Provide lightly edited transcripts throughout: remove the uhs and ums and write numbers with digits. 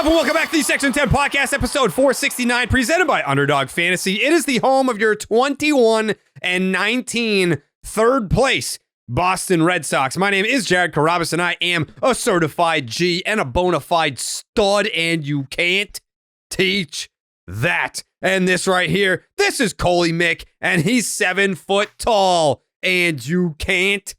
up, and welcome back to the Section 10 Podcast, episode 469, presented by Underdog Fantasy. It is the home of your 21-19 third place Boston Red Sox. My name is Jared Carabas, and I am a certified G and a bona fide stud, and you can't teach that. And this right here, this is Coley Mick, and he's 7 foot tall, and you can't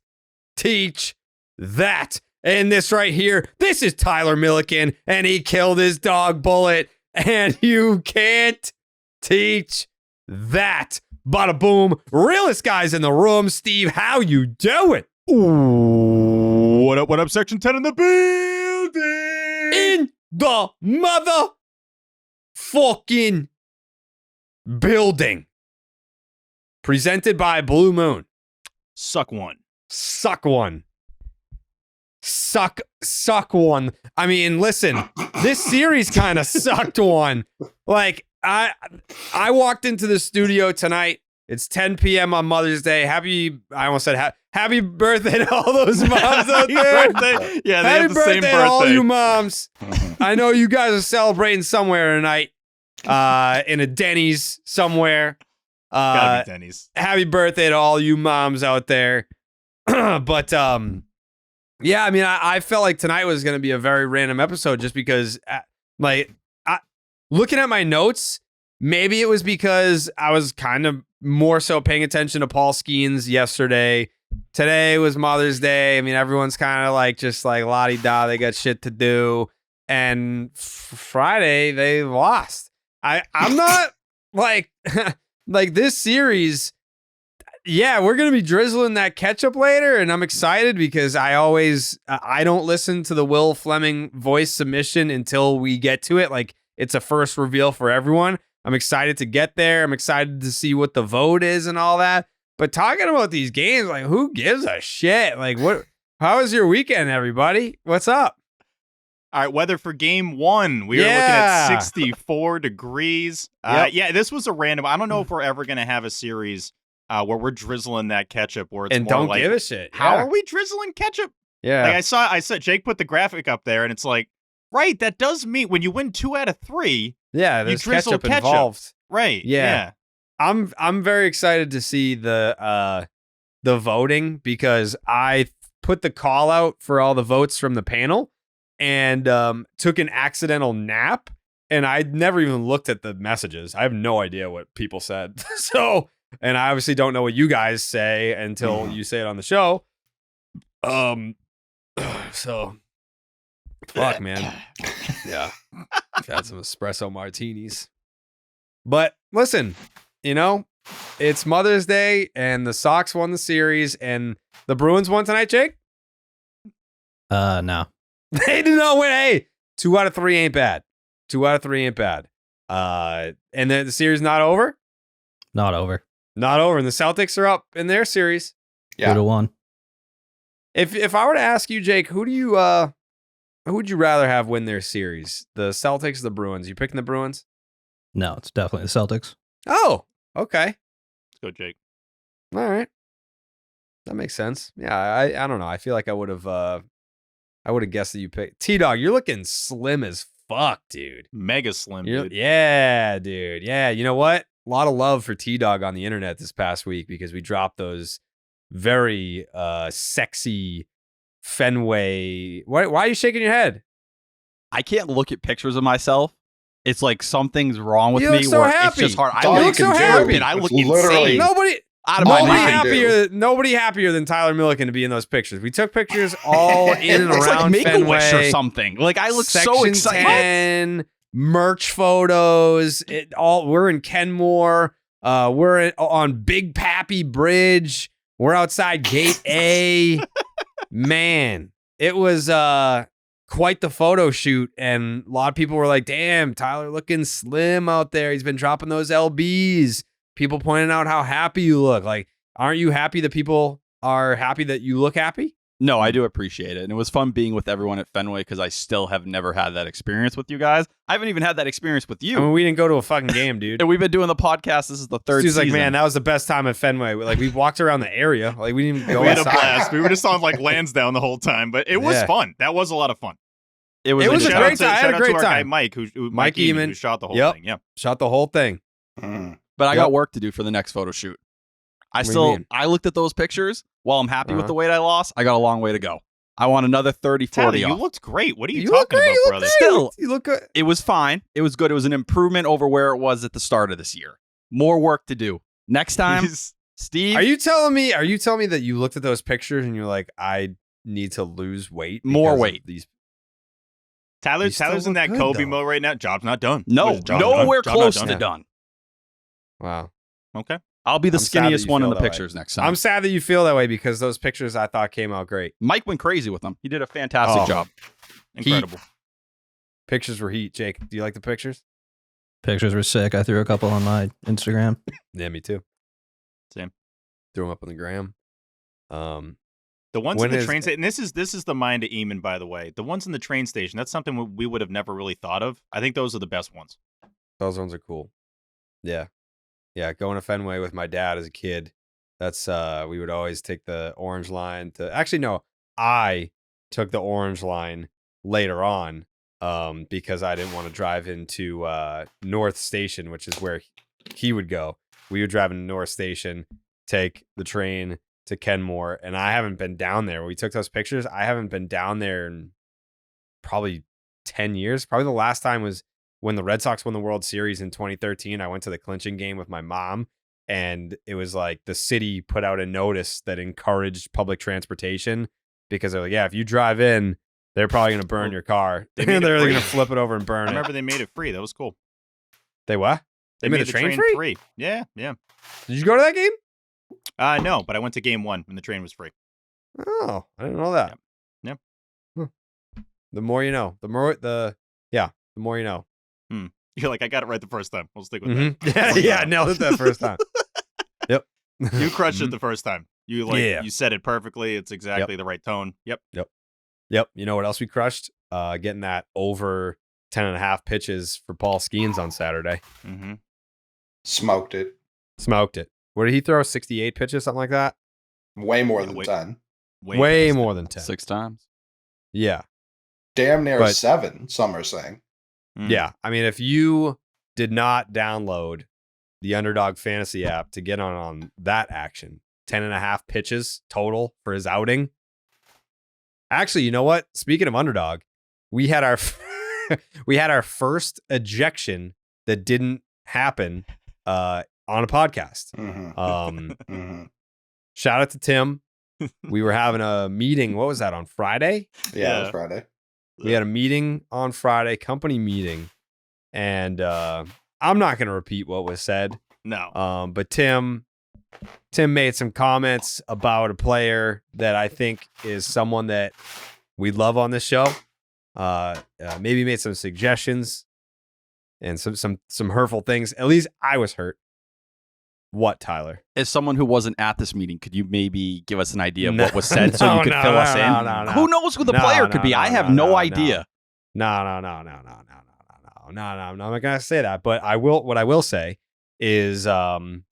teach that. And this right here, this is Tyler Milliken, and he killed his dog Bullet, and you can't teach that. Bada boom, realest guys in the room. Steve, how you doing? Ooh, what up, Section 10 in the building? In the motherfucking building. Presented by Blue Moon. Suck one. Suck one. Suck one. I mean, listen, this series kind of sucked one. Like, I walked into the studio tonight. It's 10 p.m. on Mother's Day. I almost said happy birthday to all those moms out there. Yeah, they happy have the birthday same birthday. to all you moms. I know you guys are celebrating somewhere tonight, in a Denny's somewhere. Gotta be Denny's. Happy birthday to all you moms out there. But yeah, I mean, I felt like tonight was going to be a very random episode just because, looking at my notes, maybe it was because I was kind of more so paying attention to Paul Skeens yesterday. Today was Mother's Day. I mean, everyone's kind of like just like la-di-da. They got shit to do. And Friday, they lost. I'm not like this series. Yeah, we're going to be drizzling that ketchup later, and I'm excited because I don't listen to the Will Fleming voice submission until we get to it. Like, it's a first reveal for everyone. I'm excited to get there. I'm excited to see what the vote is and all that. But talking about these games, like, who gives a shit? Like, how was your weekend, everybody? What's up? All right, weather for game one. We are looking at 64 degrees. Yep. Yeah, this was a random. I don't know if we're ever going to have a series where we're drizzling that ketchup, where it's and more don't like, give a shit. How are we drizzling ketchup? Yeah. Like I said, Jake put the graphic up there, and it's like, right, that does mean when you win 2 out of 3. Yeah, there's ketchup involved. Right. Yeah. I'm very excited to see the voting because I put the call out for all the votes from the panel and took an accidental nap, and I never even looked at the messages. I have no idea what people said. So, and I obviously don't know what you guys say until you say it on the show. So fuck, man. Yeah. I've had some espresso martinis. But listen, it's Mother's Day and the Sox won the series and the Bruins won tonight, Jake? No. They did not win. Hey, 2 out of 3 ain't bad. 2 out of 3 ain't bad. And then the series not over? Not over. Not over. And the Celtics are up in their series. Yeah. 2-1. If I were to ask you, Jake, who would you rather have win their series? The Celtics or the Bruins? You picking the Bruins? No, it's definitely the Celtics. Oh, okay. Let's go, Jake. All right. That makes sense. Yeah, I don't know. I feel like I would have guessed that you picked T-Dog. You're looking slim as fuck, dude. Mega slim, dude. Yeah, dude. Yeah, you know what? A lot of love for T-Dog on the internet this past week because we dropped those very sexy Fenway. Why are you shaking your head? I can't look at pictures of myself. It's like something's wrong with You me. look so where happy. It's just hard. You look so happy. I look It's literally- insane. Out of Nobody my mind. nobody happier than Tyler Milliken to be in those pictures. We took pictures all in It and looks around like Make-A-Wish Fenway. or something. Like I look Section so excited. 10, merch photos. We're in Kenmore. We're on Big Pappy Bridge. We're outside Gate A. Man, it was quite the photo shoot, and a lot of people were like, "Damn, Tyler looking slim out there. He's been dropping those LBs." People pointing out how happy you look. Like, aren't you happy that people are happy that you look happy? No, I do appreciate it. And it was fun being with everyone at Fenway because I still have never had that experience with you guys. I haven't even had that experience with you. I mean, we didn't go to a fucking game, dude. And we've been doing the podcast. This is the third Dude's like, season. man, that was the best time at Fenway. Like, we walked around the area. Like, we didn't even go We had a outside. blast. We were just on like Lansdowne the whole time, but it was Yeah. fun. That was a lot of fun. It was It was a Shout great out to- time. I had shout a out great to our guy time. Mike, Mike Eamon. who shot the whole Yep. thing. Yeah. Shot the whole thing. But I Yep. got work to do for the next photo shoot. What do you mean? I looked at those pictures. While I'm happy with Uh-huh. the weight I lost, I got a long way to go. I want another 30, Tyler, 40 you off. looked great. What are you, You look talking great. about, You look brother? great. Still- You look good. It was fine. It was good. It was an improvement over where it was at the start of this year. More work to do. Next time, He's- Steve. Are you telling me that you looked at those pictures and you're like, I need to lose weight? More because of weight. These. Tyler, You still Tyler's in look that good, Kobe though. mode right now. Job's not done. No, Job's not nowhere done. Job not close done. to Yeah. done. Wow. Okay. I'll be the I'm sad that skinniest you one in feel the that way. pictures next time. I'm sad that you feel that way because those pictures I thought came out great. Mike went crazy with them. He did a fantastic Oh. job. Incredible. Pictures were heat. Jake, do you like the pictures? Pictures were sick. I threw a couple on my Instagram. Yeah, me too. Same. Threw them up on the gram. The ones When in the is- train station, and this is the mind of Eamon, by the way. The ones in the train station, that's something we would have never really thought of. I think those are the best ones. Those ones are cool. Yeah. Yeah. Going to Fenway with my dad as a kid. That's we would always take the orange line to actually no, I took the orange line later on because I didn't want to drive into North Station, which is where he would go. We would drive into North Station, take the train to Kenmore, and I haven't been down there. When we took those pictures, I haven't been down there in probably 10 years. Probably the last time was when the Red Sox won the World Series in 2013. I went to the clinching game with my mom, and it was like the city put out a notice that encouraged public transportation because they're like, yeah, if you drive in, they're probably going to burn your car. They They're made it going to free. flip it over and burn I it. remember they made it free. That was cool. They what? They made the train free? Yeah, yeah. Did you go to that game? No, but I went to game 1 and the train was free. Oh, I didn't know that. Yep. Huh. The more you know. The more you know. You're like, I got it right the first time. We'll stick with that. Mhm. Yeah, nailed it that first time. Yep. You crushed it the first time. You Yeah. you said it perfectly. It's exactly the right tone. Yep. Yep. You know what else we crushed? Getting that over 10.5 pitches for Paul Skeens on Saturday. Mm-hmm. Smoked it. Smoked it. What did he throw? 68 pitches, something like that? Way more Yeah, than wait. 10. Way more than 10. 6 times. Yeah. Damn near But- 7, some are saying. Mm. Yeah. I mean, if you did not download the Underdog Fantasy app to get on that action, 10.5 pitches total for his outing. Actually, you know what? Speaking of Underdog, we had our first ejection that didn't happen on a podcast. Mm-hmm. Shout out to Tim. We were having a meeting. What was that, on Friday? Yeah, it was Yeah. Friday. We had a meeting on Friday, company meeting, and I'm not going to repeat what was said. No. But Tim made some comments about a player that I think is someone that we love on this show. Maybe made some suggestions and some hurtful things. At least I was hurt. What, Tyler? As someone who wasn't at this meeting, could you maybe give us an idea of No, what was said so you could no, fill no, us in? no, no. Who knows who the No, player no, could be? no, I have no, no no, idea. No, I'm not gonna say that. But I will. What I will say is, some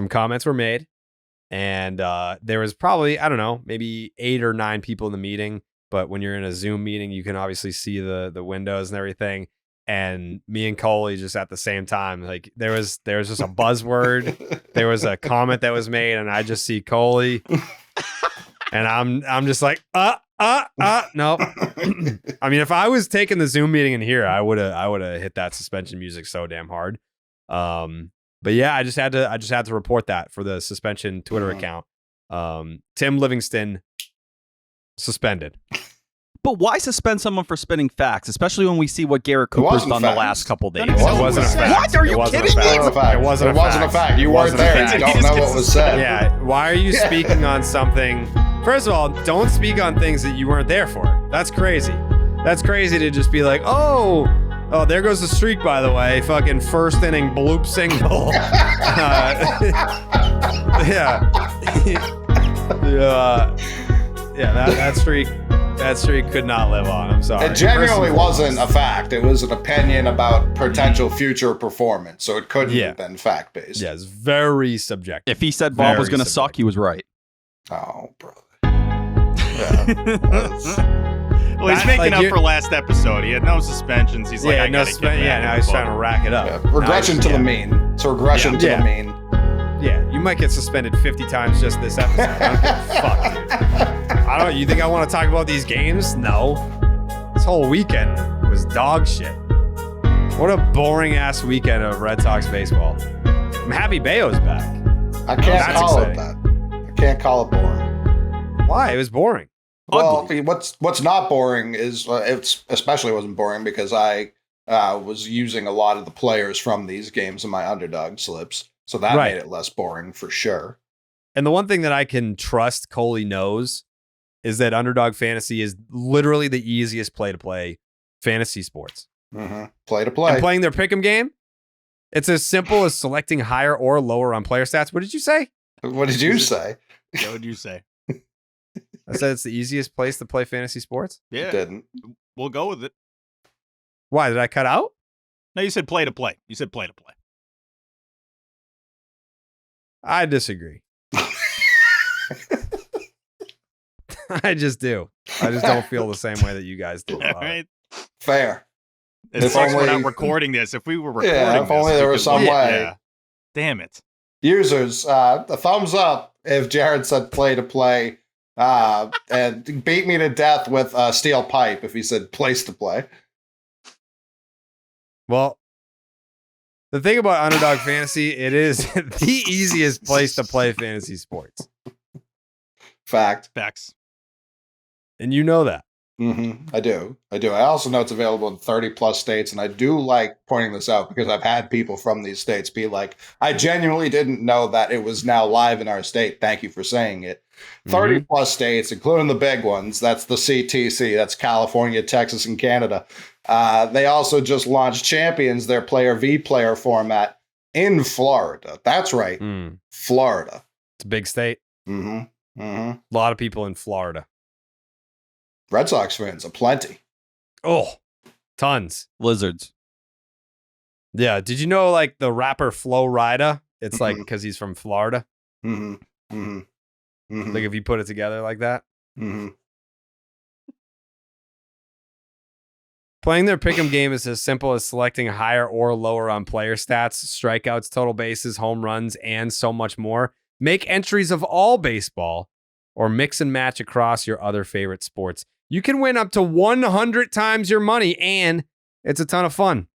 comments were made, and there was probably, I don't know, maybe 8 or 9 people in the meeting. But when you're in a Zoom meeting, you can obviously see the windows and everything. And me and Coley just at the same time, like there was just a buzzword. There was a comment that was made, and I just see Coley, and I'm just like, no. I mean, if I was taking the Zoom meeting in here, I would have hit that suspension music so damn hard. But yeah, I just had to report that for the suspension Twitter account. Tim Livingston suspended. But why suspend someone for spinning facts, especially when we see what Garrett Cooper's wasn't done the facts. last couple days? It wasn't a fact. What? Are you It wasn't a kidding fact. me? It wasn't a fact. It wasn't a fact. You It weren't wasn't a there. You fact. don't know what was said. Yeah, why are you speaking on something? First of all, don't speak on things that you weren't there for. That's crazy. That's crazy to just be like, oh, there goes the streak, by the way. Fucking first inning bloop single. That streak could not live on. I'm sorry. It genuinely First and wasn't a fact. It was an opinion about potential future performance, so it couldn't Yeah. have been fact-based. Yeah, it's very subjective. If he said Bob was Very going to suck, he was right. Oh, brother. Yeah. Well, he's making up for last episode. He had no suspensions. He's like, I gotta get back now in he's the trying to book. rack it up. Yeah, regression to the mean. It's a regression to the mean. Yeah, you might get suspended 50 times just this episode. I don't give a fuck, dude. You think I want to talk about these games? No. This whole weekend was dog shit. What a boring ass weekend of Red Sox baseball. I'm happy Bayo's back. I can't That's call exciting. it that. I can't call it boring. Why? It was boring. Well, what's not boring is it especially wasn't boring because I was using a lot of the players from these games in my underdog slips, so that Right. made it less boring for sure. And the one thing that I can trust Coley knows is that underdog fantasy is literally the easiest play to play fantasy sports. Mm-hmm. Play to play. And playing their pick'em game, it's as simple as selecting higher or lower on player stats. What did you say? What did you say? What would you say? I said it's the easiest place to play fantasy sports. You Yeah, didn't. we'll go with it. Why did I cut out? No, you said play to play. You said play to play. I disagree. I just do. I just don't feel the same way that you guys do. All about it. right. Fair. It If sucks we're only- not recording this. If we were recording Yeah, if this, only we there was could some look- way. Yeah. Damn it. Users, a thumbs up if Jared said play to play, and beat me to death with a steel pipe if he said place to play. Well, the thing about underdog fantasy, it is the easiest place to play fantasy sports. Fact. Facts. And you know that. I do. I also know it's available in 30 plus states, and I do like pointing this out because I've had people from these states be like, I genuinely didn't know that it was now live in our state. Thank you for saying it. 30 plus states, including the big ones. That's the CTC. That's California, Texas, and Canada. They also just launched Champions, their player v player format in Florida. That's right. Florida. It's a big state. A A lot of people in Florida. Red Sox fans, aplenty. Oh, tons. Lizards. Yeah. Did you know like the rapper Flo Rida? It's like because he's from Florida. Like if you put it together like that. Playing their pick'em game is as simple as selecting higher or lower on player stats, strikeouts, total bases, home runs, and so much more. Make entries of all baseball or mix and match across your other favorite sports. You can win up to 100 times your money, and it's a ton of fun.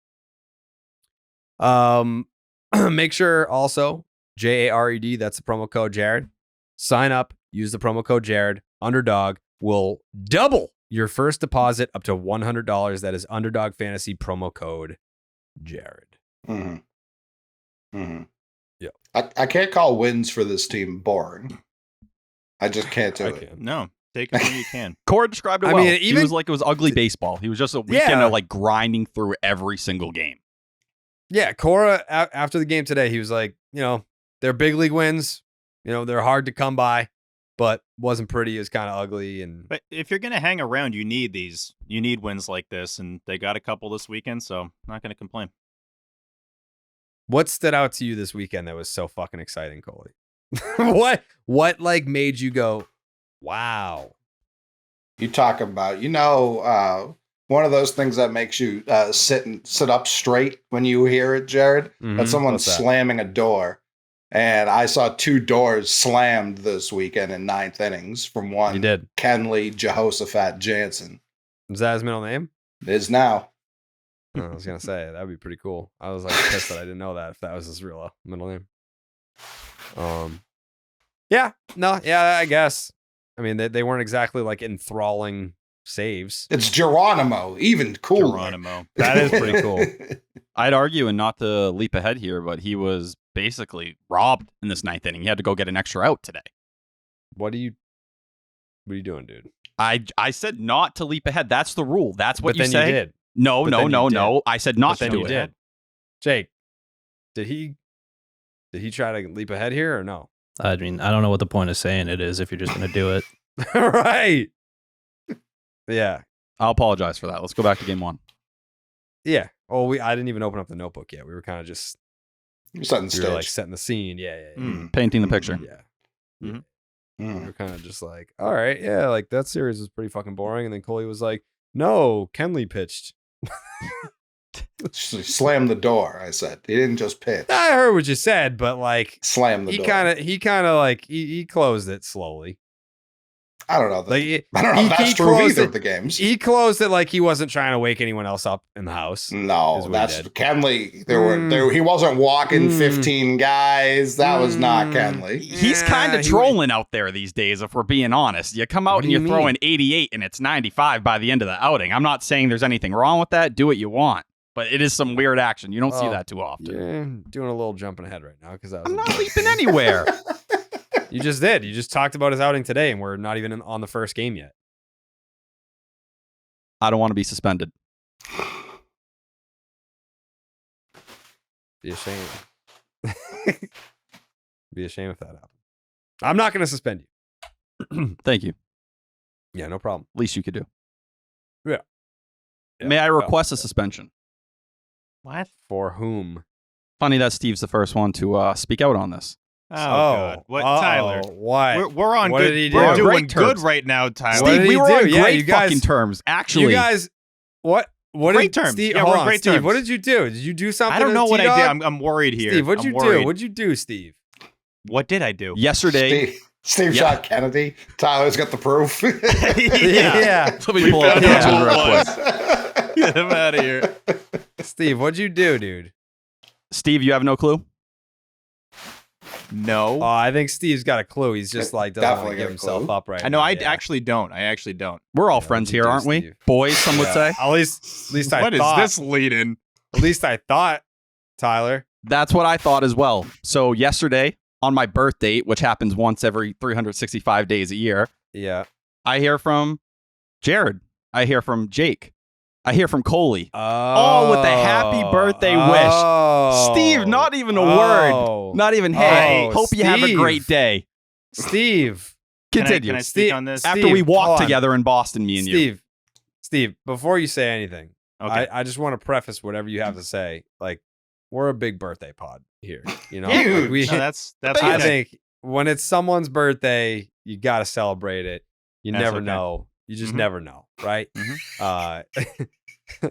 Make sure also, JARED, that's the promo code Jared. Sign up, use the promo code Jared. Underdog will double your first deposit up to $100. That is Underdog Fantasy promo code Jared. Yeah. I can't call wins for this team boring. I just can't do it. No, take it when you can. Cora described it I well. mean, he even- was like it was ugly baseball. He was just a weekend Yeah. of like grinding through every single game. Yeah, Cora, after the game today, he was like, they're big league wins. They're hard to come by, but wasn't pretty. It was kind of ugly. And But if you're going to hang around, you need these. You need wins like this, and they got a couple this weekend, so I'm not going to complain. what stood out to you this weekend that was so fucking exciting, Coley? What like made you go, wow? You talk about, one of those things that makes you sit up straight when you hear it, Jared. That's someone What's that? slamming a door. And I saw 2 doors slammed this weekend in 9th innings from one You did. Kenley Jehoshaphat Jansen. Was that his middle name? It is now. I was gonna say that'd be pretty cool. I was like pissed that I didn't know that if that was his real middle name. I guess. I mean, they weren't exactly like enthralling saves. It's Geronimo, even cooler. Geronimo. That is pretty cool. I'd argue, and not to leap ahead here, but he was basically robbed in this 9th inning. He had to go get an extra out today. What are you doing, dude? I said not to leap ahead. That's the rule. That's what But you then say. you did. No, But no, then you no, did. no. I said not But to then do you it. did. Jake, did he try to leap ahead here or no? I mean, I don't know what the point of saying it is if you're just going to do it. Right. Yeah. I'll apologize for that. Let's go back to game 1. Yeah. Oh, I didn't even open up the notebook yet. We were kind of just You're setting the we were like stage. setting the scene. Yeah. Painting the picture. Yeah. Mhm. We were kind of just like, all right, yeah, like that series was pretty fucking boring. And then Coley was like, No, Kenley pitched. Slam the door, I said. He didn't just pitch. I heard what you said, but like Slam the he door. kind of like he closed it slowly. I don't know. Like I don't know if that's true either of the games. He closed it like he wasn't trying to wake anyone else up in the house. No, that's Kenley. He wasn't walking 15 guys. That was not Kenley. He's kind of trolling out there these days, if we're being honest. You come out and you throw in 88 and it's 95 by the end of the outing. I'm not saying there's anything wrong with that. Do what you want. But it is some weird action. You don't see that too often. Yeah, doing a little jumping ahead right now because I'm not leaping anywhere. You just did. You just talked about his outing today, and we're not even on the first game yet. I don't want to be suspended. Be ashamed. Be ashamed if that happened. I'm not going to suspend you. Thank you. Yeah, no problem. Least you could do. Yeah. May I request a suspension? What? For whom? Funny that Steve's the first one to speak out on this. Oh, God. What, Tyler? What? We're on What good. did he do? We're On doing great good terms. right now, Tyler. What did Steve, he we were do? on Yeah, great you guys- fucking terms. Actually, You guys, what Great did terms. Steve? Yeah, hold we're on on, great Steve. terms. What did you do? Did you do something? I don't know to what I did. T-Dog? I'm worried here. Steve, what'd I'm you worried. do? What'd you do, Steve? What did I do? yesterday. Steve shot Kennedy. Tyler's got the proof. Yeah. Let me pull up found the out answers who real it quick. Get him out of here. Steve, what'd you do, dude? Steve, you have no clue? No. Oh, I think Steve's got a clue. He's just like doesn't want Definitely to give got a himself clue. up right I know. now. I Yeah. actually don't. I actually don't. We're all Yeah, friends what'd you here, do, aren't we? Steve? Boys, some would say. At least I What is thought. this leading? At least I thought, Tyler. That's what I thought as well. So yesterday, on my birth date, which happens once every 365 days a year, Yeah. I hear from Jared. I hear from Jake. I hear from Coley. Oh, All with a happy birthday wish. Steve, not even a word. Not even, hey, Oh, hope you have a Steve. great day. Steve. Continue. Can I speak Steve- on this? Steve, After we hold walked on. together in Boston, me and you. Steve, before you say anything, Okay. I just want to preface whatever you have to say. Like, we're a big birthday pod here. You know, Huge. Like, we, No, that's I okay. think when it's someone's birthday, you got to celebrate it. You That's never okay. know. You just Mhm. never know, right?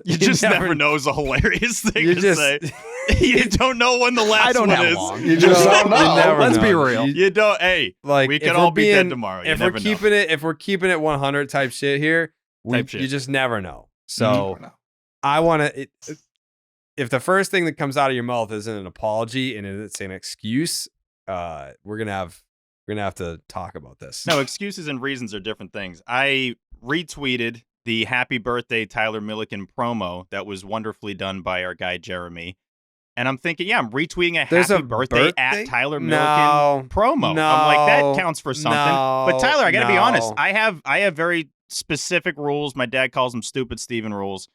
You just never know is a hilarious thing You to just say. You don't know when the last I don't one have is. long. You just don't You know. never Let's know. be real. You don't. Hey, Like we if could we're all be dead being- tomorrow. You If never we're know. keeping it 100 type shit here, Type shit. you just never know. So You never know. I want to. If the first thing that comes out of your mouth isn't an apology and it's an excuse, we're gonna have to talk about this. No, excuses and reasons are different things. I retweeted the Happy Birthday Tyler Milliken promo that was wonderfully done by our guy Jeremy. And I'm thinking, yeah, I'm retweeting a There's Happy a birthday at Tyler Milliken promo. No, I'm like, that counts for something. But Tyler, I got to be honest. no. I have very specific rules. My dad calls them stupid Steven rules.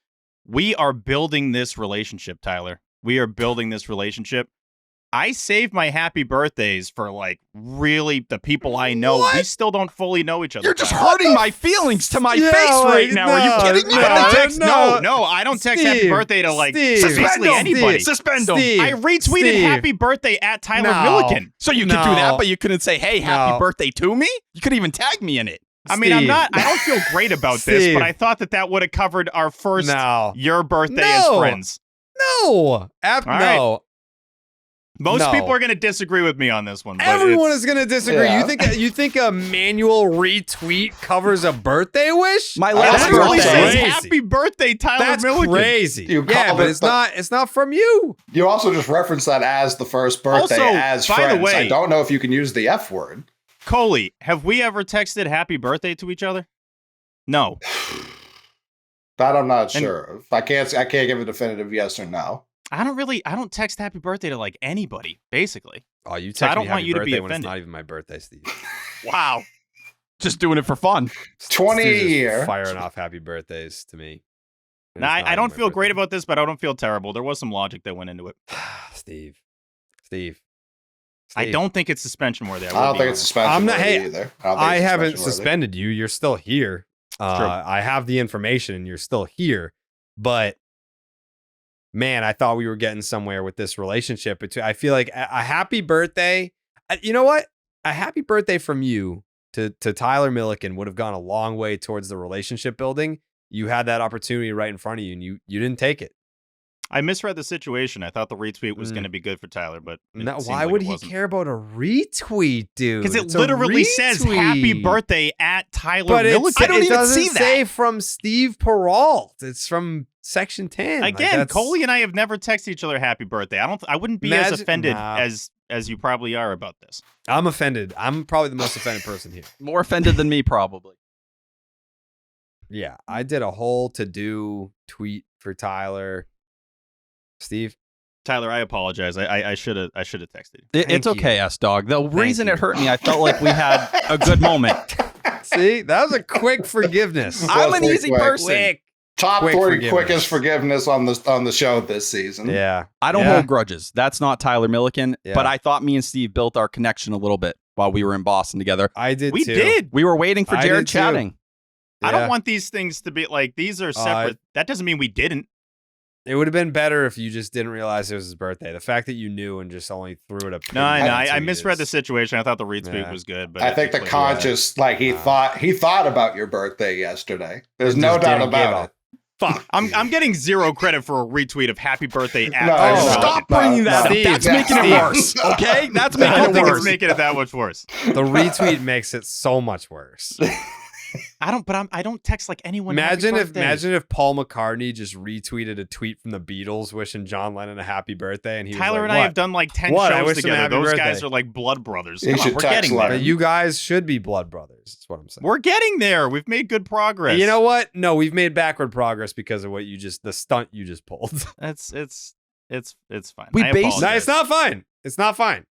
We are building this relationship, Tyler. We are building this relationship. I save my happy birthdays for like really the people I know. What? We still don't fully know each other. You're just Tyler. hurting my feelings to my Yeah, face right like, now. Are you no, kidding me? no, I don't text. no. No, I don't text happy Steve, birthday to like Steve, basically Suspend him. anybody. Suspend him. Steve, I retweeted Steve. happy birthday at Tyler No. Milliken. So you could do No. that, but you couldn't say, hey, happy No. birthday to me? You could even tag me in it. I mean, I'm Steve. not. I don't feel great about this, Steve. but I thought that would have covered our first No, your birthday as No. friends. no, All right. no. Most No. people are going to disagree with me on this one. But Everyone it's- is going to disagree. Yeah. You think a manual retweet covers a birthday wish? My That's last It That's literally birthday. says crazy. happy birthday, Tyler That's Milliken. crazy. You Yeah, called but it it's the- not from you. You also just referenced that as the first birthday Also, as by the friends. way- I don't know if you can use the F word. Coley, have we ever texted happy birthday to each other? No. That I'm not And- sure of. I can't give a definitive yes or no. I don't text happy birthday to like anybody, basically. Oh, you So I text don't me want happy you to be birthday when it's offended. not even my birthday, Steve. Wow. Just doing it for fun. 20 Steve's a just year. firing off happy birthdays to me. And Now, it's not I don't even my feel great birthday. about this, but I don't feel terrible. There was some logic that went into it. Steve. I don't think it's suspension worthy. I don't think it's suspension I'm not- worthy hey, either. I, don't think I it's haven't suspension worthy. suspended you. You're still here. true. I have the information and you're still here. But man, I thought we were getting somewhere with this relationship. I feel like a happy birthday. You know what? A happy birthday from you to Tyler Milliken would have gone a long way towards the relationship building. you had that opportunity right in front of you, and you didn't take it. I misread the situation. I thought the retweet was going to be good for Tyler, but No, why would he care about a retweet, dude? Because it literally says "Happy Birthday" at Tyler but Milliken. I don't even see that. Say from Steve Peralt. It's from Section 10. Again, Coley and I have never texted each other "Happy Birthday." I wouldn't be as offended as you probably are about this. I'm offended. I'm probably the most offended person here. More offended than me, probably. Yeah, I did a whole to-do tweet for Tyler. Steve? Tyler, I apologize. I should have texted you. It's okay, S-Dog. The reason it hurt me, I felt like we had a good moment. See? That was a quick forgiveness. I'm an easy person. Top 40 quickest forgiveness on the show this season. Yeah. I don't hold grudges. That's not Tyler Milliken. Yeah. But I thought me and Steve built our connection a little bit while we were in Boston together. I did We too. did. We were waiting for Jared chatting. I don't want these things to be like, these are separate. That doesn't mean we didn't. It would have been better if you just didn't realize it was his birthday. The fact that you knew and just only threw it up. No, I misread the situation. I thought the retweet was good, but I think the conscious, he thought about your birthday yesterday. There's no doubt about it. Fuck. I'm getting zero credit for a retweet of "Happy Birthday" at stop bringing that up. That's making it worse. Okay, that's making it worse. It's making it that much worse. The retweet makes it so much worse. I don't text like anyone. Imagine if Paul McCartney just retweeted a tweet from the Beatles wishing John Lennon a happy birthday, and Tyler and I have done like 10 shows together. Those guys are like blood brothers. Come on, we're getting there. You guys should be blood brothers. That's what I'm saying. We're getting there. We've made good progress. You know what? No, we've made backward progress because of the stunt you just pulled. It's fine. No, it's not fine. It's not fine.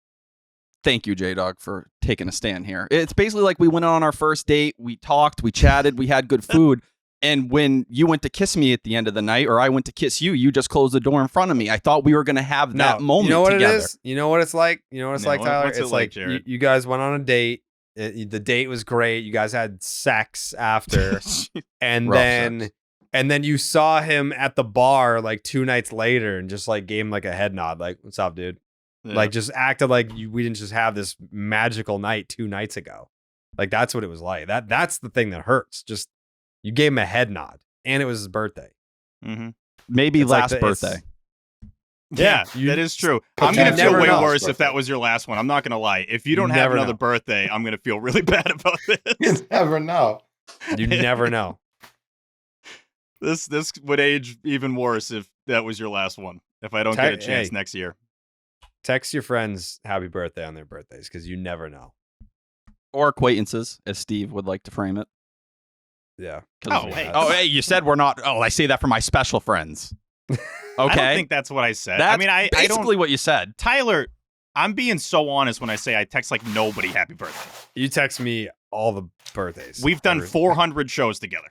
Thank you, J-Dog, for taking a stand here. It's basically like we went on our first date, we talked, we chatted, we had good food, and when you went to kiss me at the end of the night, or I went to kiss you, you just closed the door in front of me. I thought we were going to have that moment together. You know what it is? You know what it's like? You know what it's like, Tyler? It's like you guys went on a date. The date was great. You guys had sex after, and then you saw him at the bar like 2 nights later and just like gave him like a head nod, like, "What's up, dude?" Yeah. Like just acted like we didn't just have this magical night 2 nights ago. Like that's what it was like. That's the thing that hurts. Just you gave him a head nod, and it was his birthday. Mm-hmm. Maybe it's last birthday. Yeah, that is true. I'm gonna feel way worse if that was your last one. I'm not gonna lie. If you don't have another birthday, I'm gonna feel really bad about this. You never know. You never know. This would age even worse if that was your last one. If I don't get a chance next year. Text your friends happy birthday on their birthdays because you never know. Or acquaintances, as Steve would like to frame it. Yeah. Hey, you said we're not. Oh, I say that for my special friends. Okay. I don't think that's what I said. That's basically what you said. Tyler, I'm being so honest when I say I text like nobody happy birthday. You text me all the birthdays. We've done 400 shows together.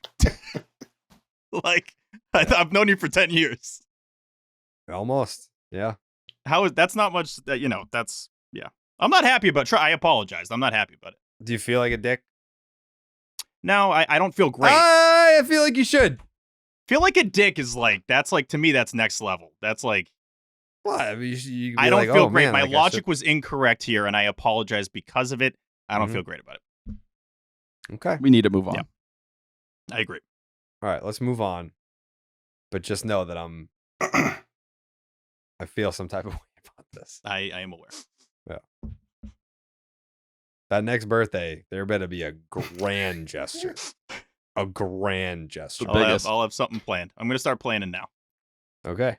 Like, I've known you for 10 years. Almost. Yeah. That's not much, that's, yeah. I'm not happy about I apologize. I'm not happy about it. Do you feel like a dick? No, I don't feel great. I feel like you should. Feel like a dick is like, that's like, to me, that's next level. That's like, what? I don't feel great. My logic was incorrect here, and I apologize because of it. I don't feel great about it. Okay. We need to move on. Yeah. I agree. All right, let's move on. But just know that I feel some type of way about this. I am aware. Yeah. That next birthday, there better be a grand gesture. A grand gesture. I'll have something planned. I'm going to start planning now. Okay.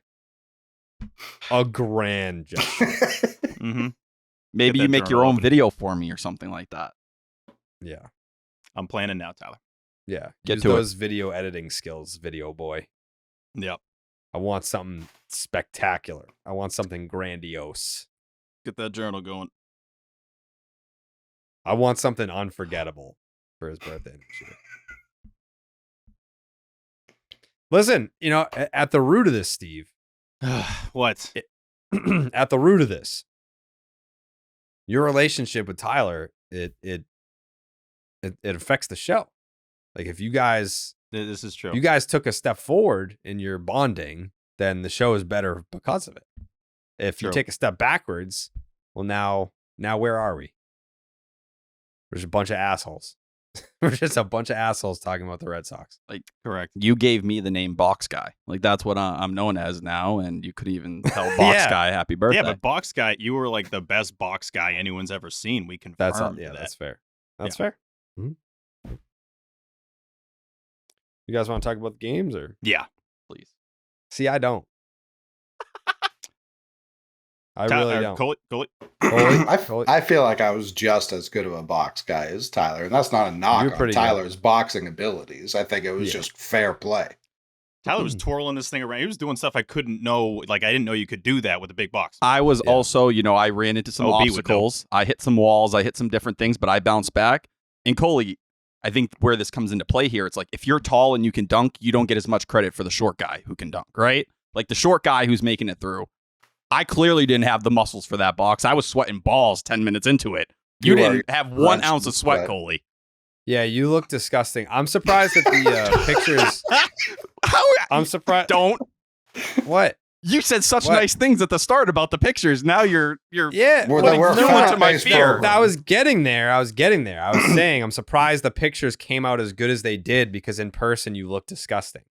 A grand gesture. Mm-hmm. Maybe you make your own video for me or something like that. Yeah. I'm planning now, Tyler. Yeah. Get Use to those video editing skills, video boy. Yep. I want something spectacular. I want something grandiose. Get that journal going. I want something unforgettable for his birthday next year. Listen, at the root of this, Steve. What? At the root of this, your relationship with Tyler, it affects the show. Like if you guys, this is true. You guys took a step forward in your bonding, then the show is better because of it. If you take a step backwards, well, now where are we? There's a bunch of assholes. We're just a bunch of assholes talking about the Red Sox. Like, Correct. you gave me the name Box Guy. Like, that's what I'm known as now, and you could even tell Box Yeah. Guy happy birthday. Yeah, but box guy, you were like the best box guy anyone's ever seen. We confirmed That's that. that's fair. That's fair. Mhm. You guys want to talk about the games or? Yeah. Please. See, I don't. I really don't. Coley. I feel like I was just as good of a box guy as Tyler, and that's not a knock You're on pretty Tyler's boxing abilities. I think it was Yeah. just fair play. Tyler was twirling this thing around. He was doing stuff I couldn't know. Like, I didn't know you could do that with a big box. I was also, I ran into some OB would know. obstacles. I hit some walls. I hit some different things, but I bounced back. And Coley, I think where this comes into play here, it's like if you're tall and you can dunk, you don't get as much credit for the short guy who can dunk, right? Like the short guy who's making it through. I clearly didn't have the muscles for that box. I was sweating balls 10 minutes into it. You didn't have 1 drenched ounce in of sweat, sweat. Coley. Yeah, you look disgusting. I'm surprised that the pictures. I'm surprised. Don't. What? You said such What? nice things at the start about the pictures. Now you're Yeah. We're putting we're fuel fat into my based fear. program. I was getting there. I was saying I'm surprised the pictures came out as good as they did because in person you look disgusting.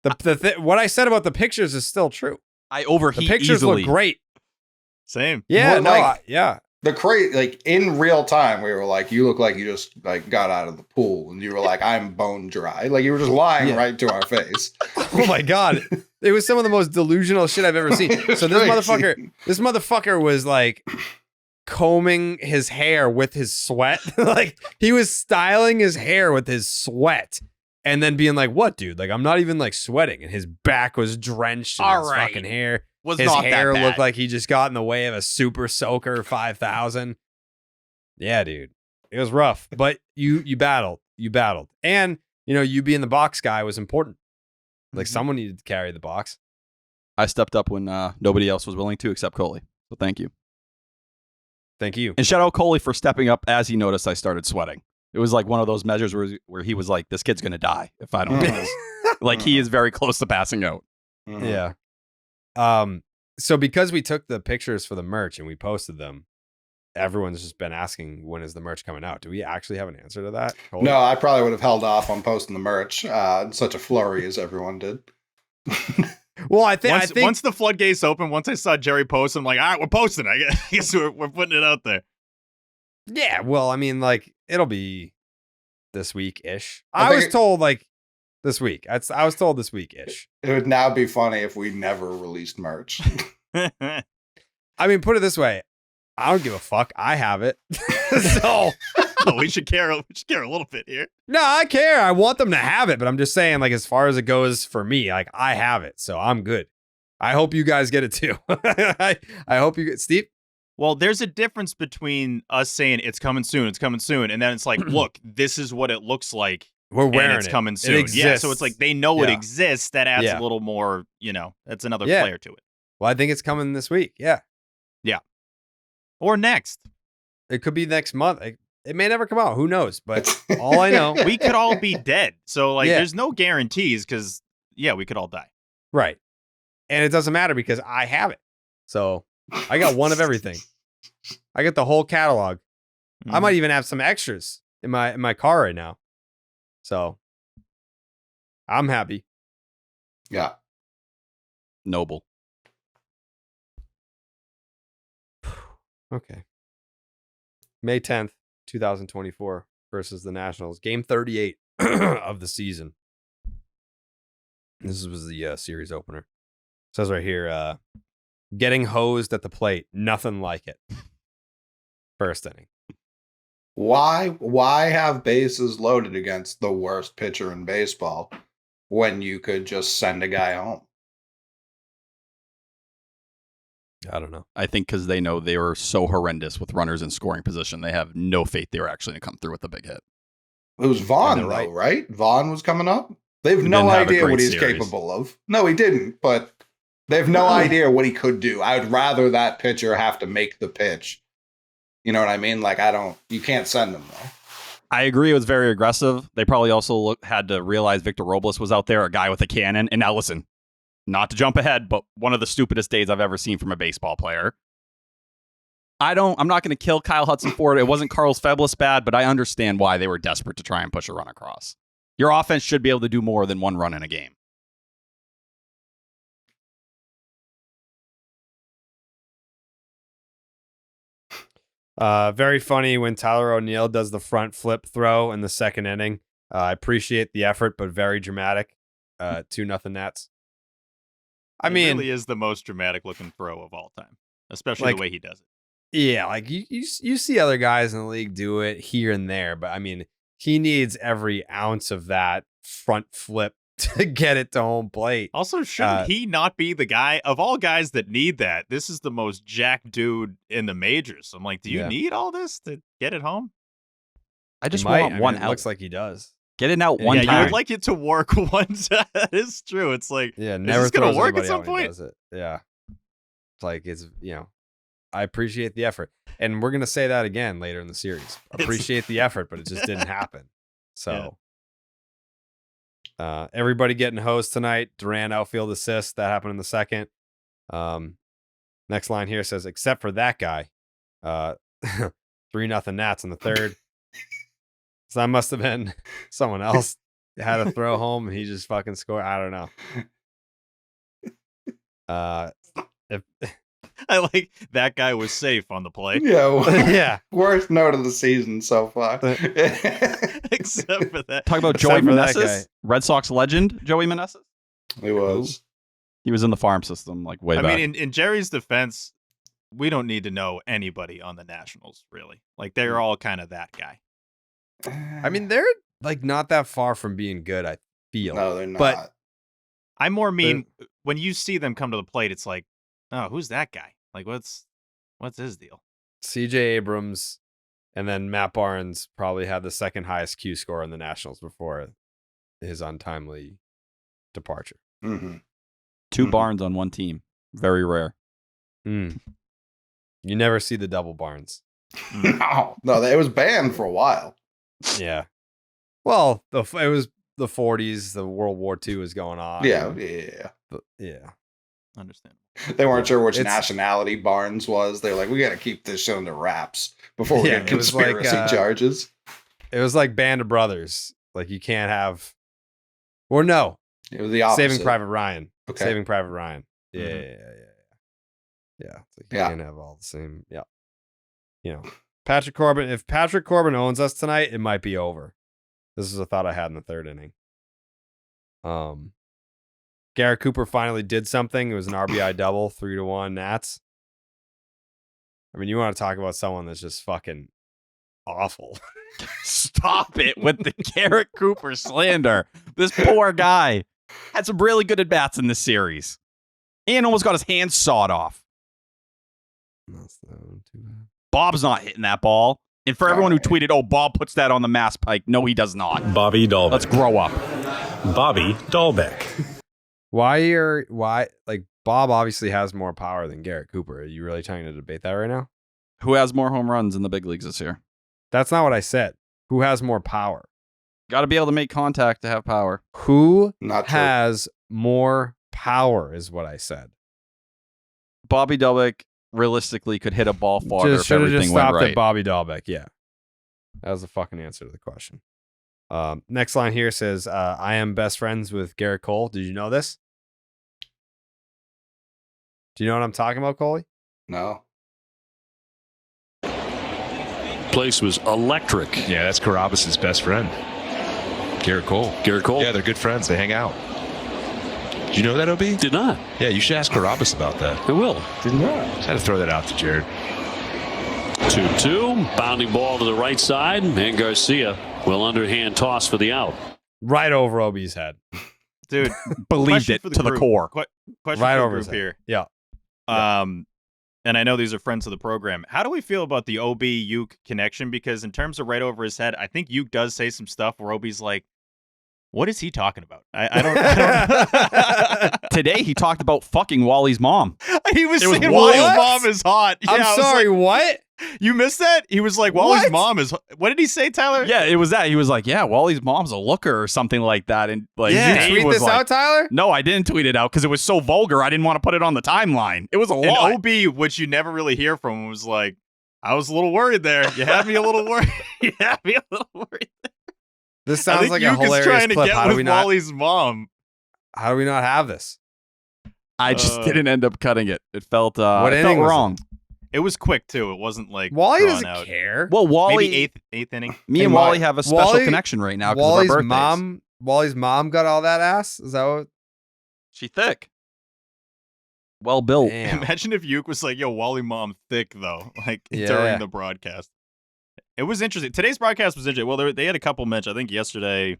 What I said about the pictures is still true. I The overheat pictures easily. look great. Same. Yeah, Well, no, like- yeah. The crate, like in real time, we were like, "You look like you just like got out of the pool," and you were like, "I'm bone dry." Like you were just lying Yeah. right to our face. Oh my god, it was some of the most delusional shit I've ever seen. It was So this crazy. motherfucker was like combing his hair with his sweat. Like he was styling his hair with his sweat, and then being like, "What, dude? Like I'm not even like sweating," and his back was drenched in All his right. fucking hair. Was His not hair that bad. looked like he just got in the way of a Super Soaker 5000. Yeah, dude. It was rough, but you battled. And, you being the box guy was important. Like someone needed to carry the box. I stepped up when nobody else was willing to except Coley. So thank you. Thank you. And shout out Coley for stepping up as he noticed I started sweating. It was like one of those measures where he was like, this kid's going to die if I don't do this. Like he is very close to passing out. Mhm. Yeah. So because we took the pictures for the merch and we posted them, everyone's just been asking, when is the merch coming out? Do we actually have an answer to that? Coley? No, I probably would have held off on posting the merch in such a flurry as everyone did. Well, I think Once the floodgates open, once I saw Jerry post, I'm like, all right, we're posting. I guess we're putting it out there. yeah. Well, I mean, like it'll be this week-ish. I I think was it- told like this week. I was told this week-ish. It would now be funny if we never released merch. I mean, put it this way. I don't give a fuck. I have it. So Oh, we should care. We should care a little bit here. no, I care. I want them to have it, but I'm just saying, like, as far as it goes for me, like I have it, so I'm good. I hope you guys get it too. I hope you get Steve. Well, there's a difference between us saying it's coming soon, and then it's like, look, this is what it looks like. We're wearing and it's it. coming It soon. Yeah, exists. so it's like they know it Yeah. exists. That adds Yeah. a little more, that's another Yeah. flair to it. Well, I think it's coming this week. Yeah, Or next. it could be next month. It may never come out. Who knows? But all I know, We could all be dead. So, like, Yeah. there's no guarantees because, we could all die. right? And it doesn't matter because I have it. So I got one of everything. I get the whole catalog. I might even have some extras in my car right now. So I'm happy. Yeah. Noble. Okay. May 10th, 2024 versus the Nationals. Game 38 of the season. This was the series opener. It says right here, getting hosed at the plate. Nothing like it. First inning. Why have bases loaded against the worst pitcher in baseball when you could just send a guy home? I don't know. I think because they know they were so horrendous with runners in scoring position, they have no faith they were actually going to come through with a big hit. It was Vaughn, they're though, right. right? Vaughn was coming up. They have He no didn't have a idea great what he's series. capable of. No, he didn't, but they have no idea what he could do. I would rather that pitcher have to make the pitch. You know what I mean? Like, you can't send him, though. I agree it was very aggressive. They probably also had to realize Victor Robles was out there, a guy with a cannon. And now listen, not to jump ahead, but one of the stupidest days I've ever seen from a baseball player. I'm not going to kill Kyle Hudson for it. It wasn't Carlos Feblis bad, but I understand why they were desperate to try and push a run across. Your offense should be able to do more than one run in a game. Very funny when Tyler O'Neill does the front flip throw in the second inning. I appreciate the effort, but very dramatic. 2-0 Nats. I mean, it really is the most dramatic looking throw of all time, especially the way he does it. Yeah, like you see other guys in the league do it here and there, but I mean, he needs every ounce of that front flip to get it to home plate. Also, shouldn't he not be the guy of all guys that need that? This is the most jacked dude in the majors. I'm like, do you need all this to get it home? I just want one out. Looks like he does. Get it out one time. You would like it to work one time. That is true. It's like, never is this going to work at some point? Does it. Yeah. It's like, I appreciate the effort. And we're going to say that again later in the series. Appreciate the effort, but it just didn't happen. So, everybody getting hosed tonight. Duran outfield assist. That happened in the second. Next line here says, except for that guy. 3-0 Nats in the third. So that must have been someone else had a throw home and he just fucking scored. I don't know. I like that guy was safe on the play. Yeah. Worst note of the season so far. Except for that. Talk about Joey Meneses, Red Sox legend Joey Meneses. He was. He was in the farm system like way back. I mean, in Jerry's defense, we don't need to know anybody on the Nationals, really. Like, they're all kind of that guy. I mean, they're like not that far from being good, I feel. No, they're not. But I more mean when you see them come to the plate, it's like, oh, who's that guy? Like, what's his deal? CJ Abrams and then Matt Barnes probably had the second highest Q score in the Nationals before his untimely departure. Mm-hmm. Two Barnes on one team. Very rare. You never see the double Barnes. No, it was banned for a while. Yeah. Well, it was the 40s. The World War II was going on. Yeah. Understand. They weren't sure which nationality Barnes was. They're like, we got to keep this shit under wraps before we get conspiracy charges. It was like Band of Brothers. Like you can't have, or no, it was the opposite. Saving Private Ryan. Okay. Saving Private Ryan. Yeah. Mm-hmm. It's like you can't have all the same. Yeah. Patrick Corbin. If Patrick Corbin owns us tonight, it might be over. This is a thought I had in the third inning. Garrett Cooper finally did something. It was an RBI double, 3-1 Nats. I mean, you want to talk about someone that's just fucking awful. Stop it with the Garrett Cooper slander. This poor guy had some really good at-bats in this series. And almost got his hands sawed off. That's not too bad. Bob's not hitting that ball. And for everyone who tweeted, oh, Bob puts that on the mass pike. No, he does not. Bobby Dahlbeck. Let's grow up. Bobby Dahlbeck. Why Bob obviously has more power than Garrett Cooper. Are you really trying to debate that right now? Who has more home runs in the big leagues this year? That's not what I said. Who has more power? Got to be able to make contact to have power. Who Not has more power is what I said. Bobby Dahlbeck realistically could hit a ball farther if everything just went stopped right. at Bobby Dahlbeck. Yeah. That was the fucking answer to the question. Next line here says, I am best friends with Garrett Cole. Did you know this? Do you know what I'm talking about, Coley? No. Place was electric. Yeah, that's Carabas's best friend. Garrett Cole. Garrett Cole? Yeah, they're good friends. They hang out. Did you know that, OB? Did not. Yeah, you should ask Carabas about that. I will. Did not. Just had to throw that out to Jared. 2-2. Bounding ball to the right side. And Garcia will underhand toss for the out. Right over OB's head. Dude, Believed it to the core. Question Right for over the his group head. here. Yeah. And I know these are friends of the program. How do we feel about the OB-Uke connection? Because in terms of right over his head, I think Uke does say some stuff where OB's like, what is he talking about? I don't. Today he talked about fucking Wally's mom. He was saying Wally's mom is hot. Yeah, I'm sorry, what? You missed that? He was like, Wally's mom is. What did he say, Tyler? Yeah, it was that. He was like, yeah, Wally's mom's a looker or something like that. And like, Did Dave you tweet was this like, out, Tyler? No, I didn't tweet it out because it was so vulgar. I didn't want to put it on the timeline. It was a And lot. OB, which you never really hear from, was like, I was a little worried there. You had me a little worried. You had me a little worried there. This sounds like a hilarious trying to clip. get How do with we not? Wally's mom. How do we not have this? I just didn't end up cutting it. It felt What it felt inning was wrong. It was quick too. It wasn't like Wally drawn doesn't out. care. Well, Wally, Maybe eighth inning. me and Wally have a special Wally- connection right now because of our birthdays. Wally's mom got all that ass. Is that what? She thick. Well built. Damn. Imagine if Uke was like, "Yo, Wally mom thick though," like Yeah. during the broadcast. It was interesting. Today's broadcast was interesting. Well, they had a couple mentions. I think yesterday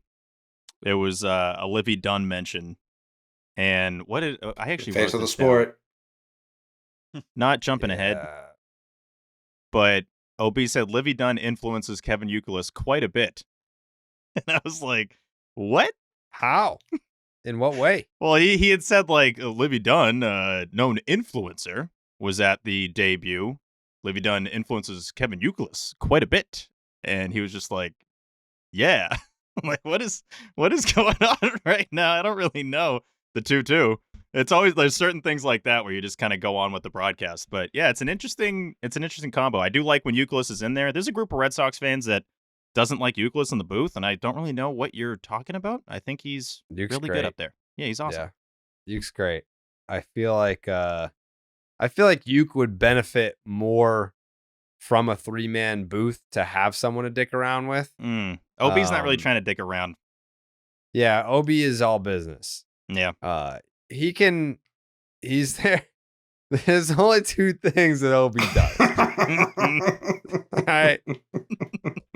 it was a Livy Dunn mention. And what did I actually Face wrote of the this down. sport. Not jumping ahead, Yeah. but OB said Livy Dunn influences Kevin Youkilis quite a bit. And I was like, what? How? In what way? Well, he had said like Livy Dunn, known influencer, was at the debut. Livy Dunn influences Kevin Youkilis quite a bit. And he was just like, yeah. I'm like, what is going on right now? I don't really know the 2-2. It's always, there's certain things like that where you just kind of go on with the broadcast. But yeah, it's an interesting combo. I do like when Youkilis is in there. There's a group of Red Sox fans that doesn't like Youkilis in the booth, and I don't really know what you're talking about. I think he's Uke's really great. good up there. Yeah, he's awesome. Yeah. Uke's great. I feel like Uke would benefit more from a 3-man booth to have someone to dick around with. OB's not really trying to dick around. Yeah, OB is all business. Yeah. He's there. There's only 2 things that OB does. All right.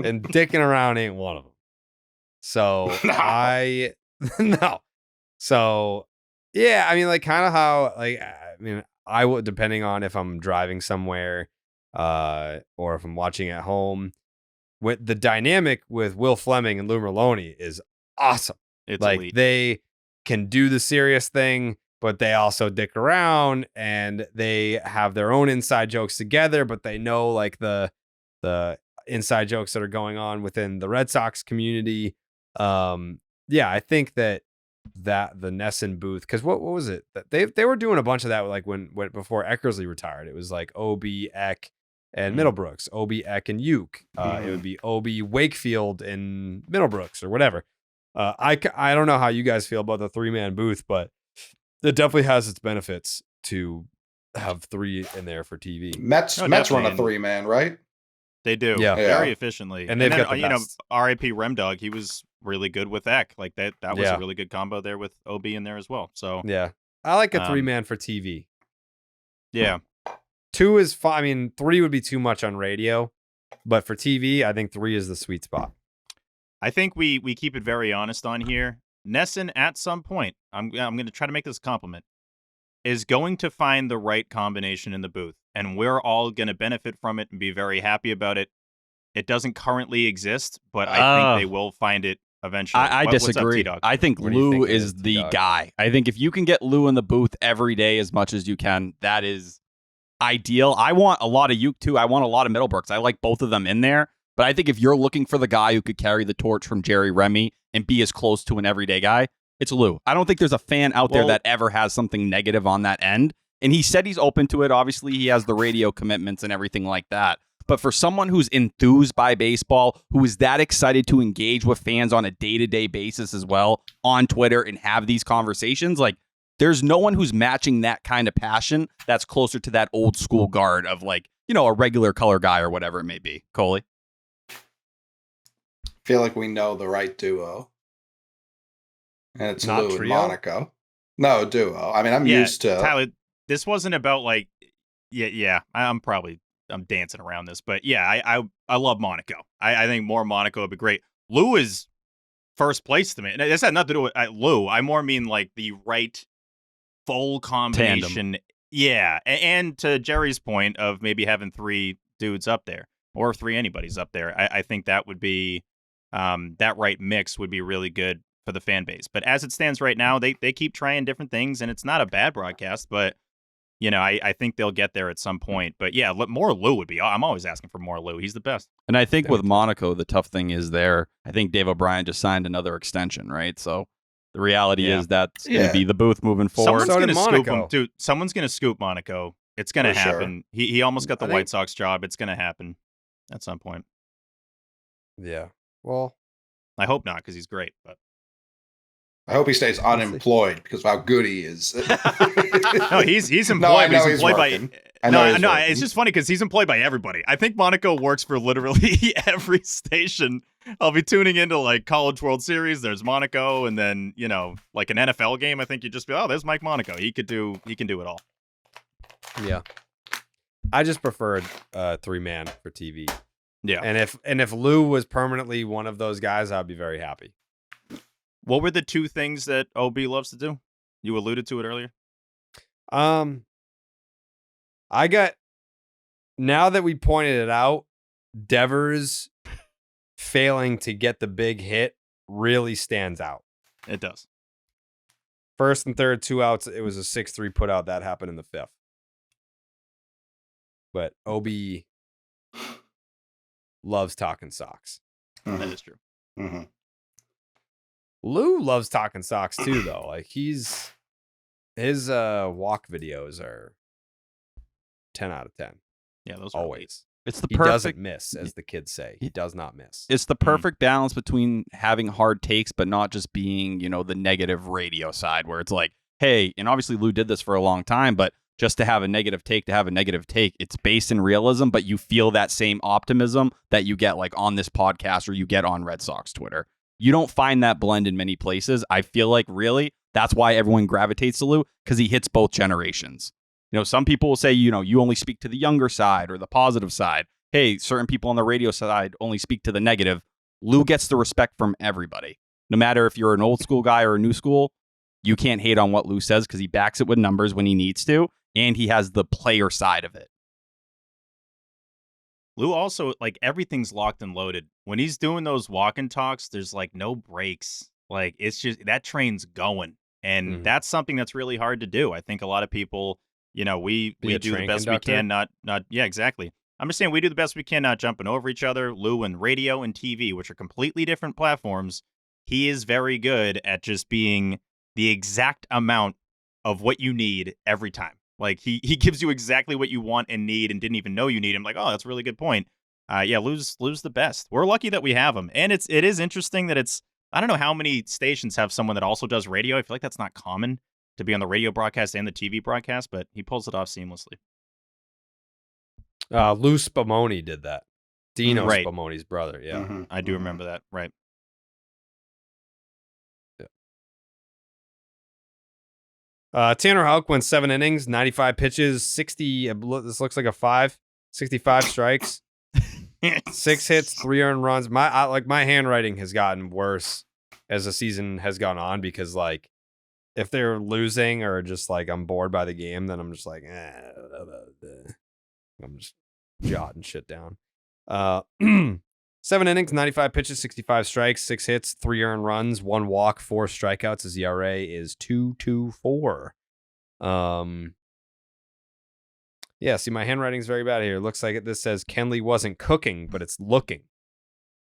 And dicking around ain't one of them. So no. So yeah, I mean, like kind of how, like, I mean, I would, depending on if I'm driving somewhere, or if I'm watching at home, with the dynamic with Will Fleming and Lou Merlone is awesome. It's like elite. they can do the serious thing, but they also dick around and they have their own inside jokes together, but they know like the inside jokes that are going on within the Red Sox community. Yeah, I think that the NESN booth, because what was it that they were doing a bunch of that, like when before Eckersley retired, it was like OB, Eck, and Middlebrooks, OB, Eck, and Uke. It would be OB, Wakefield, and Middlebrooks or whatever. I don't know how you guys feel about the 3-man booth, but it definitely has its benefits to have 3 in there for TV. Mets run a definitely. 3-man, right? They do. Yeah. Very efficiently. And they've then, got the best. R.I.P. Remdog, he was really good with Eck. Like that was Yeah. a really good combo there with OB in there as well. So Yeah, I like a 3-man for TV. yeah. 2 is fine. I mean, 3 would be too much on radio, but for TV, I think 3 is the sweet spot. I think we keep it very honest on here. NESN at some point, I'm going to try to make this a compliment, is going to find the right combination in the booth, and we're all going to benefit from it and be very happy about it. It doesn't currently exist, but I think they will find it eventually. I disagree. What's up, T-Dog? I think What do you Lou think it is is, the T-Dog? guy. I think if you can get Lou in the booth every day as much as you can, that is ideal. I want a lot of Uke too. I want a lot of Middlebrooks. I like both of them in there. But I think if you're looking for the guy who could carry the torch from Jerry Remy and be as close to an everyday guy, it's Lou. I don't think there's a fan out there that ever has something negative on that end. And he said he's open to it. Obviously, he has the radio commitments and everything like that. But for someone who's enthused by baseball, who is that excited to engage with fans on a day-to-day basis as well on Twitter and have these conversations, like, there's no one who's matching that kind of passion that's closer to that old school guard of, like, you know, a regular color guy or whatever it may be. Coley? Feel like we know the right duo. And it's Not Lou and trio? Monaco. No, duo. I mean, I'm used to Tyler, this wasn't about like I'm dancing around this, but yeah, I love Monaco. I think more Monaco would be great. Lou is first place to me. And this had nothing to do with Lou. I more mean like the right full combination. Tandem. Yeah. And to Jerry's point of maybe having 3 dudes up there or 3 anybody's up there, I think that would be that right mix would be really good for the fan base. But as it stands right now, they keep trying different things, and it's not a bad broadcast, but you know, I think they'll get there at some point. But yeah, more Lou would be. I'm always asking for more Lou. He's the best. And I think with Monaco, the tough thing is I think Dave O'Brien just signed another extension, right? So the reality is that's going to be the booth moving forward. Someone's going to scoop Monaco. him, dude. Someone's going to scoop Monaco It's going to For happen. He almost got the I think- White Sox job. It's going to happen at some point. Yeah. Well, I hope not, because he's great. But I hope he stays unemployed because of how good he is. no, he's employed. No, I know he's he's employed working. by. I know he's No. working. It's just funny because he's employed by everybody. I think Monaco works for literally every station. I'll be tuning into like College World Series. There's Monaco, and then like an NFL game. I think you just be, oh, there's Mike Monaco. He can do it all. yeah. I just preferred 3-man for TV. Yeah. And if Lou was permanently one of those guys, I'd be very happy. What were the two things that OB loves to do? You alluded to it earlier. I got, now that we pointed it out, Devers failing to get the big hit really stands out. It does. First and third, 2 outs. It was a 6-3 put out. That happened in the 5th. But OB loves talking Sox. That is true. Mm-hmm. Lou loves talking Sox too, though. Like his walk videos are 10 out of 10. Yeah, those are Always. It's the He perfect. doesn't miss, as the kids say. He does not miss. It's the perfect balance between having hard takes, but not just being, the negative radio side where it's like, hey, and obviously Lou did this for a long time, but just to have a negative take, it's based in realism, but you feel that same optimism that you get like on this podcast or you get on Red Sox Twitter. You don't find that blend in many places. I feel like really that's why everyone gravitates to Lou, because he hits both generations. Some people will say, you only speak to the younger side or the positive side. Hey, certain people on the radio side only speak to the negative. Lou gets the respect from everybody. No matter if you're an old school guy or a new school, you can't hate on what Lou says because he backs it with numbers when he needs to, and he has the player side of it. Lou also, like, everything's locked and loaded. When he's doing those walk-in talks, there's, like, no breaks. Like, it's just, that train's going. And that's something that's really hard to do. I think a lot of people, we do the best we can, yeah, exactly. I'm just saying we do the best we can, not jumping over each other. Lou and radio and TV, which are completely different platforms, he is very good at just being the exact amount of what you need every time. Like, he gives you exactly what you want and need and didn't even know you need him. Like, oh, that's a really good point. Yeah, Lou's the best. We're lucky that we have him. And it is interesting that I don't know how many stations have someone that also does radio. I feel like that's not common to be on the radio broadcast and the TV broadcast, but he pulls it off seamlessly. Lou Spumoni did that. Dino Right. Spumoni's brother. Yeah. Mm-hmm. I do remember that. Right. Tanner Houck went 7 innings, 95 pitches, 60. This looks like a 65 strikes, 6 hits, 3 earned runs. My handwriting has gotten worse as the season has gone on because like if they're losing or just like I'm bored by the game, then I'm just like, I'm just jotting shit down. 7 innings, 95 pitches, 65 strikes, 6 hits, 3 earned runs, 1 walk, 4 strikeouts. His ERA is 2.24. Yeah, see, my handwriting's very bad here. It looks like this says Kenley wasn't cooking, but it's looking.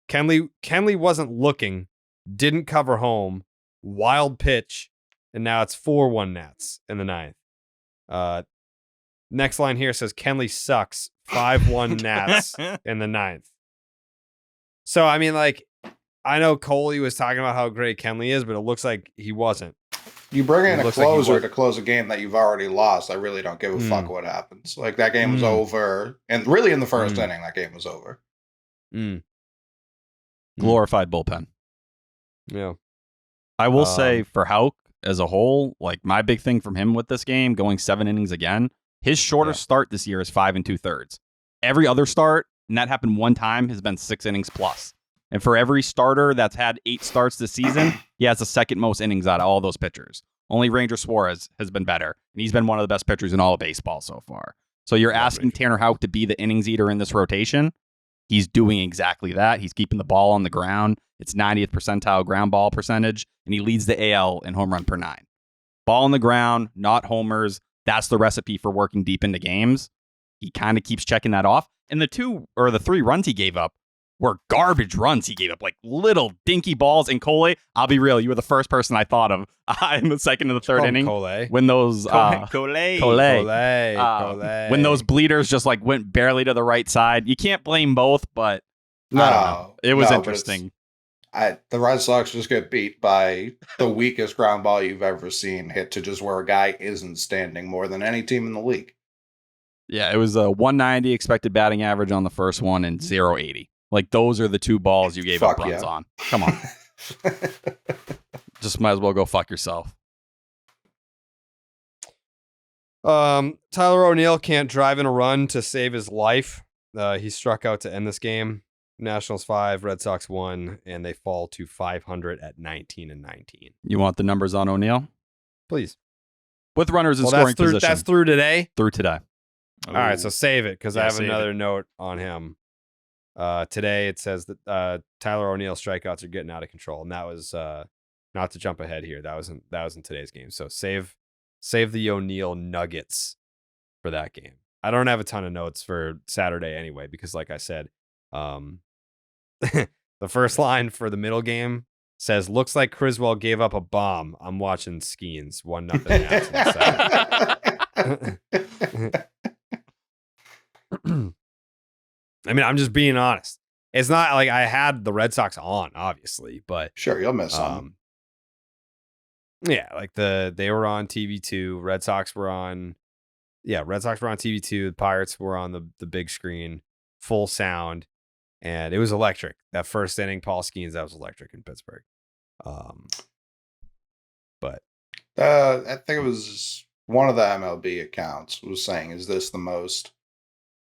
Kenley wasn't looking, didn't cover home, wild pitch, and now it's 4-1 Nats in the 9th. Next line here says Kenley sucks, 5-1 Nats in the 9th. So, I mean, like, I know Coley was talking about how great Kenley is, but it looks like he wasn't. You bring in It a looks like he closer worked. to close a game that you've already lost. I really don't give a fuck what happens. Like, that game was over. And really in the first inning, that game was over. Glorified bullpen. Yeah. I will say for Houck as a whole, like my big thing from him with this game, going 7 innings again, his shortest start this year is 5 2/3. Every other start, and that happened one time, has been 6 innings plus. And for every starter that's had 8 starts this season, he has the second most innings out of all those pitchers. Only Ranger Suarez has been better, and he's been one of the best pitchers in all of baseball so far. So you're asking Tanner Houck to be the innings eater in this rotation. He's doing exactly that. He's keeping the ball on the ground. It's 90th percentile ground ball percentage, and he leads the AL in home run per 9. Ball on the ground, not homers. That's the recipe for working deep into games. He kind of keeps checking that off. And the 3 runs he gave up were garbage runs he gave up, like little dinky balls. And Cole, I'll be real, you were the first person I thought of in the second and the third inning. Cole. When those Cole. When those bleeders just like went barely to the right side. You can't blame both, but I don't know. It was interesting. The Red Sox just get beat by the weakest ground ball you've ever seen hit to just where a guy isn't standing more than any team in the league. Yeah, it was a 190 expected batting average on the first one and 080. Like, those are the two balls you gave up runs on. Come on. Just might as well go fuck yourself. Tyler O'Neill can't drive in a run to save his life. He struck out to end this game. Nationals 5, Red Sox 1, and they fall to 500 at 19-19. You want the numbers on O'Neill? Please. With runners in scoring position. That's through today? Through today. All right, so save it, because I have another note on him. Today it says that Tyler O'Neill strikeouts are getting out of control, and that was not to jump ahead here. That was in today's game. So save the O'Neill Nuggets for that game. I don't have a ton of notes for Saturday anyway, because like I said, the first line for the middle game says, "Looks like Criswell gave up a bomb. I'm watching Skeens 1-0." I mean, I'm just being honest. It's not like I had the Red Sox on, obviously, but sure, you'll miss some. Yeah, like they were on TV2. Red Sox were on TV2. The Pirates were on the big screen, full sound, and it was electric. That first inning, Paul Skeens, that was electric in Pittsburgh. But I think it was one of the MLB accounts was saying, "Is this the most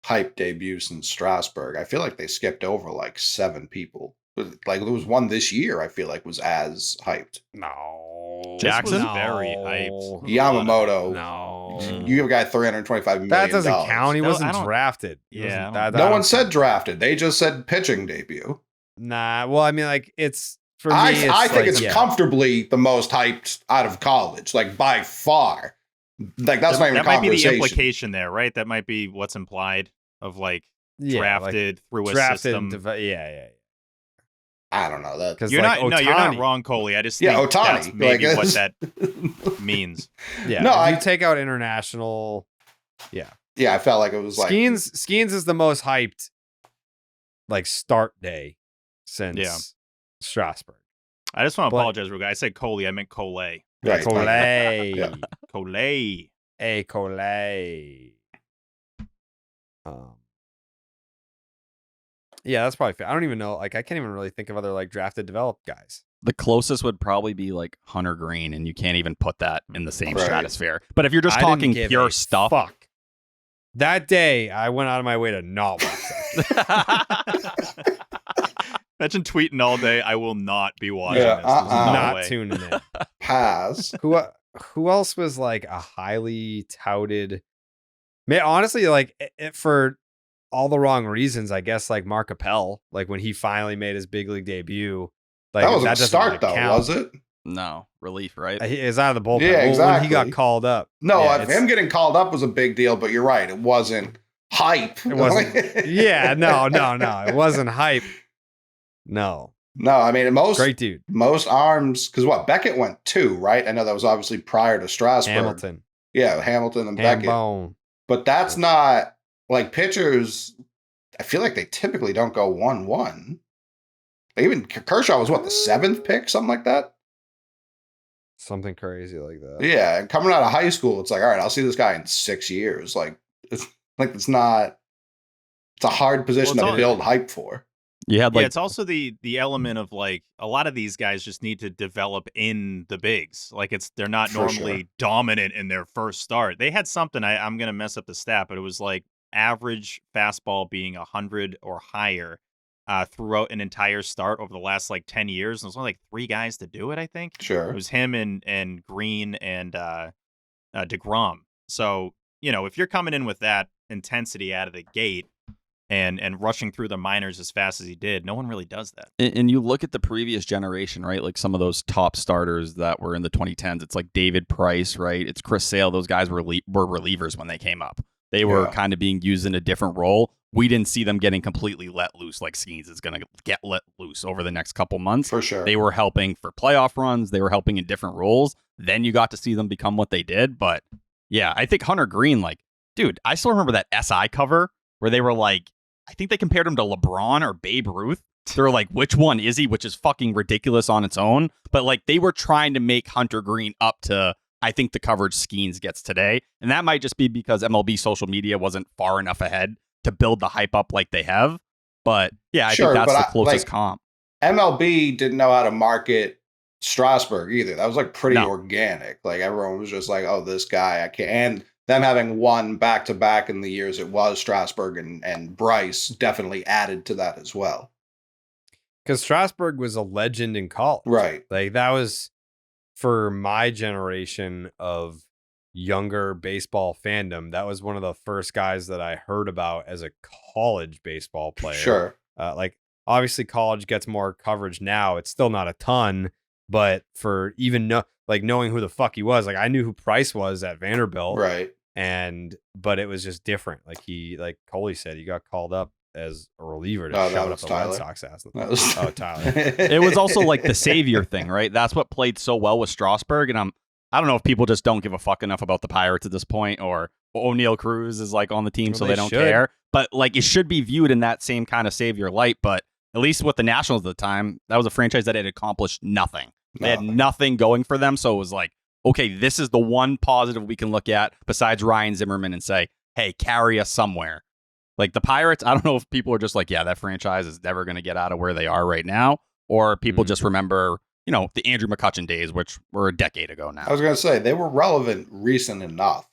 hype debut since Strasburg?" I feel like they skipped over like 7 people. Like there was one this year I feel like was as hyped. No. Jackson? Was very hyped. Yamamoto. No. You give a guy $325 million. That doesn't count. He wasn't drafted. Yeah. No one said drafted. They just said pitching debut. Nah. Well, I mean, like it's for me. I think it's comfortably the most hyped out of college, like by far. Like that's not even a conversation. That might be the implication there, right? That might be what's implied of like drafted through a system. Yeah. I don't know that because you're not wrong, Coley. I just think Ohtani. That's maybe what that means. Yeah, no, you take out international. Yeah, I felt like it was like Skeens is the most hyped like start day since Strasburg. I just want to apologize, real guy. I said Coley, I meant Cole. Right, Cole. Yeah. Cole. Hey, Cole. Yeah, that's probably fair. I don't even know. Like, I can't even really think of other like drafted, developed guys. The closest would probably be like Hunter Green, and you can't even put that in the same stratosphere. But if you're just talking pure stuff, that day I went out of my way to not watch that. Imagine tweeting all day. I will not be watching this. Not tuning in. Pass. Who else was like a highly touted? Man, honestly, like for all the wrong reasons, I guess. Like Mark Appel, like when he finally made his big league debut. Like, that wasn't a start though, was it? No, relief, right? He is out of the bullpen. Yeah, exactly. When he got called up. No, him getting called up was a big deal, but you're right. It wasn't hype. It wasn't. No. It wasn't hype. No, I mean, great dude. Most arms, because Beckett went 2, right? I know that was obviously prior to Strasburg. Hamilton. Yeah, Hamilton and Beckett. But that's not like pitchers. I feel like they typically don't go 1-1. Even Kershaw was the 7th pick, something like that. Something crazy like that. Yeah, and coming out of high school, it's like, all right, I'll see this guy in 6 years. Like, it's not. It's a hard position to build hype for. It's also the element of like a lot of these guys just need to develop in the bigs. Like they're not normally dominant in their first start. They had something. I'm gonna mess up the stat, but it was like average fastball being 100 or higher throughout an entire start over the last like 10 years. And there's only like 3 guys to do it, I think. Sure. It was him and Green and DeGrom. So, if you're coming in with that intensity out of the gate and rushing through the minors as fast as he did, no one really does that. And you look at the previous generation, right? Like some of those top starters that were in the 2010s. It's like David Price, right? It's Chris Sale. Those guys were relievers when they came up. They were kind of being used in a different role. we didn't see them getting completely let loose like Skeens is going to get let loose over the next couple months. For sure. They were helping for playoff runs. They were helping in different roles. Then you got to see them become what they did. But yeah, I think Hunter Green, like, dude, I still remember that SI cover where they were like, I think they compared him to LeBron or Babe Ruth. They're like, which one is he? Which is fucking ridiculous on its own. But like, they were trying to make Hunter Green up to, I think, the coverage Skeens gets today. And that might just be because MLB social media wasn't far enough ahead to build the hype up like they have. But yeah, I think that's the closest comp. MLB didn't know how to market Strasburg either. That was like pretty organic. Like everyone was just like, oh, this guy, I can't. And them having won back-to-back in the years it was Strasburg and Bryce definitely added to that as well. Because Strasburg was a legend in college. Right. Like that was, for my generation of younger baseball fandom, that was one of the first guys that I heard about as a college baseball player. Sure. Like obviously college gets more coverage now. It's still not a ton, but for even knowing who the fuck he was, like I knew who Price was at Vanderbilt. Right. But it was just different. Like Coley said, he got called up as a reliever to shout up the Tyler. Red Sox ass. Oh, Tyler. It was also like the savior thing, right? That's what played so well with Strasburg. And I don't know if people just don't give a fuck enough about the Pirates at this point, or O'Neal Cruz is like on the team, so they don't care. But like, it should be viewed in that same kind of savior light. But at least with the Nationals at the time, that was a franchise that had accomplished nothing. They had nothing going for them. So it was like, okay, this is the one positive we can look at besides Ryan Zimmerman and say, hey, carry us somewhere. Like the Pirates, I don't know if people are just like, yeah, that franchise is never going to get out of where they are right now, or people just remember, the Andrew McCutchen days, which were a decade ago now. I was going to say, they were relevant recent enough.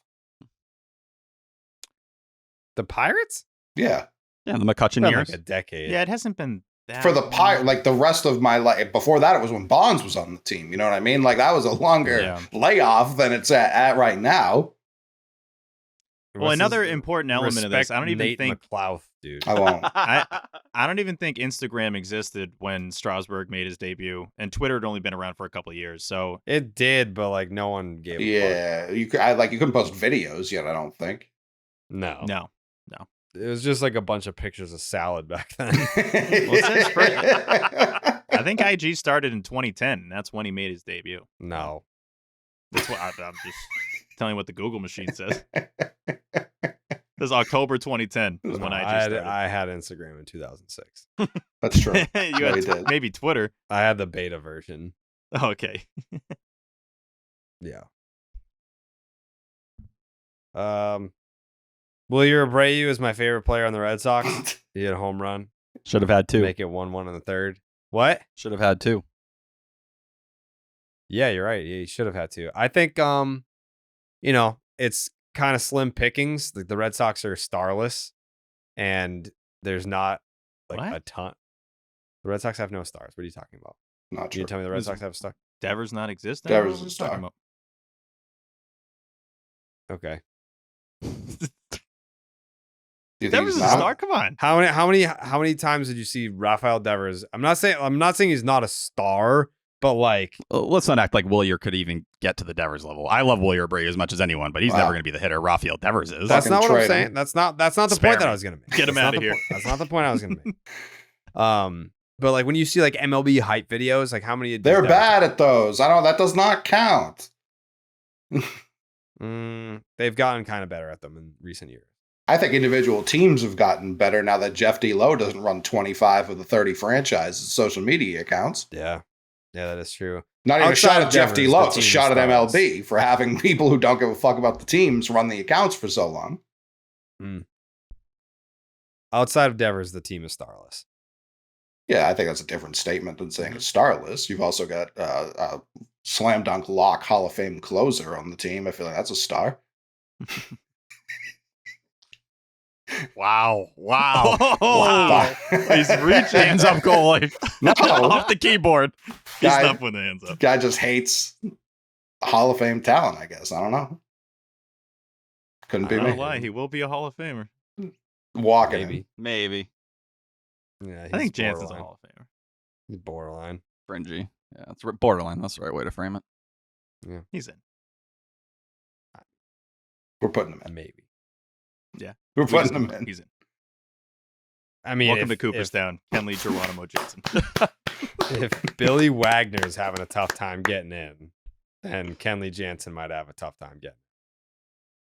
The Pirates? Yeah. Yeah, the McCutchen years. Like a decade. Yeah, it hasn't been that for the Pirate, like the rest of my life. Before that, it was when Bonds was on the team. You know what I mean? Like that was a longer layoff than it's at right now. Well, another important element of this, I don't even Nate think McLouth, dude. I won't. I don't even think Instagram existed when Strasburg made his debut, and Twitter had only been around for a couple of years. So it did, but like no one gave. Yeah, you couldn't post videos yet. I don't think. No. It was just like a bunch of pictures of salad back then. I think IG started in 2010. That's when he made his debut. No, that's what I'm just telling you what the Google machine says. This is October 2010 is when IG started. I had Instagram in 2006. That's true. You had maybe Twitter. I had the beta version. Okay. Yeah. Wilyer Abreu is my favorite player on the Red Sox. He had a home run. Should have had two. Make it 1-1 in the third. What? Should have had two. Yeah, you're right. Yeah, he should have had two. I think, it's kind of slim pickings. The Red Sox are starless, and there's not a ton. The Red Sox have no stars. What are you talking about? Not true. You tell me the Red Sox have a star? Devers not existing? Devers is a star. Okay. Devers is a star. Come on. How many times did you see Rafael Devers? I'm not saying he's not a star, but like, let's not act like Wilyer could even get to the Devers level. I love Wilyer Abreu as much as anyone, but he's never going to be the hitter Rafael Devers is. That's not what I'm saying. That's not the point that I was going to make. Get him out of here. That's not the point I was going to make. But like when you see like MLB hype videos, like how many? They're bad at those. That does not count. They've gotten kind of better at them in recent years. I think individual teams have gotten better now that Jeff D. Lowe doesn't run 25 of the 30 franchises' social media accounts. Yeah, that is true. Not even a shot at Jeff D. Lowe. It's a shot at MLB for having people who don't give a fuck about the teams run the accounts for so long. Outside of Devers, the team is starless. Yeah, I think that's a different statement than saying it's starless. You've also got a slam dunk lock Hall of Fame closer on the team. I feel like that's a star. Wow. He's reaching. Hands up, goalie. No. Off the keyboard. He's not putting the hands up. Guy just hates Hall of Fame talent, I guess. I don't know. Couldn't be me. I don't know why. He will be a Hall of Famer. Walking. Maybe. Yeah, I think Jansen's a Hall of Famer. He's borderline. Fringy. Yeah, it's borderline. That's the right way to frame it. Yeah. He's in. We're putting him in. Maybe. Yeah. We're putting him in. He's in. I mean, welcome to Cooperstown, Kenley Geronimo Jason. If Billy Wagner's having a tough time getting in, then Kenley Jansen might have a tough time getting in.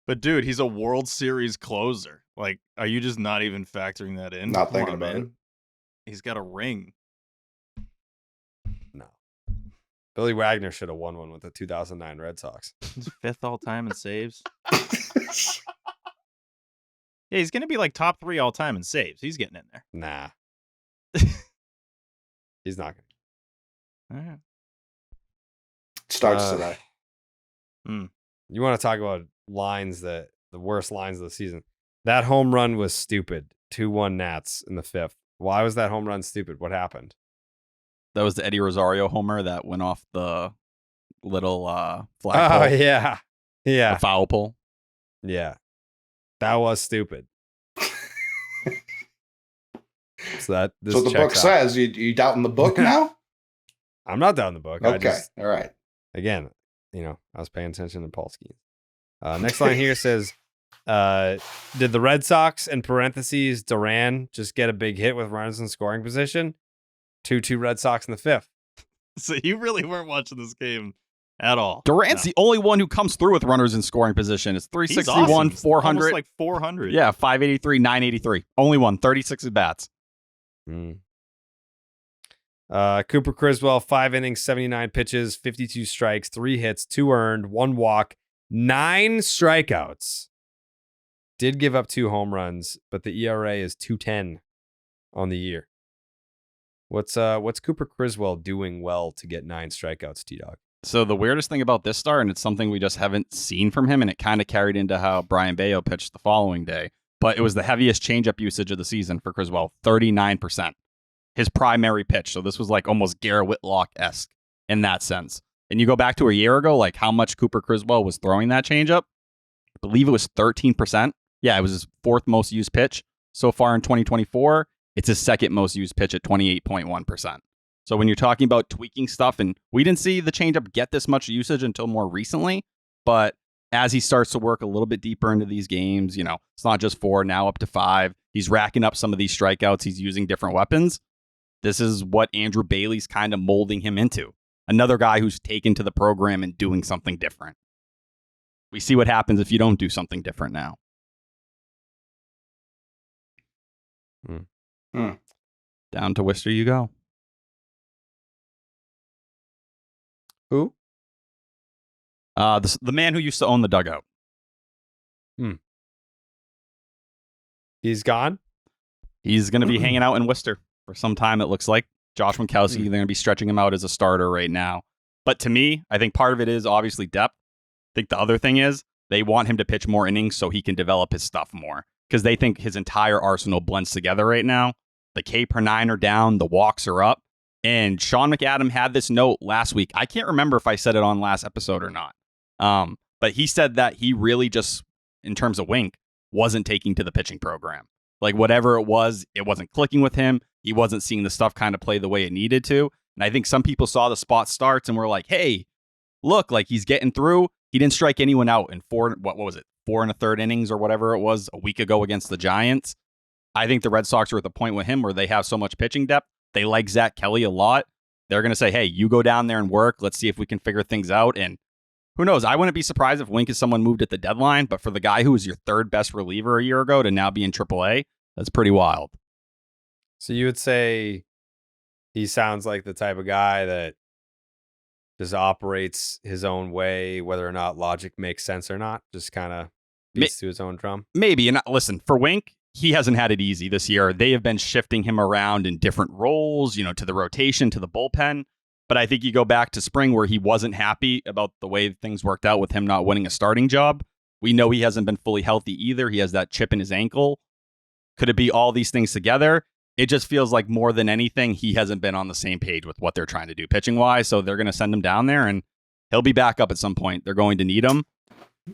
But dude, he's a World Series closer. Like, are you just not even factoring that in? Not Come thinking on, about man. it. He's got a ring. No. Billy Wagner should have won one with the 2009 Red Sox. He's 5th all time in saves. Yeah, he's gonna be like top 3 all time in saves. He's getting in there. Nah. He's not going to. All right. Starts today. You want to talk about the worst lines of the season? That home run was stupid. 2-1 Nats in the 5th. Why was that home run stupid? What happened? That was the Eddie Rosario homer that went off the little flagpole. Oh, yeah. Yeah. The foul pole. Yeah. That was stupid. So this So the book checks out. says. You doubting the book now? I'm not down the book. Okay. All right. Again, I was paying attention to Paul Skeens. Next line here says, did the Red Sox, in parentheses, Duran, just get a big hit with runners in scoring position? 2-2 Red Sox in the 5th. So you really weren't watching this game at all. Durant's the only one who comes through with runners in scoring position. It's 361, awesome. 400. Almost like 400. Yeah, 583, 983. Only one, 36 at bats. Cooper Criswell, 5 innings, 79 pitches, 52 strikes, 3 hits, 2 earned, 1 walk, 9 strikeouts. Did give up 2 home runs, but the ERA is 2.10 on the year. What's Cooper Criswell doing well to get 9 strikeouts, T-Dog? So the weirdest thing about this start, and it's something we just haven't seen from him, and it kind of carried into how Brian Bayo pitched the following day, but it was the heaviest changeup usage of the season for Criswell, 39%. His primary pitch. So this was like almost Garrett Whitlock-esque in that sense. And you go back to a year ago, like how much Cooper Criswell was throwing that changeup. I believe it was 13%. Yeah, it was his 4th most used pitch. So far in 2024, it's his 2nd most used pitch at 28.1%. So when you're talking about tweaking stuff, and we didn't see the changeup get this much usage until more recently, but as he starts to work a little bit deeper into these games, it's not just 4, now up to 5. He's racking up some of these strikeouts. He's using different weapons. This is what Andrew Bailey's kind of molding him into. Another guy who's taken to the program and doing something different. We see what happens if you don't do something different now. Down to Worcester you go. Who? The man who used to own the dugout. He's gone? He's going to be hanging out in Worcester for some time, it looks like. Josh Winckowski, they're going to be stretching him out as a starter right now. But to me, I think part of it is obviously depth. I think the other thing is they want him to pitch more innings so he can develop his stuff more, because they think his entire arsenal blends together right now. The K per 9 are down, the walks are up. And Sean McAdam had this note last week. I can't remember if I said it on last episode or not. But he said that he really just, in terms of Wink, wasn't taking to the pitching program. Like whatever it wasn't clicking with him. He wasn't seeing the stuff kind of play the way it needed to. And I think some people saw the spot starts and were like, hey, look, like he's getting through. He didn't strike anyone out in 4 1/3 innings or whatever it was a week ago against the Giants. I think the Red Sox are at the point with him where they have so much pitching depth. They like Zach Kelly a lot. They're going to say, hey, you go down there and work. Let's see if we can figure things out. And who knows? I wouldn't be surprised if Wink is someone moved at the deadline. But for the guy who was your 3rd best reliever a year ago to now be in AAA, that's pretty wild. So you would say he sounds like the type of guy that just operates his own way, whether or not logic makes sense or not, just kind of beats to his own drum? Maybe. And listen, for Wink, he hasn't had it easy this year. They have been shifting him around in different roles, to the rotation, to the bullpen. But I think you go back to spring where he wasn't happy about the way things worked out with him not winning a starting job. We know he hasn't been fully healthy either. He has that chip in his ankle. Could it be all these things together? It just feels like more than anything, he hasn't been on the same page with what they're trying to do pitching-wise. So they're going to send him down there, and he'll be back up at some point. They're going to need him.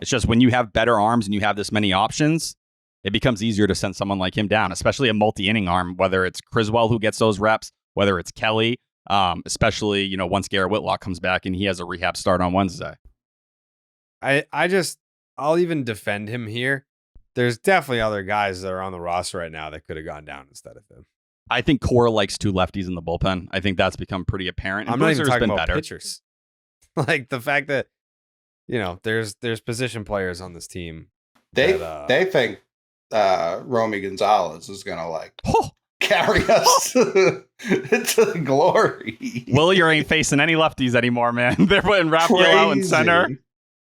It's just when you have better arms and you have this many options, it becomes easier to send someone like him down, especially a multi-inning arm, whether it's Criswell who gets those reps, whether it's Kelly, especially, once Garrett Whitlock comes back and he has a rehab start on Wednesday. I'll even defend him here. there's definitely other guys that are on the roster right now that could have gone down instead of him. I think Cora likes 2 lefties in the bullpen. I think that's become pretty apparent. And I'm not even Boozer's talking been about better. pitchers. Like the fact that, there's position players on this team. They that, think Romy Gonzalez is gonna carry us into glory. Willier ain't facing any lefties anymore, man. They're putting Raphael out in center.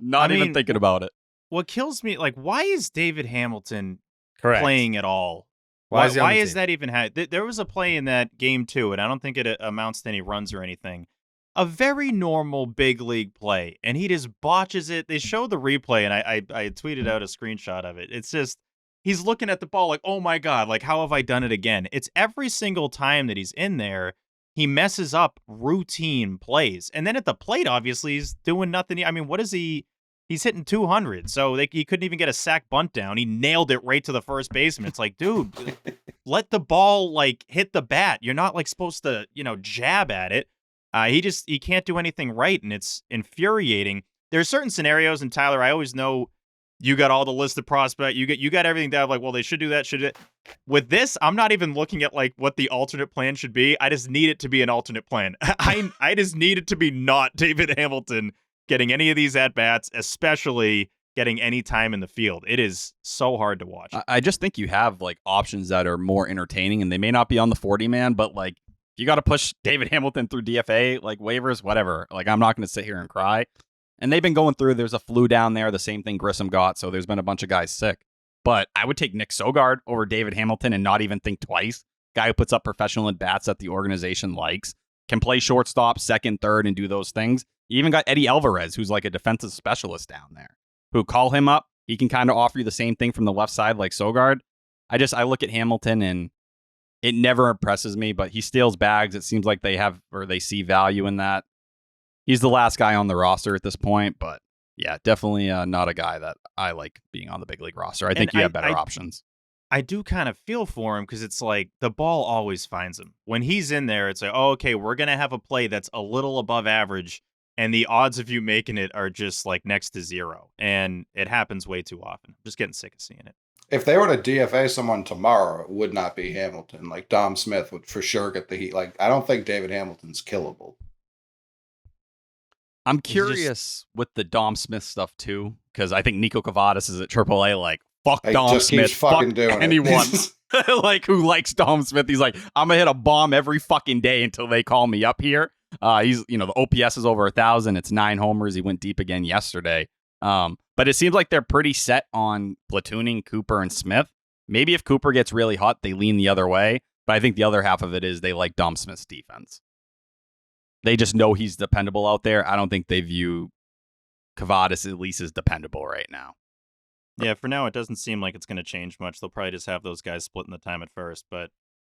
Not even thinking about it. What kills me, why is David Hamilton correct. playing at all? Why is that even there was a play in that game too, and I don't think it amounts to any runs or anything. A very normal big league play, and he just botches it. They show the replay, and I tweeted out a screenshot of it. It's just he's looking at the ball like, oh my God, how have I done it again? It's every single time that he's in there, he messes up routine plays. And then at the plate, obviously, he's doing nothing. I mean, what is he? He's hitting 200, so he couldn't even get a sack bunt down. He nailed it right to the first baseman. It's like, dude, let the ball hit the bat. You're not supposed to, jab at it. He can't do anything right, and it's infuriating. There's certain scenarios, and Tyler, I always know you got all the listed prospect. You got everything down. Well, they should do that. Should it? With this, I'm not even looking at what the alternate plan should be. I just need it to be an alternate plan. I just need it to be not David Hamilton getting any of these at-bats, especially getting any time in the field. It is so hard to watch. I just think you have options that are more entertaining, and they may not be on the 40-man, but you got to push David Hamilton through DFA, waivers, whatever. I'm not going to sit here and cry. And they've been going through, there's a flu down there, the same thing Grissom got, so there's been a bunch of guys sick. But I would take Nick Sogard over David Hamilton and not even think twice. Guy who puts up professional at-bats that the organization likes, can play shortstop, second, third, and do those things. You even got Eddie Alvarez, who's a defensive specialist down there, who call him up. He can kind of offer you the same thing from the left side like Sogard. I look at Hamilton and it never impresses me, but he steals bags. It seems like they see value in that. He's the last guy on the roster at this point, but yeah, definitely not a guy that I like being on the big league roster. I think you have better options. I do kind of feel for him because it's the ball always finds him. When he's in there, it's okay, we're going to have a play that's a little above average, and the odds of you making it are just next to zero. And it happens way too often. I'm just getting sick of seeing it. If they were to DFA someone tomorrow, it would not be Hamilton. Dom Smith would for sure get the heat. I don't think David Hamilton's killable. I'm curious with the Dom Smith stuff too, because I think Nico Cavadas is at AAA. Fuck Dom Smith, fuck anyone who likes Dom Smith. He's I'm gonna hit a bomb every fucking day until they call me up here. He's the OPS is over 1,000. It's 9 homers. He went deep again yesterday. But it seems like they're pretty set on platooning Cooper and Smith. Maybe if Cooper gets really hot, they lean the other way. But I think the other half of it is they like Dom Smith's defense. They just know he's dependable out there. I don't think they view Cavadas at least as dependable right now. Yeah, for now, it doesn't seem like it's going to change much. They'll probably just have those guys splitting the time at first. But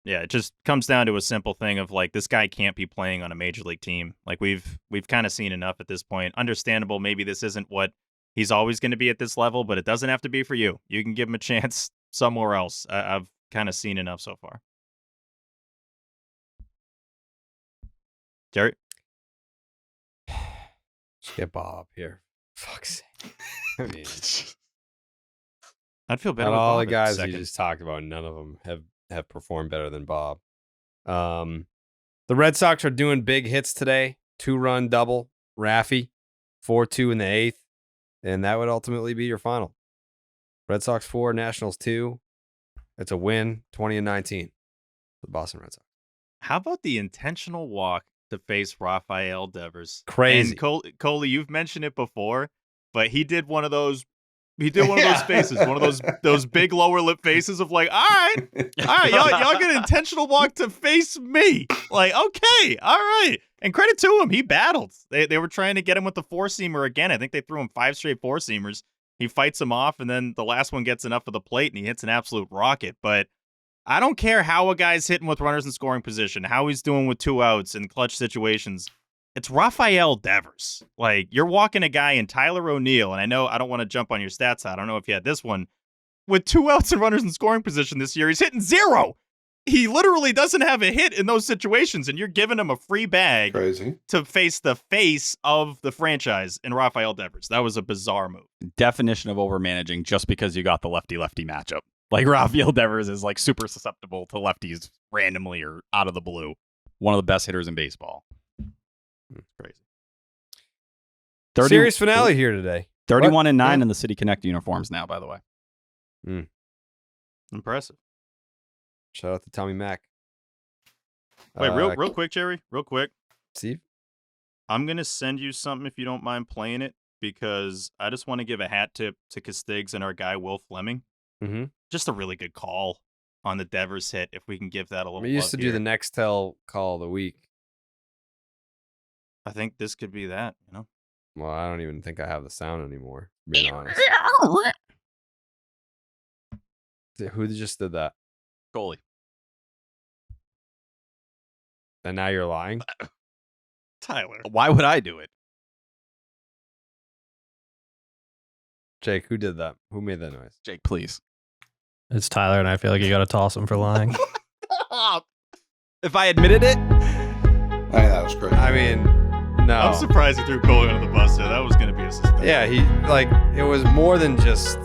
yeah, it just comes down to a simple thing of this guy can't be playing on a major league team. We've kind of seen enough at this point. Understandable, maybe this isn't what he's always going to be at this level, but it doesn't have to be for you. You can give him a chance somewhere else. I've kind of seen enough so far. Jerry? Just get Bob up here. Fuck's sake. I mean, I'd feel better. Not all the guys you just talked about, none of them have performed better than Bob. The Red Sox are doing big hits today. 2-run double, Raffy, 4-2 in the 8th, and that would ultimately be your final. Red Sox 4, Nationals 2. It's a win, 20-19. The Boston Red Sox. How about the intentional walk to face Rafael Devers? Crazy. And Coley, you've mentioned it before, but he did one of those. He did one of those faces, one of those big lower lip faces of all right, y'all get an intentional walk to face me. Okay, all right. And credit to him, he battled. They were trying to get him with the 4-seamer again. I think they threw him 5 straight 4-seamers. He fights him off, and then the last one gets enough of the plate, and he hits an absolute rocket. But I don't care how a guy's hitting with runners in scoring position, how he's doing with 2 outs in clutch situations. It's Rafael Devers. You're walking a guy in Tyler O'Neill, and I know I don't want to jump on your stats. I don't know if you had this one. With 2 outs and runners in scoring position this year, he's hitting 0. He literally doesn't have a hit in those situations, and you're giving him a free bag Crazy. to face the face of the franchise in Rafael Devers. That was a bizarre move. Definition of overmanaging just because you got the lefty-lefty matchup. Like, Rafael Devers is, like, super susceptible to lefties randomly or out of the blue. One of the best hitters in baseball. It's crazy. Series finale here today. 31-9 in the City Connect uniforms now, by the way. Impressive. Shout out to Tommy Mack. Wait, real quick, Jerry. Real quick. Steve? I'm going to send you something if you don't mind playing it, because I just want to give a hat tip to Castigs and our guy, Will Fleming. Mm-hmm. Just a really good call on the Devers hit, if we can give that a little We used to do the Nextel call of the week. I think this could be that, you know? Well, I don't even think I have the sound anymore, to be honest. Who just did that? Goalie. And now you're lying? Tyler. Why would I do it? Jake, who did that? Who made that noise? Jake, please. It's Tyler, and I feel like you got to toss him for lying. If I admitted it, I think that was crazy. I mean, no. I'm surprised he threw Cole under the bus there. That was going to be a suspension. Yeah, it was more than just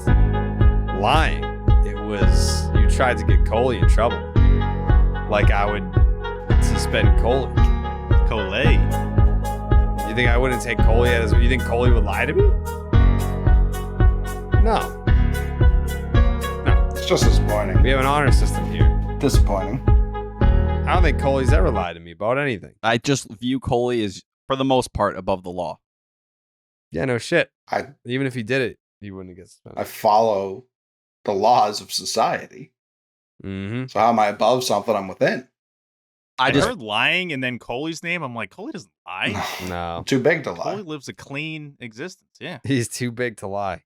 lying. It was, you tried to get Coley in trouble. Like I would suspend Coley. Coley. You think I wouldn't take Coley as, you think Coley would lie to me? No. It's just disappointing. We have an honor system here. Disappointing. I don't think Coley's ever lied to me about anything. I just view Coley as, for the most part, above the law. Yeah, no shit. I Even if he did it, he wouldn't get suspended. follow the laws of society. Mm-hmm. So how am I above something I'm within? I heard lying and then Coley's name. I'm like, Coley doesn't lie. No. I'm too big to lie. Coley lives a clean existence. Yeah. He's too big to lie.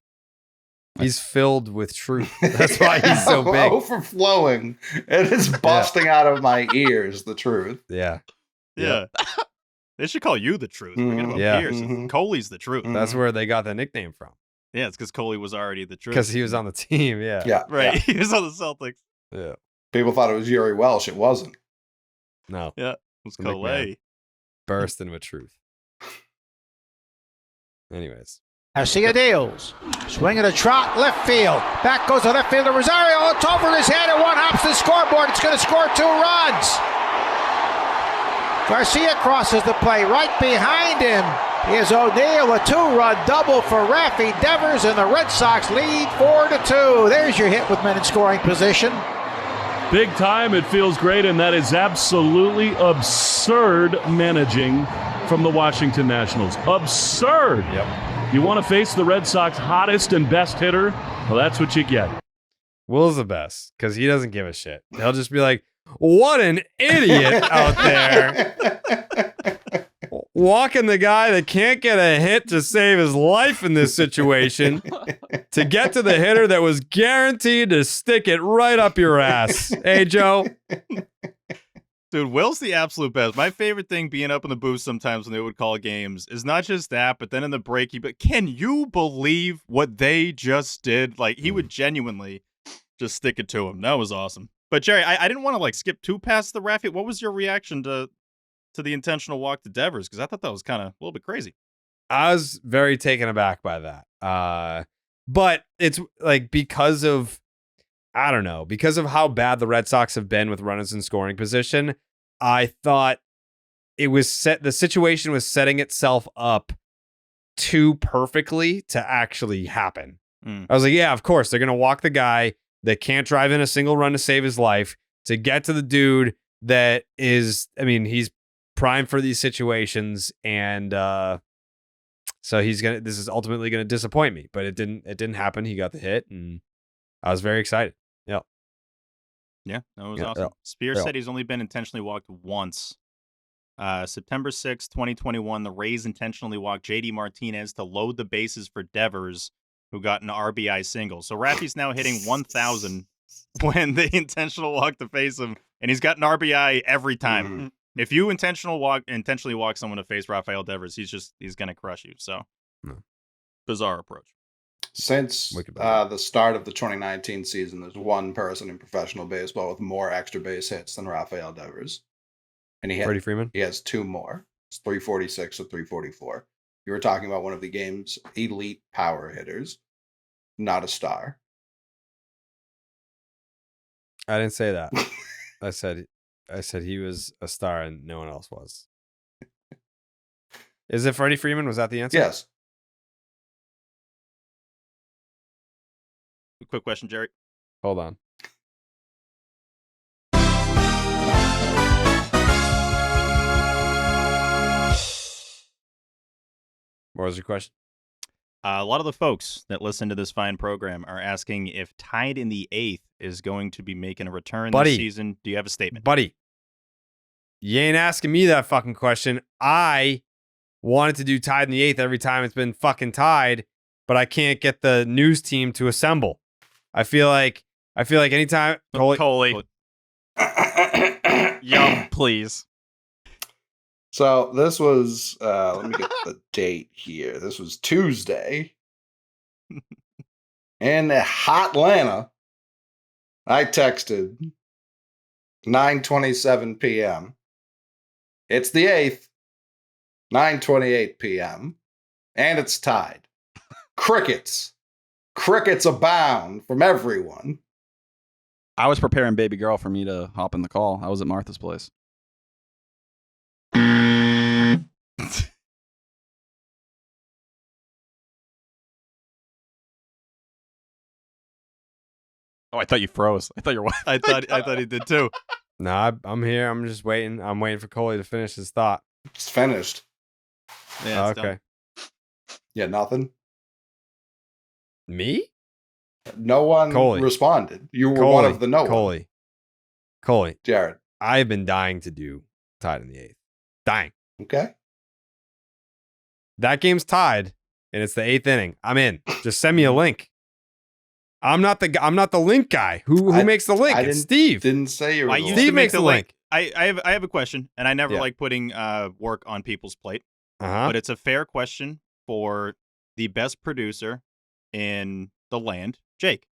He's filled with truth. That's why he's so big. Overflowing. It is busting out of my ears, the truth. Yeah. Yeah. They should call you the truth. Forget about Yeah. Pierce. Coley's the truth. That's where they got the nickname from. Yeah, it's because Coley was already the truth. Because he was on the team. Yeah. Yeah. Right. Yeah. He was on the Celtics. Yeah. People thought it was Yuri Welsh. It wasn't. No. It was The McMahon. Coley. Bursting with truth. Anyways. Garcia deals. Swing and a trot, left field. Back goes the left fielder, Rosario. It's over his head and one hops the scoreboard. It's going to score 2 runs. Garcia crosses the play. Right behind him is O'Neill. A 2-run double for Raffy Devers, and the Red Sox lead 4-2. There's your hit with men in scoring position. Big time. It feels great, and that is absolutely absurd managing from the Washington Nationals. Absurd. Yep. You want to face the Red Sox hottest and best hitter? Well, that's what you get. Will's the best because he doesn't give a shit. He'll just be like, what an idiot out there. Walking the guy that can't get a hit to save his life in this situation to get to the hitter that was guaranteed to stick it right up your ass. Hey, Joe. Dude, Will's the absolute best. My favorite thing being up in the booth sometimes when they would call games is not just that, but then in the break, but can you believe what they just did? Like, he would genuinely just stick it to him. That was awesome. But Jerry, I didn't want to like skip too past the Raffy. What was your reaction to the intentional walk to Devers? Because I thought that was kind of a little bit crazy. I was very taken aback by that. But it's like because of how bad the Red Sox have been with runners in scoring position, I thought the situation was setting itself up too perfectly to actually happen. I was like, yeah, of course, they're going to walk the guy that can't drive in a single run to save his life to get to the dude that is, I mean, he's primed for these situations. And so this is ultimately going to disappoint me, but it didn't happen. He got the hit and I was very excited. Yeah, that was awesome. Spears said he's only been intentionally walked once. September 6th, 2021, the Rays intentionally walked J.D. Martinez to load the bases for Devers, who got an RBI single. So Raffy's now hitting 1,000 when they intentional walk to face him, and he's got an RBI every time. Mm-hmm. If you intentionally walk someone to face Rafael Devers, he's going to crush you. So bizarre approach. Since the start of the 2019 season, there's one person in professional baseball with more extra base hits than Rafael Devers. And Freddie Freeman? He has 2 more. It's 346 or 344. You were talking about one of the game's elite power hitters, not a star. I didn't say that. I said he was a star and no one else was. Is it Freddie Freeman? Was that the answer? Yes. Quick question, Jerry. Hold on. What was your question? A lot of the folks that listen to this fine program are asking if Tied in the 8th is going to be making a return this season. Do you have a statement? Buddy, you ain't asking me that fucking question. I wanted to do Tied in the 8th every time it's been fucking tied, but I can't get the news team to assemble. I feel like anytime Coley. Yum, please. So this was, let me get the date here. This was Tuesday. In Hotlanta, I texted 9:27 p.m. It's the 8th, 9:28 p.m. And it's tied. Crickets abound from everyone. I was preparing baby girl for me to hop in the call. I was at Martha's place. Oh, I thought you froze. I thought you were. I thought he did too. Nah, I'm here. I'm just waiting. I'm waiting for Coley to finish his thought. It's finished. Yeah, it's okay. done. Yeah, nothing. Me? No one responded. You were one of the no one. Coley. Jared. I've been dying to do Tied in the 8th. Dying. Okay. That game's tied, and it's the 8th inning. I'm in. Just send me a link. I'm not the link guy. Who makes the link? It's Steve. Didn't say you were. Steve makes the link. I have a question, and I never like putting work on people's plate. But it's a fair question for the best producer in the land, Jake.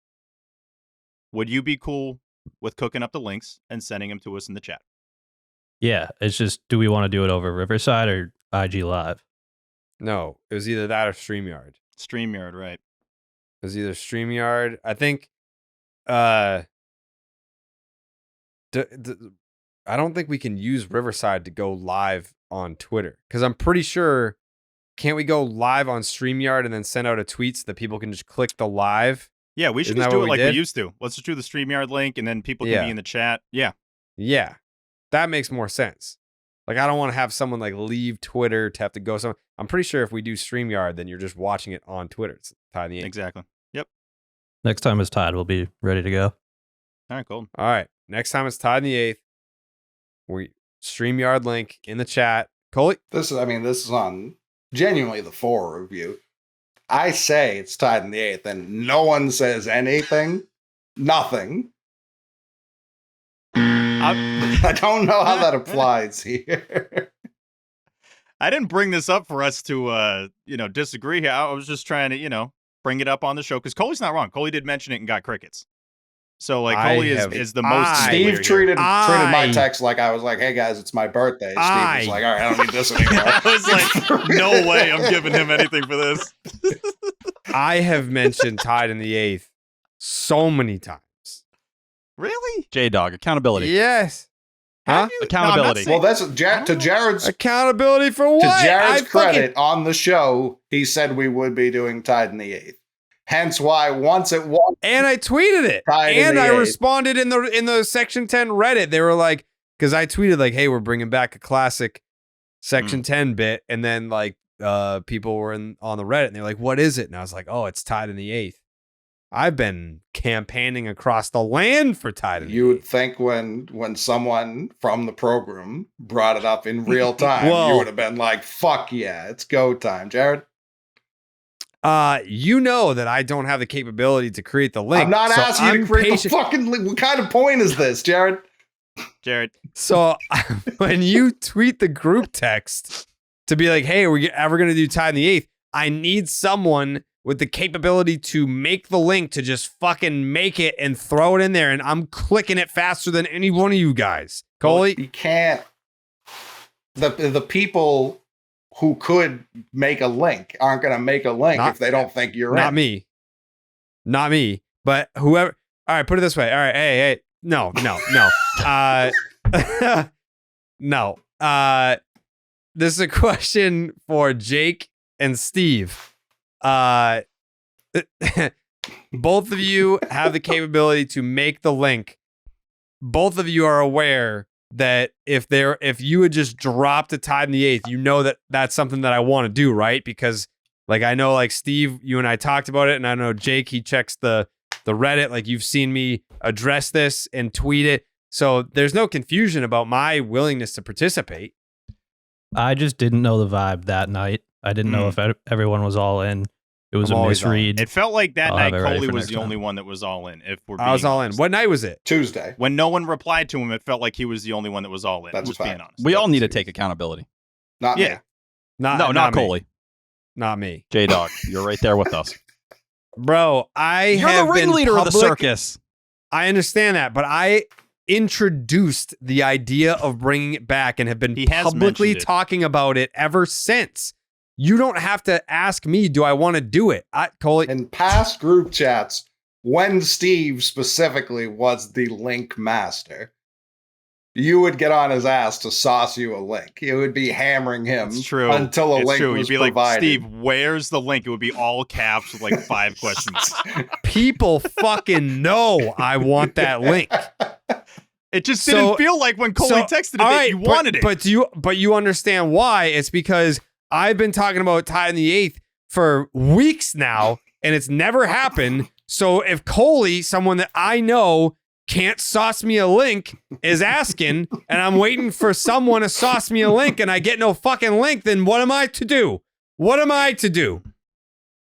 Would you be cool with cooking up the links and sending them to us in the chat? Yeah, it's just, do we want to do it over Riverside or IG Live? No, it was either that or StreamYard. StreamYard, right. It was either StreamYard. I think I don't think we can use Riverside to go live on Twitter, because I'm pretty sure, can't we go live on StreamYard and then send out a tweet so that people can just click the live? Yeah, we should just do it like we used to. Let's just do the StreamYard link, and then people can be in the chat. Yeah. Yeah. That makes more sense. Like, I don't want to have someone like leave Twitter to have to go somewhere. I'm pretty sure if we do StreamYard, then you're just watching it on Twitter. It's Tied in the 8th. Exactly. Yep. Next time it's tied, we'll be ready to go. All right, cool. All right. Next time it's Tied in the 8th. We StreamYard link in the chat. Coley? This is on genuinely the 4 review. I say it's Tied in the 8th, and no one says anything. Nothing. I don't know how that applies here. I didn't bring this up for us to, disagree here. I was just trying to, bring it up on the show, because Coley's not wrong. Coley did mention it and got crickets. So, like, Coley is the most. Steve treated my text like I was like, "Hey guys, it's my birthday." Steve was like, "All right, I don't need this anymore." I was like, "No way, I'm giving him anything for this." I have mentioned Tied in the 8th so many times. Really? J-Dog, accountability. Yes. Huh? Accountability. Well, that's to Jared's accountability for what? To Jared's credit, on the show, he said we would be doing Tied in the 8th. Hence why once it was, and I tweeted it, and I responded in the Section 10 Reddit. They were like, because I tweeted like, "Hey, we're bringing back a classic Section 10 bit," and then like people were on the Reddit, and they're like, "What is it?" And I was like, "Oh, it's Tied in the 8th." I've been campaigning across the land for Tied in the 8th. You would think when someone from the program brought it up in real time, you would have been like, "Fuck yeah, it's go time," Jared. You know that I don't have the capability to create the link. I'm not asking you to create the fucking link. What kind of point is this, Jared? So when you tweet the group text to be like, "Hey, are we ever going to do Tied in the 8th?" I need someone with the capability to make the link to just fucking make it and throw it in there, and I'm clicking it faster than any one of you guys. Coley? You can't. The people who could make a link aren't going to make a link if they don't think you're not in. me. Not me. But whoever. All right, put it this way. All right, hey. No. No. This is a question for Jake and Steve. Both of you have the capability to make the link. Both of you are aware that if you had just dropped a Tied in the 8th, you know that that's something that I want to do, right? Because like I know like Steve, you and I talked about it, and I know Jake, he checks the Reddit. Like you've seen me address this and tweet it. So there's no confusion about my willingness to participate. I just didn't know the vibe that night. I didn't know if everyone was all in. It was a misread. It felt like that night Coley was the time. only one that was all in. If we're I was all in. What night was it? Tuesday. When no one replied to him, it felt like he was the only one that was all in. That's just being honest. We all need to take accountability. Not me. Not Coley. Not me. J-Dog, you're right there with us. Bro, You're the ringleader of the circus. I understand that, but I introduced the idea of bringing it back and have been publicly talking about it ever since. You don't have to ask me, do I want to do it? Coley. In past group chats, when Steve specifically was the link master, you would get on his ass to sauce you a link. You would be hammering him until a link was You'd be provided. like, Steve, where's the link? It would be all caps with like 5 questions. People fucking know I want that link. It just didn't feel like when Coley texted it that you wanted it. But you understand why? It's because I've been talking about Tied in the 8th for weeks now, and it's never happened. So if Coley, someone that I know can't sauce me a link, is asking, and I'm waiting for someone to sauce me a link, and I get no fucking link, then what am I to do? What am I to do?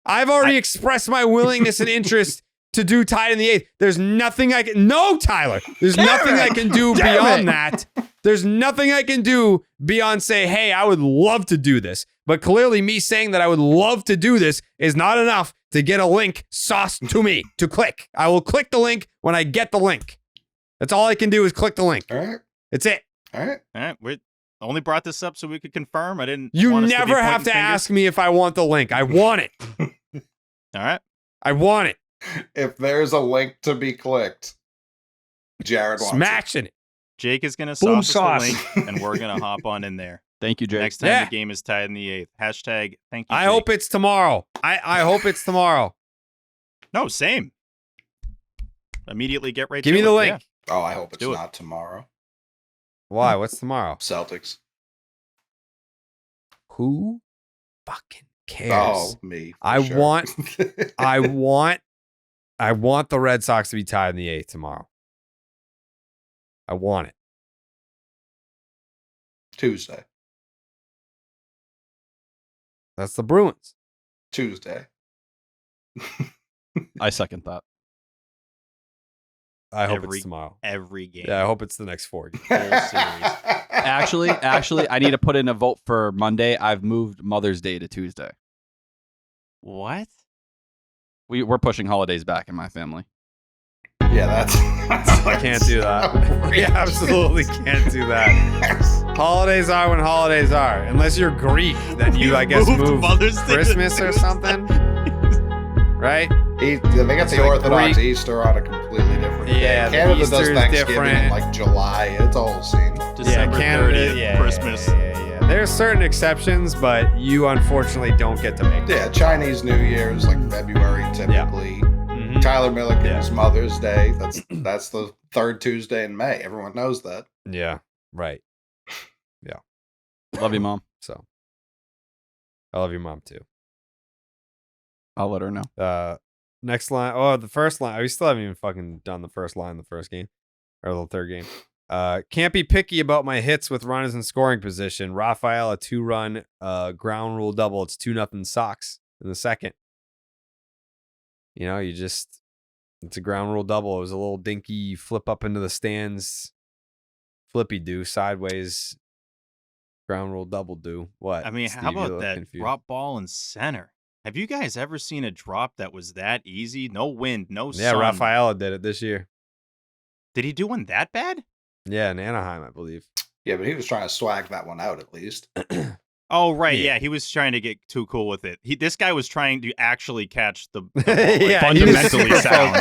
I've already expressed my willingness and interest to do Tied in the 8th. There's nothing I can... No, Tyler! There's nothing I can do beyond that. There's nothing I can do beyond say, hey, I would love to do this. But clearly me saying that I would love to do this is not enough to get a link sauced to me to click. I will click the link when I get the link. That's all I can do is click the link. All right. That's it. All right. All right. We only brought this up so we could confirm. I didn't. You want us never to be have to pointing ask me if I want the link. I want it. All right. I want it. If there's a link to be clicked, Jared wants Smashing it. Jake is going to Boom sauce sauce. the link, and we're going to hop on in there. Thank you, Jake. Next time the game is Tied in the 8th. Hashtag thank you, I Jake. hope it's tomorrow. I hope it's tomorrow. No, same. Immediately get right Give to me it. the link. Yeah. Oh, I hope it's Do it. not tomorrow. Why? What's tomorrow? Celtics. Who fucking cares? Oh, me. I sure. want the Red Sox to be tied in the 8th tomorrow. I want it. Tuesday. That's the Bruins. Tuesday. I second that. I hope it's tomorrow. Every game. Yeah, I hope it's the next 4 games. Whole series. Actually, I need to put in a vote for Monday. I've moved Mother's Day to Tuesday. What? We're pushing holidays back in my family. Yeah, that's I can't do that. We absolutely can't do that. Holidays are when holidays are. Unless you're Greek, then you, I guess, move Mother's Day to Christmas or something. Right? They got the like Orthodox Greek. Easter on a completely different Yeah, day. the Canada Easter's does Thanksgiving different. in like July. It's a whole scene. December 30th, Christmas. Yeah. There's certain exceptions, but you unfortunately don't get to make it. Yeah, Chinese New Year's like February typically. Mhm. Tyler Milliken's Mother's Day. That's the third Tuesday in May. Everyone knows that. Yeah, right. Love you, Mom. So, I love your mom too. I'll let her know. Next line. Oh, the first line. We still haven't even fucking done the first line in the first game. Or the third game. Can't be picky about my hits with runners in scoring position. Raphael, a 2-run ground rule double. It's 2-0 Sox in the second. You know, it's a ground rule double. It was a little dinky flip up into the stands. Flippy do sideways. Ground rule double do. What? I mean, Steve, how you about look that confused. drop ball in center? Have you guys ever seen a drop that was that easy? No wind, no sun. Yeah, Rafaela did it this year. Did he do one that bad? Yeah, in Anaheim, I believe. Yeah, but he was trying to swag that one out at least. Oh, right. Yeah, he was trying to get too cool with it. This guy was trying to actually catch the ball, Yeah, fundamentally sound.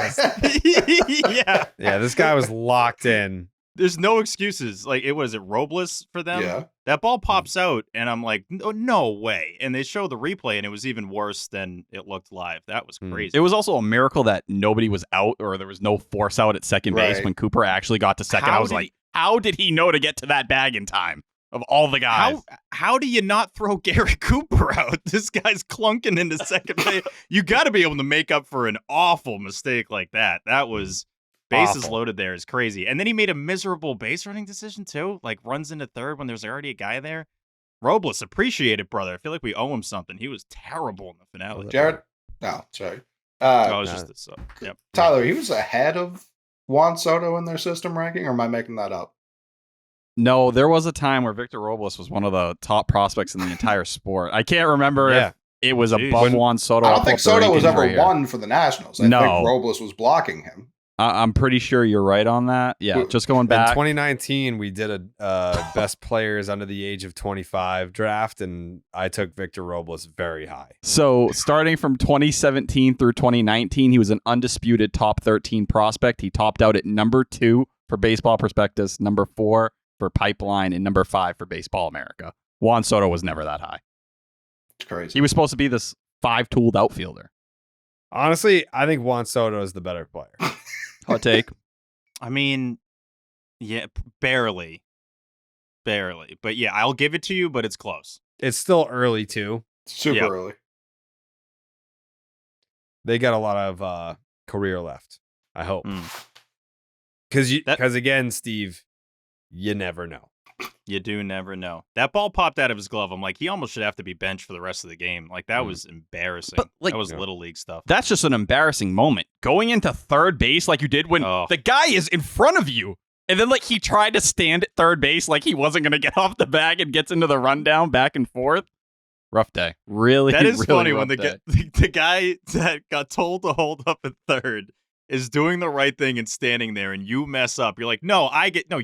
Yeah. Yeah, this guy was locked in. There's no excuses. Like, it was Robles for them? Yeah. That ball pops out, and I'm like, no way. And they show the replay, and it was even worse than it looked live. That was crazy. It was also a miracle that nobody was out or there was no force out at second base when Cooper actually got to second. I was like, how did he know to get to that bag in time of all the guys? How do you not throw Gary Cooper out? This guy's clunking into second base. You got to be able to make up for an awful mistake like that. That was bases loaded there is crazy. And then he made a miserable base running decision too, like runs into third when there's already a guy there. Robles, appreciate it, brother. I feel like we owe him something. He was terrible in the finale. Jared? No, sorry. It's just this. Yep. Tyler, he was ahead of Juan Soto in their system ranking, or am I making that up? No, there was a time where Victor Robles was one of the top prospects in the entire sport. I can't remember if it was above Juan Soto. I don't think Soto was ever one for the Nationals. I think Robles was blocking him. I'm pretty sure you're right on that. Yeah, just going back. In 2019, we did a best players under the age of 25 draft, and I took Victor Robles very high. So starting from 2017 through 2019, he was an undisputed top 13 prospect. He topped out at number 2 for Baseball Prospectus, number 4 for Pipeline, and number 5 for Baseball America. Juan Soto was never that high. It's crazy. He was supposed to be this 5-tooled outfielder. Honestly, I think Juan Soto is the better player. Hot take. I mean, yeah, barely. But yeah, I'll give it to you, but it's close. It's still early, too. Super early. They got a lot of career left, I hope. Because again, Steve, you never know. You do never know. That ball popped out of his glove. I'm like, he almost should have to be benched for the rest of the game. Like, that was embarrassing. But, like, that was little league stuff. That's just an embarrassing moment. Going into third base like you did when the guy is in front of you. And then, like, he tried to stand at third base like he wasn't going to get off the bag and gets into the rundown back and forth. Rough day. Really, that is really funny when the guy that got told to hold up at third is doing the right thing and standing there, and you mess up. You're like, no,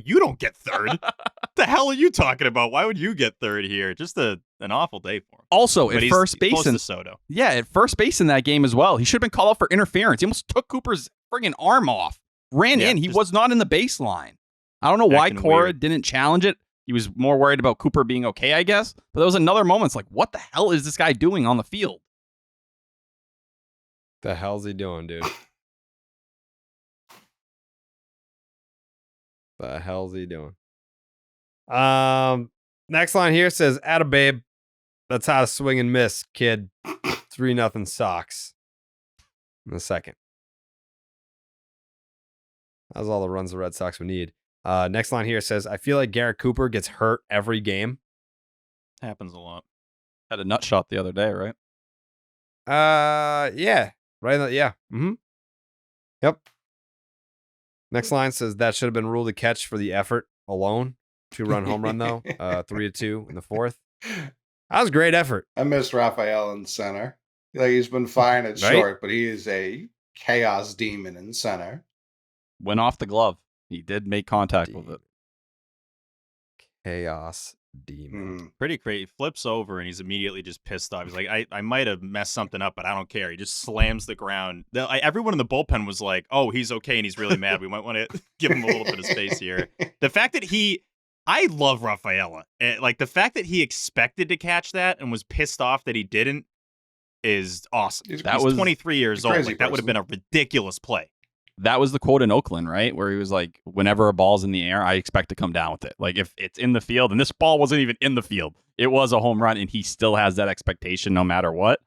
you don't get third. What the hell are you talking about? Why would you get third here? Just an awful day for him. Also, at first base in Soto. Yeah, at first base in that game as well. He should have been called out for interference. He almost took Cooper's friggin' arm off. Ran in. He was not in the baseline. I don't know why Cora didn't challenge it. He was more worried about Cooper being okay, I guess. But there was another moment. It's like, what the hell is this guy doing on the field? The hell's he doing, dude? The hell's he doing? Next line here says, "Atta babe, that's how to swing and miss, kid. 3-0 Sox." In a second. That's all the runs the Red Sox would need. Next line here says, "I feel like Garrett Cooper gets hurt every game." Happens a lot. Had a nut shot the other day, right? Yeah. Right. Yeah. Mm-hmm. Yep. Next line says, "That should have been ruled a catch for the effort alone. 2-run home run, though. 3-2 in the fourth." That was great effort. I missed Rafael in center. Like, he's been fine at short, but he is a chaos demon in center. Went off the glove. He did make contact with it. Chaos demon. Pretty crazy. Flips over and he's immediately just pissed off. He's like, I might have messed something up, but I don't care. He just slams the ground. Everyone in the bullpen was like, oh, he's okay and he's really mad. We might want to give him a little bit of space here. The fact that I love Rafaela. Like, the fact that he expected to catch that and was pissed off that he didn't is awesome. He's 23 years old. Like, that would have been a ridiculous play. That was the quote in Oakland, right? Where he was like, whenever a ball's in the air, I expect to come down with it. Like, if it's in the field, and this ball wasn't even in the field, it was a home run, and he still has that expectation no matter what.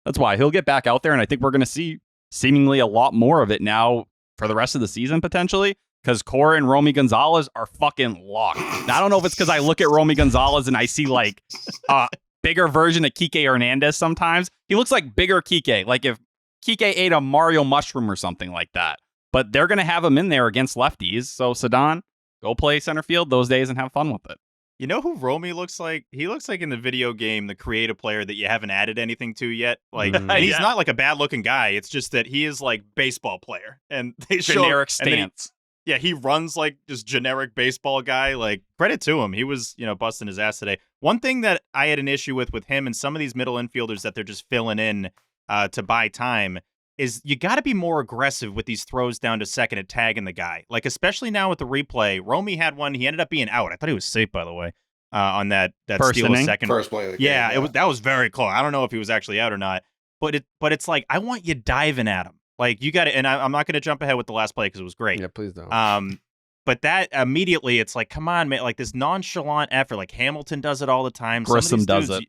That's why he'll get back out there, and I think we're going to see seemingly a lot more of it now for the rest of the season, potentially, because Cora and Romy Gonzalez are fucking locked. Now, I don't know if it's because I look at Romy Gonzalez and I see, like, a bigger version of Kike Hernandez sometimes. He looks like bigger Kike, like if Kike ate a Mario mushroom or something like that. But they're going to have him in there against lefties. So, Sedon, go play center field those days and have fun with it. You know who Romy looks like? He looks like in the video game, the creative player that you haven't added anything to yet. Like, and he's not like a bad looking guy. It's just that he is like baseball player, and they generic show, stance. He runs like just generic baseball guy. Like, credit to him. He was, busting his ass today. One thing that I had an issue with him and some of these middle infielders that they're just filling in to buy time is you got to be more aggressive with these throws down to second and tagging the guy. Like, especially now with the replay, Romy had one. He ended up being out. I thought he was safe, by the way, on that steal of second. First play of the game. That was very close. I don't know if he was actually out or not, but it's like, I want you diving at him. Like, you got to, and I'm not going to jump ahead with the last play because it was great. Yeah, please don't. But that immediately, it's like, come on, man, like this nonchalant effort. Like Hamilton does it all the time. Grissom does it.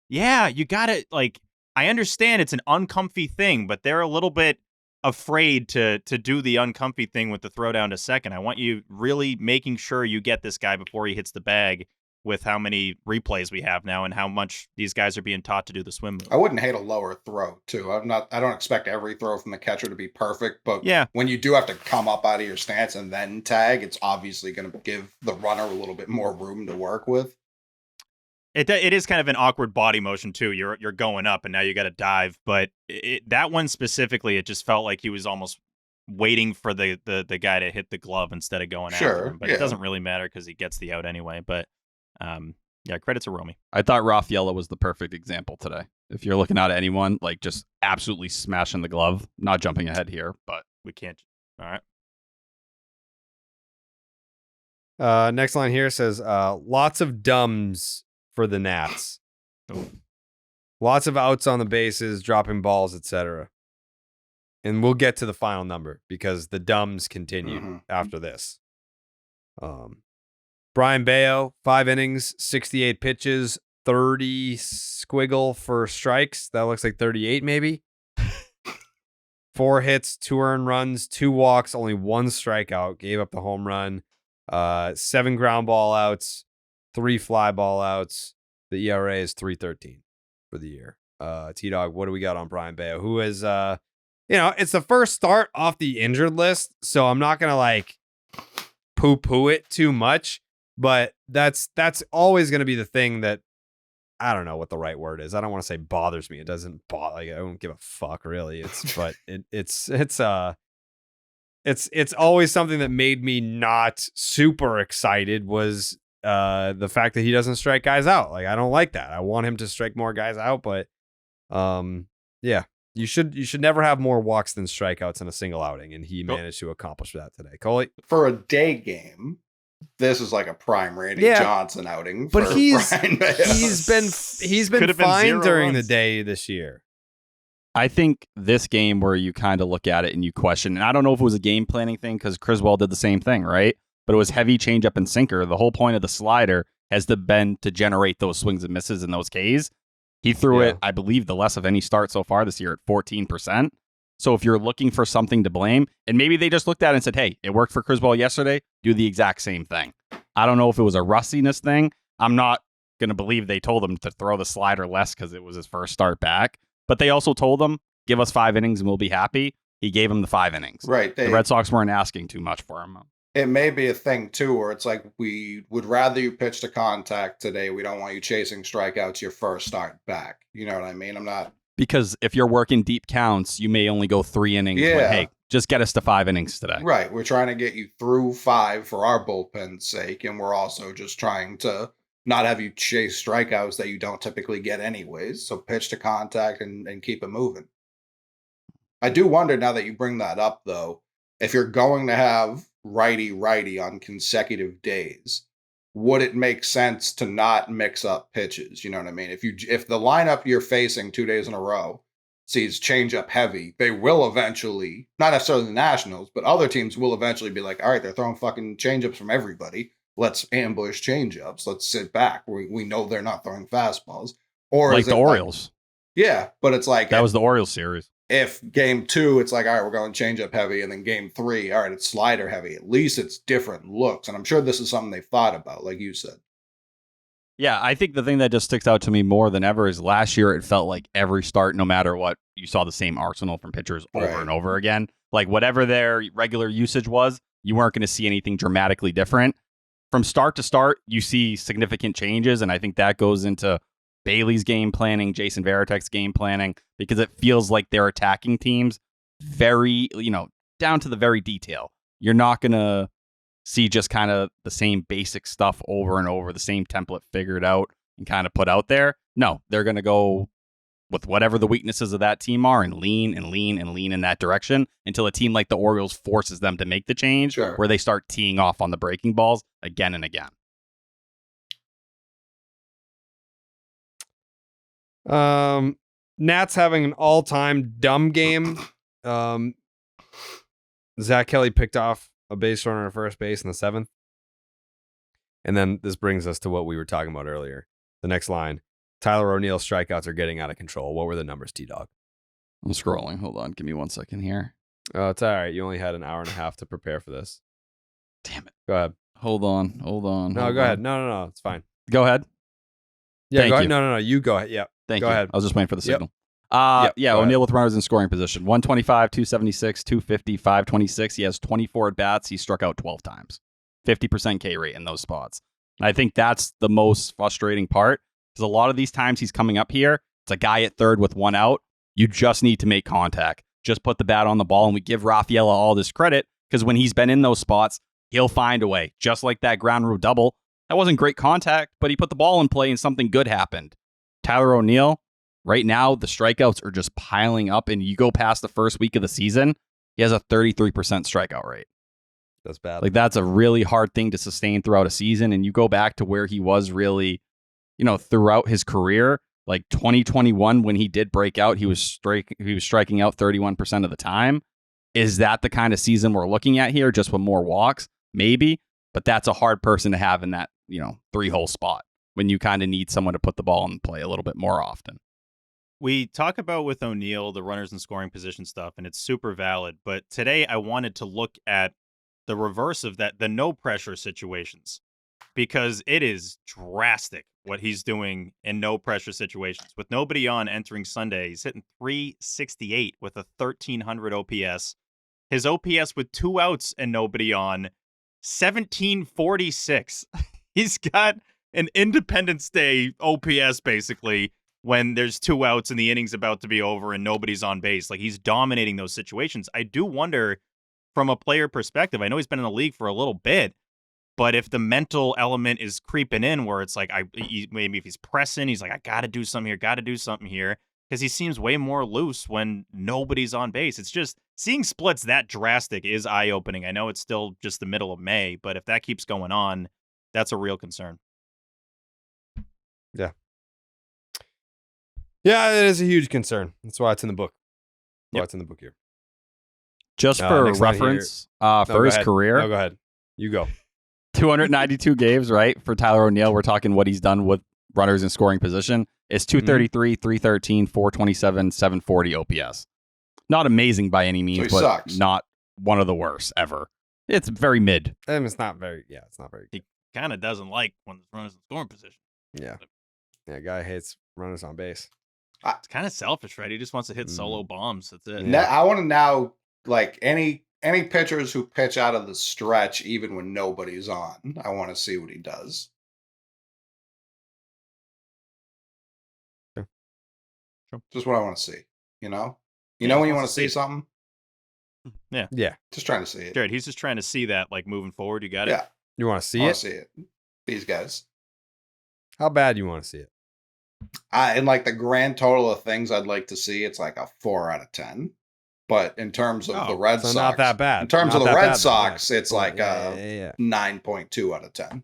You got to, like, I understand it's an uncomfy thing, but they're a little bit afraid to do the uncomfy thing with the throw down to second. I want you really making sure you get this guy before he hits the bag with how many replays we have now and how much these guys are being taught to do the swim move. I wouldn't hate a lower throw too. I don't expect every throw from the catcher to be perfect, but when you do have to come up out of your stance and then tag, it's obviously going to give the runner a little bit more room to work with. It is kind of an awkward body motion too. You're going up and now you got to dive, but that one specifically, it just felt like he was almost waiting for the guy to hit the glove instead of going after him. But it doesn't really matter because he gets the out anyway. But credit to Romy. I thought Rafaela was the perfect example today. If you're looking at anyone, like just absolutely smashing the glove, not jumping ahead here, but we can't. All right. Next line here says, lots of dumbs for the Nats. Lots of outs on the bases, dropping balls, etc. And we'll get to the final number because the dumbs continue after this. Brian Bayo, 5 innings, 68 pitches, 30 squiggle for strikes. That looks like 38 maybe. 4 hits, 2 earned runs, 2 walks, only 1 strikeout. Gave up the home run. 7 ground ball outs, 3 fly ball outs. The ERA is 3.13 for the year. T-Dog, what do we got on Brian Bayo? Who is, it's the first start off the injured list, so I'm not going to like poo-poo it too much, but that's always going to be the thing that I don't know what the right word is. I don't want to say bothers me. It doesn't bother. Like, I don't give a fuck really. It's always something that made me not super excited was the fact that he doesn't strike guys out. Like, I don't like that. I want him to strike more guys out, but you should never have more walks than strikeouts in a single outing, and he managed to accomplish that today. Coley, for a day game, this is like a prime Randy Johnson outing. But he's been fine during the day this year. I think this game where you kind of look at it and you question, and I don't know if it was a game planning thing because Criswell did the same thing, right? But it was heavy changeup and sinker. The whole point of the slider has been to generate those swings and misses and those Ks. He threw it, I believe, the less of any start so far this year at 14%. So if you're looking for something to blame, and maybe they just looked at it and said, hey, it worked for Criswell yesterday, do the exact same thing. I don't know if it was a rustiness thing. I'm not going to believe they told him to throw the slider less because it was his first start back. But they also told him, give us 5 innings and we'll be happy. He gave him the 5 innings. Right. The Red Sox weren't asking too much for him. It may be a thing, too, where it's like, we would rather you pitch to contact today. We don't want you chasing strikeouts your first start back. You know what I mean? I'm not... Because if you're working deep counts, you may only go 3 innings. Yeah. But, hey, just get us to 5 innings today. Right. We're trying to get you through 5 for our bullpen's sake, and we're also just trying to not have you chase strikeouts that you don't typically get anyways. So pitch to contact and keep it moving. I do wonder, now that you bring that up, though, if you're going to have righty-righty on consecutive days, would it make sense to not mix up pitches? You know what I mean? If the lineup you're facing 2 days in a row sees changeup heavy, they will eventually, not necessarily the Nationals, but other teams will eventually be like, all right, they're throwing fucking changeups from everybody. Let's ambush changeups. Let's sit back. We know they're not throwing fastballs. Or like the Orioles. Yeah, but it's like... That was the Orioles series. If game 2, it's like, all right, we're going changeup heavy, and then game 3, all right, it's slider heavy. At least it's different looks, and I'm sure this is something they've thought about, like you said. Yeah, I think the thing that just sticks out to me more than ever is last year it felt like every start, no matter what, you saw the same arsenal from pitchers over and over again. Like whatever their regular usage was, you weren't going to see anything dramatically different. from start to start, you see significant changes, and I think that goes into Bailey's game planning, Jason Varitek's game planning, because it feels like they're attacking teams very, down to the very detail. You're not going to see just kind of the same basic stuff over and over, the same template figured out and kind of put out there. No, they're going to go with whatever the weaknesses of that team are and lean in that direction until a team like the Orioles forces them to make the change where they start teeing off on the breaking balls again and again. Nats having an all-time dumb game. Zach Kelly picked off a base runner at first base in the 7th. And then this brings us to what we were talking about earlier. The next line. Tyler O'Neill's strikeouts are getting out of control. What were the numbers, T-Dog? I'm scrolling. Hold on. Give me 1 second here. Oh, it's all right. You only had an hour and a half to prepare for this. Damn it. Go ahead. Hold on. No, go ahead. No. It's fine. Go ahead. Yeah, Thank go ahead. you. No. You go ahead. Yeah. Thank go you. ahead. I was just waiting for the signal. Yep. Yeah, O'Neill with runners in scoring position. 125, 276, 250, 526. He has 24 at-bats. He struck out 12 times. 50% K rate in those spots. And I think that's the most frustrating part, because a lot of these times he's coming up here, it's a guy at third with 1 out. You just need to make contact. Just put the bat on the ball, and we give Rafaela all this credit, because when he's been in those spots, he'll find a way. Just like that ground rule double. That wasn't great contact, but he put the ball in play and something good happened. Tyler O'Neill, right now, the strikeouts are just piling up, and you go past the first week of the season, he has a 33% strikeout rate. That's bad. Like, that's a really hard thing to sustain throughout a season, and you go back to where he was really, throughout his career, like 2021, when he did break out, he was striking out 31% of the time. Is that the kind of season we're looking at here, just with more walks? Maybe, but that's a hard person to have in that, 3-hole spot when you kind of need someone to put the ball in play a little bit more often. We talk about with O'Neill the runners in scoring position stuff, and it's super valid. But today I wanted to look at the reverse of that, the no pressure situations, because it is drastic what he's doing in no pressure situations. With nobody on entering Sunday, he's hitting .368 with a 1,300 OPS. His OPS with 2 outs and nobody on, 1746. He's got an Independence Day OPS basically when there's 2 outs and the inning's about to be over and nobody's on base. Like, he's dominating those situations. I do wonder, from a player perspective, I know he's been in the league for a little bit, but if the mental element is creeping in where it's like, maybe if he's pressing, he's like, I got to do something here, because he seems way more loose when nobody's on base. It's just, seeing splits that drastic is eye-opening. I know it's still just the middle of May, but if that keeps going on, that's a real concern. Yeah. Yeah, it is a huge concern. That's why it's in the book. That's why it's in the book here. Just for reference, for his career. No, go ahead. You go. 292 games, right? For Tyler O'Neill, we're talking what he's done with runners in scoring position. It's 233, 313, 427, 740 OPS. Not amazing by any means, but sucks. Not one of the worst ever. It's very mid. It's not very good. He kind of doesn't like when the runners in scoring position. Yeah. Yeah, guy hates runners on base. It's kind of selfish, right? He just wants to hit solo bombs. That's it. I want to now, like, any pitchers who pitch out of the stretch, even when nobody's on, I want to see what he does. Sure. Just what I want to see, You know when you want to see something? Yeah. Yeah. Just trying to see it. Jared, he's just trying to see that, like, moving forward. You got it? Yeah. You want to see I it? want to see it. These guys. How bad you want to see it? In like the grand total of things I'd like to see, it's like a 4 out of 10. But in terms of the Red Sox, not that bad. In terms Not of the that Red bad, Sox, yeah. it's like Yeah. 9.2 out of 10.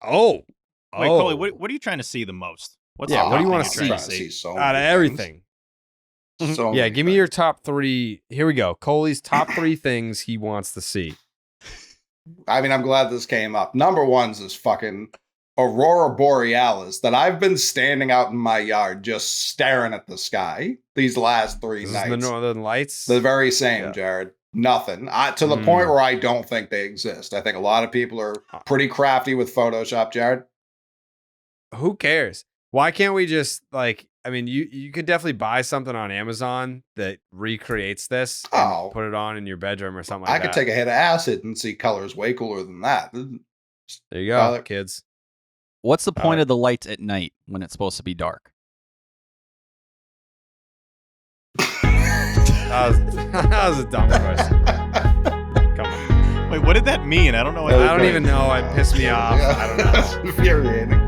Oh. Wait, Coley, what are you trying to see the most? What's Yeah, the what do you top wanna thing you're trying to see? see? So out of many everything. things. So Yeah, many give me your things. top 3. Here we go. Coley's top 3 things he wants to see. I mean, I'm glad this came up. Number one's this fucking Aurora Borealis that I've been standing out in my yard just staring at the sky these last 3 This nights. is the Northern Lights. The very same, Yeah. Jared. Nothing. To the point where I don't think they exist. I think a lot of people are pretty crafty with Photoshop, Jared. Who cares? Why can't we just, like, I mean, you could definitely buy something on Amazon that recreates this and put it on in your bedroom or something like I that. could take a hit of acid and see colors way cooler than that. There you go, Tyler? kids. What's the point of the lights at night when it's supposed to be dark? That was a dumb question. Come on. Wait, what did that mean? I don't know. I don't even know. It pissed me off. I don't know. That's infuriating.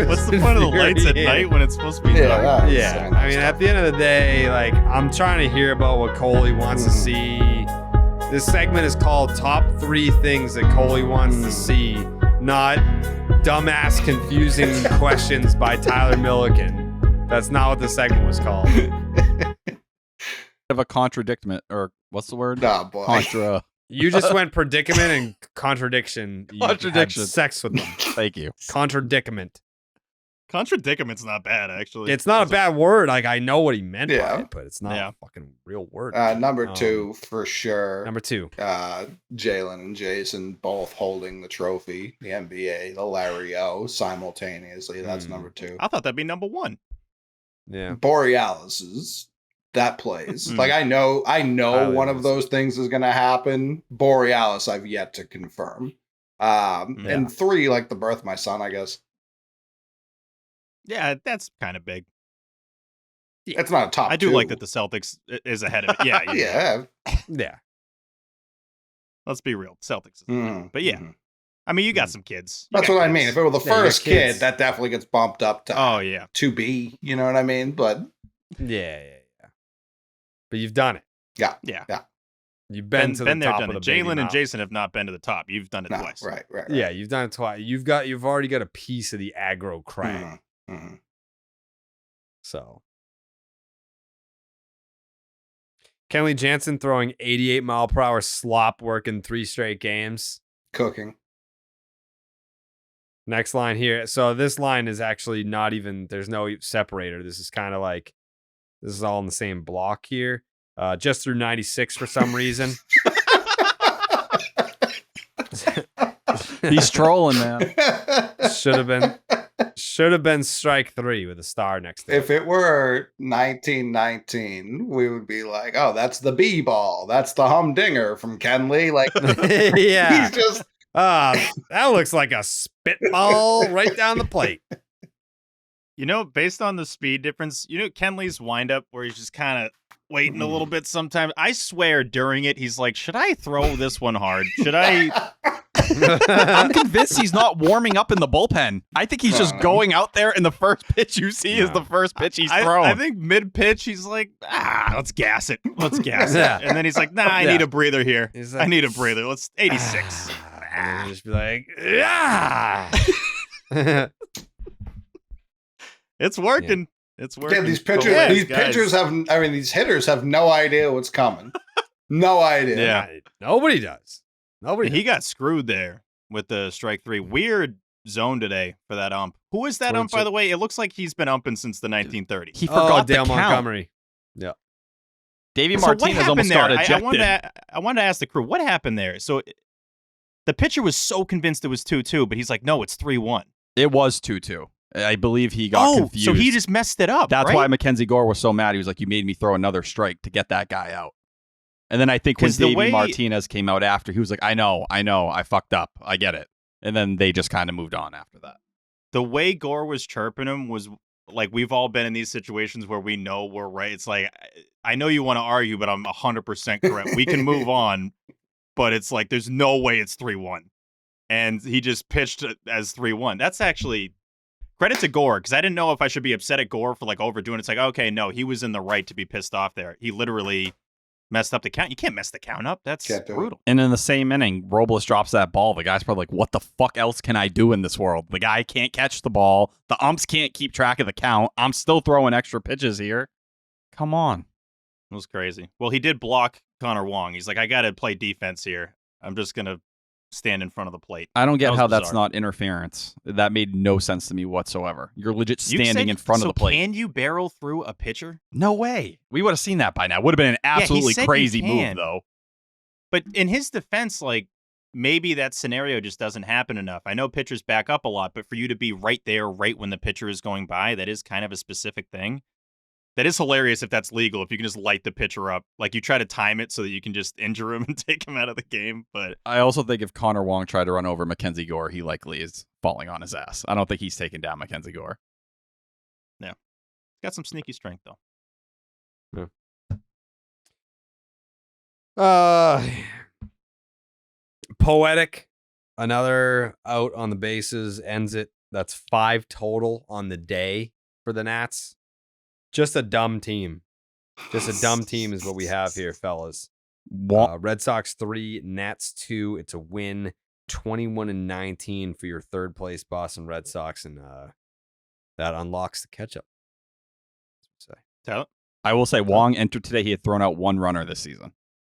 What's the point of the lights at night when it's supposed to be dark? Yeah, I mean, at the end of the day, like, I'm trying to hear about what Coley wants to see. This segment is called Top 3 Things That Coley Wants to See, not dumbass, confusing questions by Tyler Milliken. That's not what the segment was called. Of a contradictment, or what's the word? Nah, boy. Contra. You just went predicament and contradiction. You Contradiction. had sex with them. Thank you. Contradicament. Contradicament's not bad, actually. It's not a bad word. Like, I know what he meant by Yeah. it, but it's not a fucking real word. Number 2, for sure. Number 2. Jalen and Jason both holding the trophy, the NBA, the Larry O, simultaneously. That's number 2. I thought that'd be number 1. Yeah. Borealis's. That plays. Like, I know one of those things is going to happen. Borealis, I've yet to confirm. And 3, like the birth of my son, I guess. Yeah, that's kind of big. It's not a top I do 2. like that the Celtics is ahead of it. Yeah. Yeah. Let's be real. Celtics is but yeah. I mean, you got some kids. That's what I mean. If it were the first you got kids. kid, that definitely gets bumped up to 2B. You know what I mean? But Yeah. But you've done it. Yeah. You've been to the there, top done of it. the baby Jalen and mountain. Jason have not been to the top. You've done it twice. Right. Yeah, you've done it twice. You've already got a piece of the aggro crag. So Kenley Jansen throwing 88 mile per hour slop work in 3 straight games. Cooking. Next line here. So this line is actually not even, there's no separator. This is kind of like, this is all in the same block here. Just through 96 for some reason. He's trolling, man. Should have been strike 3 with a star next to it. If it were 1919, we would be like, oh, that's the B-ball. That's the humdinger from Kenley. Like, Yeah. he's just... that looks like a spitball right down the plate. You know, based on the speed difference, Kenley's windup where he's just kind of waiting a little bit sometimes. I swear during it, he's like, should I throw this one hard? Should I? I'm convinced he's not warming up in the bullpen. I think he's just going out there, and the first pitch you see is the first pitch he's throwing. I think mid-pitch, he's like, let's gas it. Let's gas it. And then he's like, I need a breather here. Like, I need a breather. Let's 86. And just be like, yeah. It's working. It's working. Yeah, these hitters have no idea what's coming. No idea. Yeah. Nobody does. He got screwed there with the strike 3. Weird zone today for that ump. Who is that ump, by the way? It looks like he's been umping since the 1930s. He forgot Dale the count. Montgomery. Yeah. Davey Martinez almost got ejected. I wanted to ask the crew, what happened there? So the pitcher was so convinced it was 2-2, but he's like, no, it's 3-1. It was 2-2. I believe he got confused. So he just messed it up. That's right? why Mackenzie Gore was so mad. He was like, you made me throw another strike to get that guy out. And then I think when Davey Martinez came out after, he was like, I know, I fucked up. I get it. And then they just kind of moved on after that. The way Gore was chirping him was like, we've all been in these situations where we know we're right. It's like, I know you want to argue, but I'm 100% correct. We can move on, but it's like, there's no way it's 3-1. And he just pitched as 3-1. That's actually credit to Gore, because I didn't know if I should be upset at Gore for like overdoing it. It's like, okay, no, he was in the right to be pissed off there. He literally messed up the count. You can't mess the count up. That's brutal. And in the same inning, Robles drops that ball. The guy's probably like, what the fuck else can I do in this world? The guy can't catch the ball. The umps can't keep track of the count. I'm still throwing extra pitches here. Come on. It was crazy. Well, he did block Connor Wong. He's like, I got to play defense here. I'm just going to stand in front of the plate. I don't get how that's not interference. That made no sense to me whatsoever. You're legit standing in front of the plate. Can you barrel through a pitcher? No way. We would have seen that by now. Would have been an absolutely crazy move, though. But in his defense, like, maybe that scenario just doesn't happen enough. I know pitchers back up a lot, but for you to be right there, right when the pitcher is going by, that is kind of a specific thing. That is hilarious if that's legal, if you can just light the pitcher up. Like, you try to time it so that you can just injure him and take him out of the game. But I also think if Connor Wong tried to run over Mackenzie Gore, he likely is falling on his ass. I don't think he's taking down Mackenzie Gore. Yeah. He's got some sneaky strength, though. Poetic, another out on the bases, ends it. That's 5 total on the day for the Nats. Just a dumb team. Just a dumb team is what we have here, fellas. Red Sox 3, Nats 2. It's a win. 21-19 for your third place Boston Red Sox, and that unlocks the Ketchup. I will say Wong entered today. He had thrown out 1 runner this season.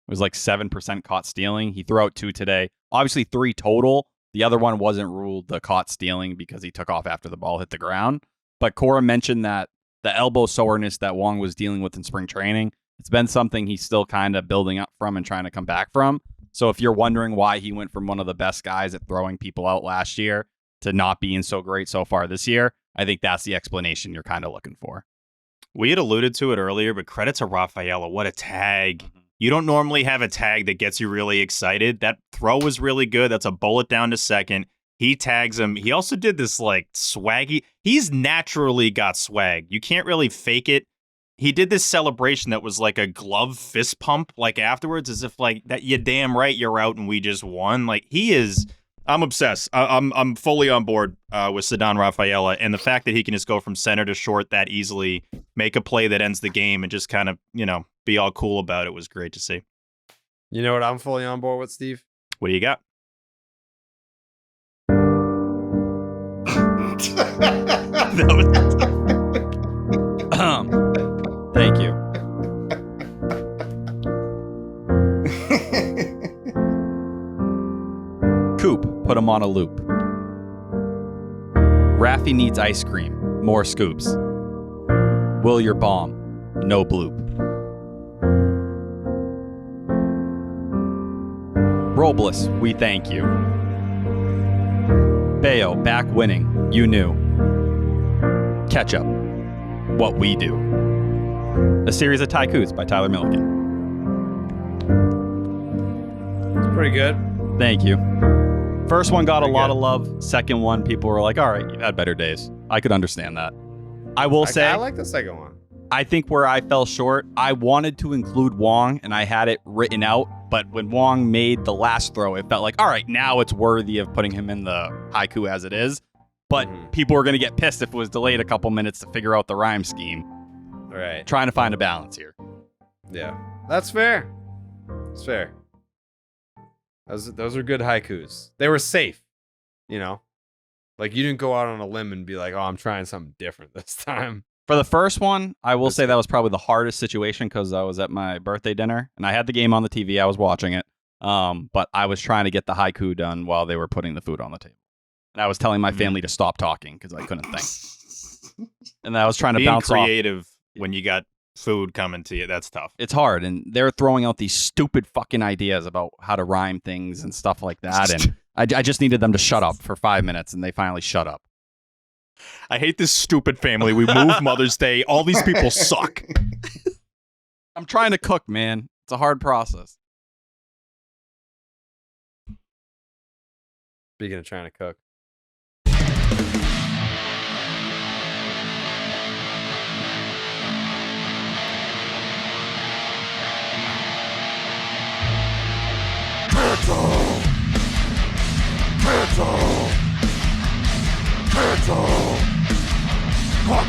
It was like 7% caught stealing. He threw out 2 today. Obviously 3 total. The other one wasn't ruled the caught stealing because he took off after the ball hit the ground. But Cora mentioned that the elbow soreness that Wong was dealing with in spring training, it's been something he's still kind of building up from and trying to come back from. So if you're wondering why he went from one of the best guys at throwing people out last year to not being so great so far this year, I think that's the explanation you're kind of looking for. We had alluded to it earlier, but credit to Rafaela. What a tag. You don't normally have a tag that gets you really excited. That throw was really good. That's a bullet down to second. He tags him. He also did this like swaggy. He's naturally got swag. You can't really fake it. He did this celebration that was like a glove fist pump, like afterwards, as if like that. You damn right you're out and we just won. Like he is. I'm obsessed. I'm fully on board with Ceddanne Rafaela, and the fact that he can just go from center to short that easily, make a play that ends the game, and just kind of be all cool about it was great to see. You know what I'm fully on board with, Steve? What do you got? Thank you. Coop, put him on a loop. Raffy needs ice cream, more scoops. Will your bomb, no bloop. Robles, we thank you. Bayo, back winning, you knew. Ketchup, what we do. A series of Tykus by Tyler Milliken. It's pretty good. Thank you. First one got a lot of love. Second one, people were like, all right, you've had better days. I could understand that. I will say, I like the second one. I think where I fell short, I wanted to include Wong, and I had it written out. But when Wong made the last throw, it felt like, all right, now it's worthy of putting him in the haiku as it is. But people were going to get pissed if it was delayed a couple minutes to figure out the rhyme scheme. Right. Trying to find a balance here. Yeah, that's fair. That's fair. Those are good haikus. They were safe, Like, you didn't go out on a limb and be like, oh, I'm trying something different this time. For the first one, I will say that was probably the hardest situation because I was at my birthday dinner, and I had the game on the TV. I was watching it, but I was trying to get the haiku done while they were putting the food on the table. And I was telling my family to stop talking because I couldn't think. And I was trying to bounce off. Being creative when you got food coming to you, that's tough. It's hard, and they're throwing out these stupid fucking ideas about how to rhyme things and stuff like that, and I just needed them to shut up for 5 minutes, and they finally shut up. I hate this stupid family. We moved Mother's Day. All these people suck. I'm trying to cook, man. It's a hard process. Speaking of trying to cook.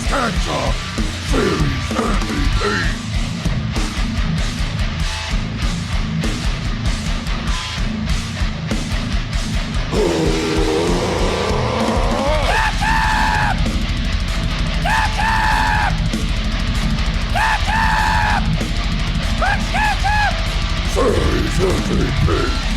Ketchup Series MVP. Series MVP.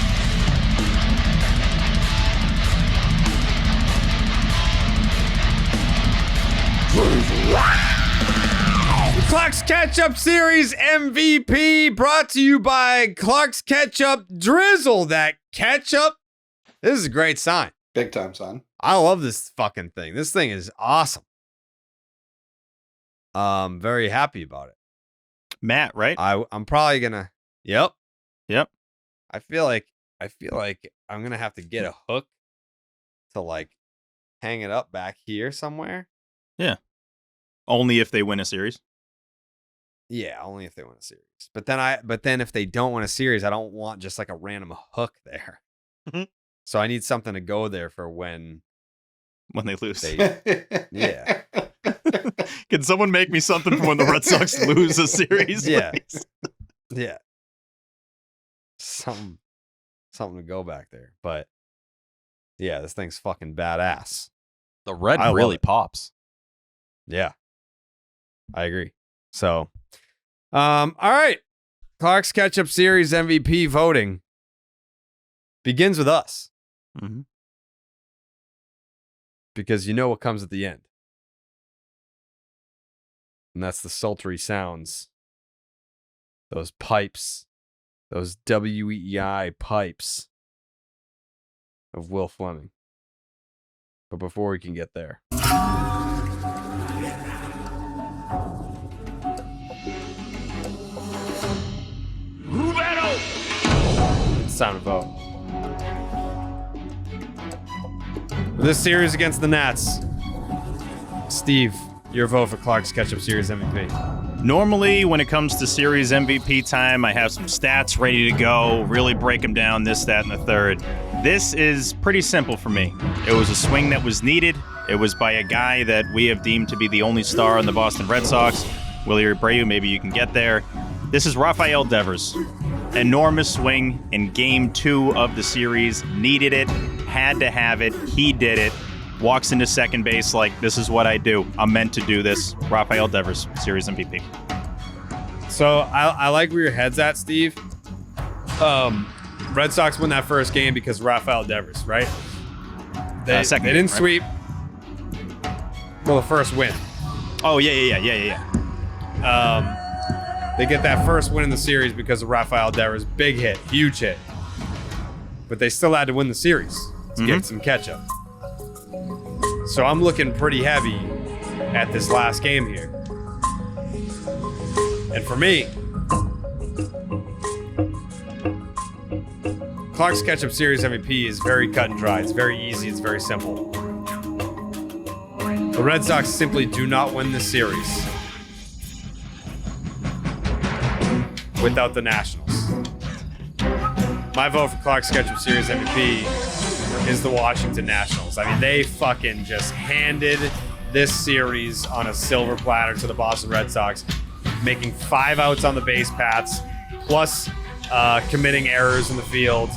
Clark's Ketchup Series MVP brought to you by Clark's Ketchup. Drizzle that ketchup. This is a great sign. Big time sign. I love this fucking thing. This thing is awesome. very happy about it. Matt, right? I'm probably gonna. Yep. I feel like I'm gonna have to get a hook to like hang it up back here somewhere. Yeah. Only if they win a series. Yeah, only if they win a series. But then if they don't win a series, I don't want just like a random hook there. So I need something to go there for when they lose. Yeah. Can someone make me something for when the Red Sox lose a series? Yeah. Please? Yeah. Something to go back there. But yeah, this thing's fucking badass. The red I really love it. pops. Yeah. I agree. So, all right. Clark's Ketchup Series MVP voting begins with us. Mm-hmm. Because you know what comes at the end. And that's the sultry sounds. Those pipes. Those WEI pipes of Will Fleming. But before we can get there. It's time to vote. For this series against the Nats, Steve, your vote for Clark's Ketchup Series MVP. Normally, when it comes to series MVP time, I have some stats ready to go, really break them down, this, that, and the third. This is pretty simple for me. It was a swing that was needed. It was by a guy that we have deemed to be the only star on the Boston Red Sox. Willie Abreu, maybe you can get there. This is Rafael Devers. Enormous swing in Game 2 of the series. Needed it, had to have it, he did it. Walks into second base like, this is what I do. I'm meant to do this. Rafael Devers, Series MVP. So I like where your head's at, Steve. Red Sox win that first game because of Rafael Devers, right? They didn't sweep. Well, the first win. Oh, yeah. They get that first win in the series because of Rafael Devers. Big hit, huge hit. But they still had to win the series to get some catch-up. So I'm looking pretty heavy at this last game here. And for me, Clark's Ketchup Series MVP is very cut and dry. It's very easy. It's very simple. The Red Sox simply do not win this series without the Nationals. My vote for Clark's Ketchup Series MVP is the Washington Nationals. I mean, they fucking just handed this series on a silver platter to the Boston Red Sox, making 5 outs on the base paths, plus committing errors in the field.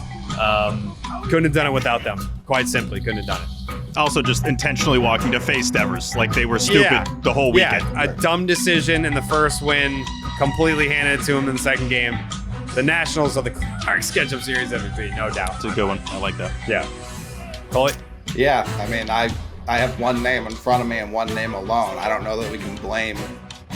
Couldn't have done it without them. Quite simply, couldn't have done it. Also, just intentionally walking to face Devers like they were stupid the whole weekend. Yeah, a dumb decision in the first win, completely handed it to him in the second game. The Nationals are the Clark's Ketchup Series MVP, no doubt. It's a good one. I like that. Yeah. Coley? Yeah, I mean, I have one name in front of me and one name alone. I don't know that we can blame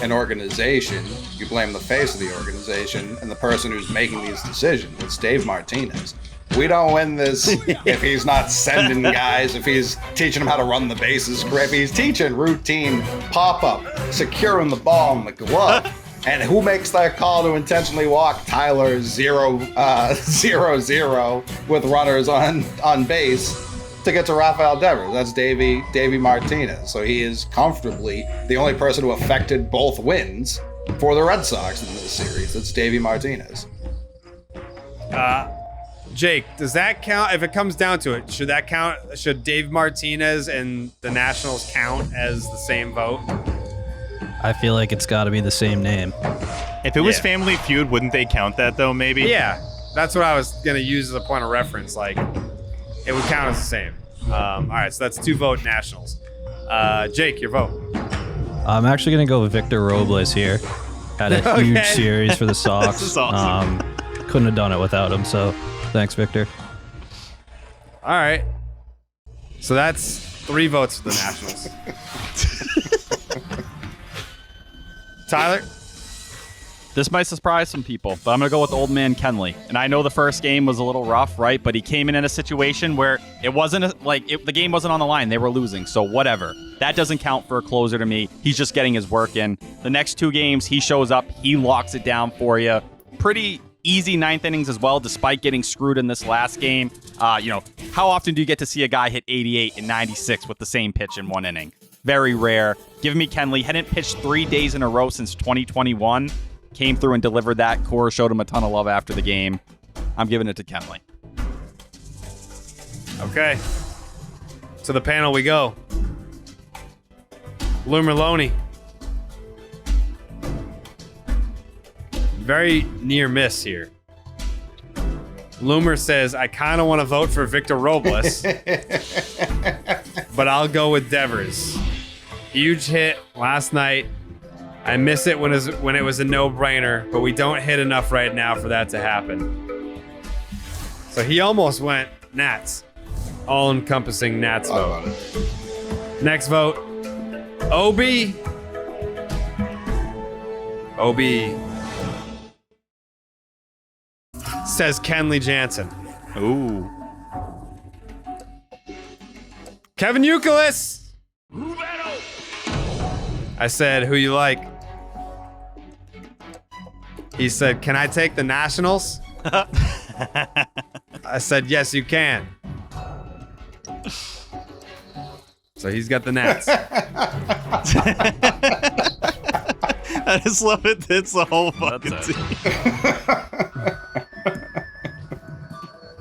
an organization. You blame the face of the organization and the person who's making these decisions. It's Dave Martinez. We don't win this if he's not sending guys, if he's teaching them how to run the bases, if he's teaching routine pop-up, securing the ball in the glove. And who makes that call to intentionally walk Tyler 0-0 with runners on base to get to Rafael Devers? That's Davey Martinez. So he is comfortably the only person who affected both wins for the Red Sox in this series. It's Davey Martinez. Jake, does that count? If it comes down to it, should that count? Should Dave Martinez and the Nationals count as the same vote? I feel like it's got to be the same name. If it was Family Feud, wouldn't they count that though? Maybe. Yeah, that's what I was gonna use as a point of reference. Like, it would count as the same. All right, so that's 2-vote Nationals. Jake, your vote. I'm actually gonna go with Victor Robles here. Had a huge series for the Sox. This is awesome. Couldn't have done it without him. So, thanks, Victor. All right. So that's 3 votes for the Nationals. Tyler? This might surprise some people, but I'm going to go with old man Kenley. And I know the first game was a little rough, right? But he came in a situation where it wasn't the game wasn't on the line. They were losing. So whatever. That doesn't count for a closer to me. He's just getting his work in. The next 2 games, he shows up. He locks it down for you. Pretty easy 9th innings as well, despite getting screwed in this last game. How often do you get to see a guy hit 88 and 96 with the same pitch in 1 inning? Very rare. Give me Kenley. Hadn't pitched 3 days in a row since 2021. Came through and delivered that. Cora showed him a ton of love after the game. I'm giving it to Kenley. Okay. To the panel we go. Loomer Loney. Very near miss here. Loomer says, I kind of want to vote for Victor Robles, but I'll go with Devers. Huge hit last night. I miss it when it was a no-brainer, but we don't hit enough right now for that to happen. So he almost went Nats. All-encompassing Nats vote. Next vote, OB. OB says Kenley Jansen. Ooh. Kevin Youkilis. I said, who you like? He said, can I take the Nationals? I said, yes, you can. So he's got the Nats. I just love it. It's the whole fucking team.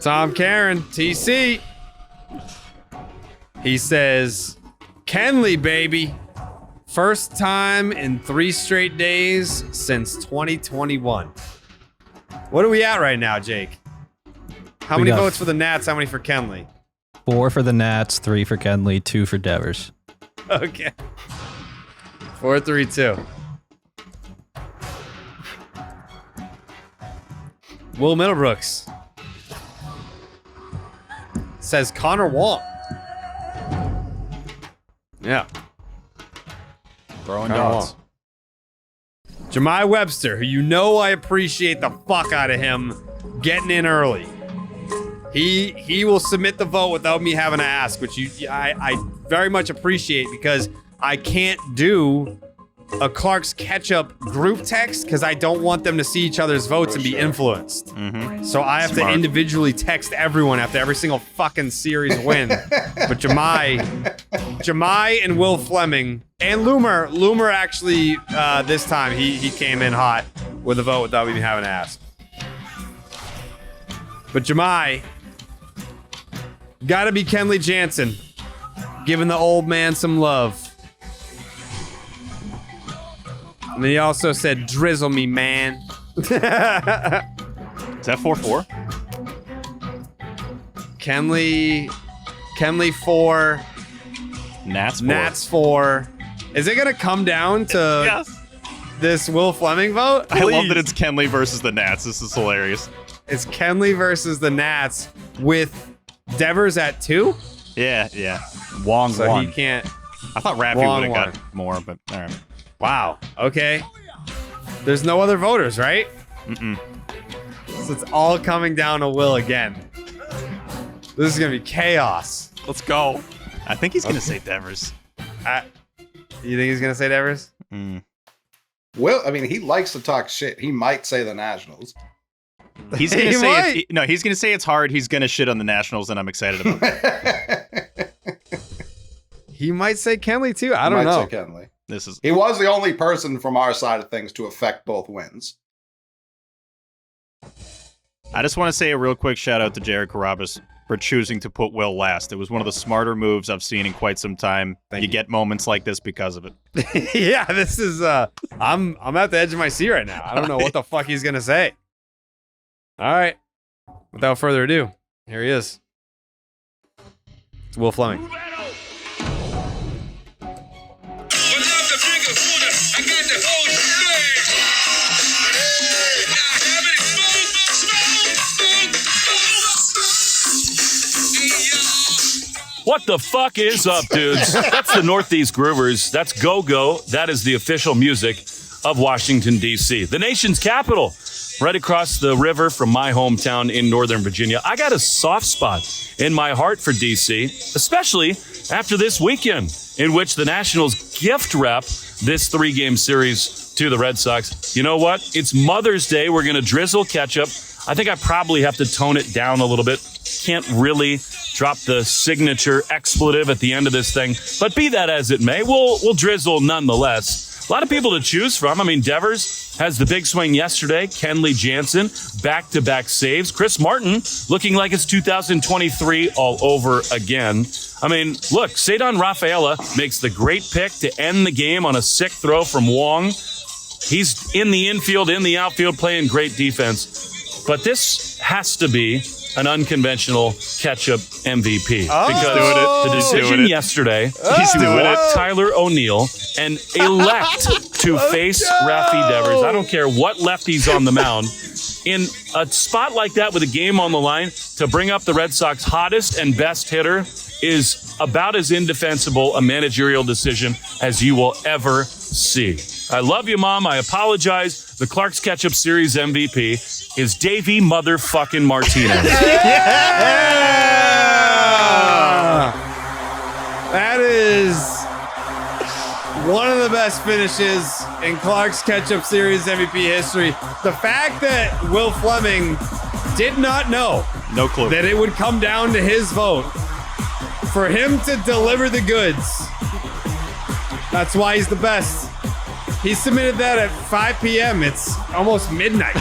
Tom Karen, TC. He says, Kenley, baby. First time in 3 straight days since 2021. What are we at right now, Jake? How many votes for the Nats? How many for Kenley? 4 for the Nats, 3 for Kenley, 2 for Devers. Okay. 4-3-2. Will Middlebrooks says Connor Wong. Yeah. Throwing dots. Jemai Webster, who you know I appreciate the fuck out of him getting in early. He will submit the vote without me having to ask, which I very much appreciate because I can't do a Clark's Ketchup group text because I don't want them to see each other's votes and be influenced. Mm-hmm. So I have to individually text everyone after every single fucking series win. But Jemai and Will Fleming and Loomer actually this time he came in hot with a vote without even having to ask. But Jemai, gotta be Kenley Jansen, giving the old man some love. And then he also said, drizzle me, man. Is that 4-4? Kenley 4. Nats 4. Is it going to come down to this Will Fleming vote? I love that it's Kenley versus the Nats. This is hilarious. It's Kenley versus the Nats with Devers at 2? Yeah. Wong so won. He can't. I thought Raffy would have got more, but all right. Wow. Okay. There's no other voters, right? Mm-mm. So it's all coming down to Will again. This is going to be chaos. Let's go. I think he's going to say Devers. You think he's going to say Devers? Mm. Will, I mean, he likes to talk shit. He might say the Nationals. He's going to say he's going to say it's hard. He's going to shit on the Nationals, and I'm excited about it. He might say Kenley too. I don't know. Say Kenley. He was the only person from our side of things to affect both wins. I just want to say a real quick shout out to Jared Carabas for choosing to put Will last. It was one of the smarter moves I've seen in quite some time. You get moments like this because of it. Yeah, this is I'm at the edge of my seat right now. I don't know what the fuck he's gonna say. All right. Without further ado, here he is. It's Will Fleming. What the fuck is up, dudes? That's the Northeast Groovers. That's Go-Go. That is the official music of Washington, D.C., the nation's capital, right across the river from my hometown in Northern Virginia. I got a soft spot in my heart for D.C., especially after this weekend in which the Nationals gift wrap this 3-game series to the Red Sox. You know what? It's Mother's Day. We're going to drizzle ketchup. I think I probably have to tone it down a little bit. Can't really drop the signature expletive at the end of this thing. But be that as it may, we'll drizzle nonetheless. A lot of people to choose from. I mean, Devers has the big swing yesterday. Kenley Jansen, back-to-back saves. Chris Martin looking like it's 2023 all over again. I mean, look, Cedon Rafaela makes the great pick to end the game on a sick throw from Wong. He's in the infield, in the outfield, playing great defense. But this has to be an unconventional Ketchup MVP. Because the decision yesterday to walk Tyler O'Neill and elect to face Rafi Devers. I don't care what lefty's on the mound. In a spot like that with a game on the line, to bring up the Red Sox hottest and best hitter is about as indefensible a managerial decision as you will ever see. I love you, Mom. I apologize. The Clark's Ketchup Series MVP is Davey motherfucking Martinez. That is one of the best finishes in Clark's Ketchup Series MVP history. The fact that Will Fleming did not know No clue. that it would come down to his vote for him to deliver the goods. That's why he's the best. He submitted that at 5 p.m. It's almost midnight.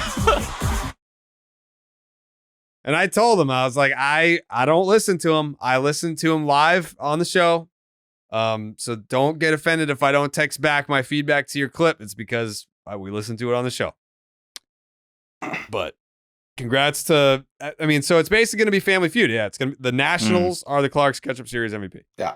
And I told him, I was like, I don't listen to him. I listen to him live on the show. So don't get offended if I don't text back my feedback to your clip. It's because we listen to it on the show. But congrats to, I mean, so it's basically going to be Family Feud. Yeah, it's going to, the Nationals are the Clark's Ketchup Series MVP. Yeah.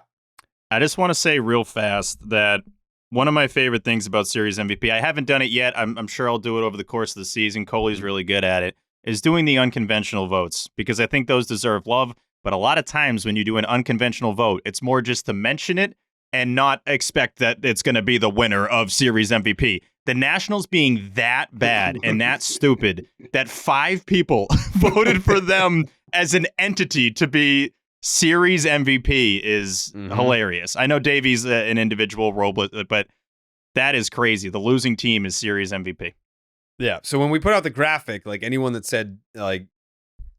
I just want to say real fast that one of my favorite things about Series MVP, I haven't done it yet. I'm sure I'll do it over the course of the season. Coley's really good at it, is doing the unconventional votes, because I think those deserve love. But a lot of times when you do an unconventional vote, it's more just to mention it and not expect that it's going to be the winner of Series MVP. The Nationals being that bad and that stupid that 5 people voted for them as an entity to be Series MVP is hilarious. I know Davey's an individual role, but that is crazy. The losing team is Series MVP. Yeah. So when we put out the graphic, like anyone that said like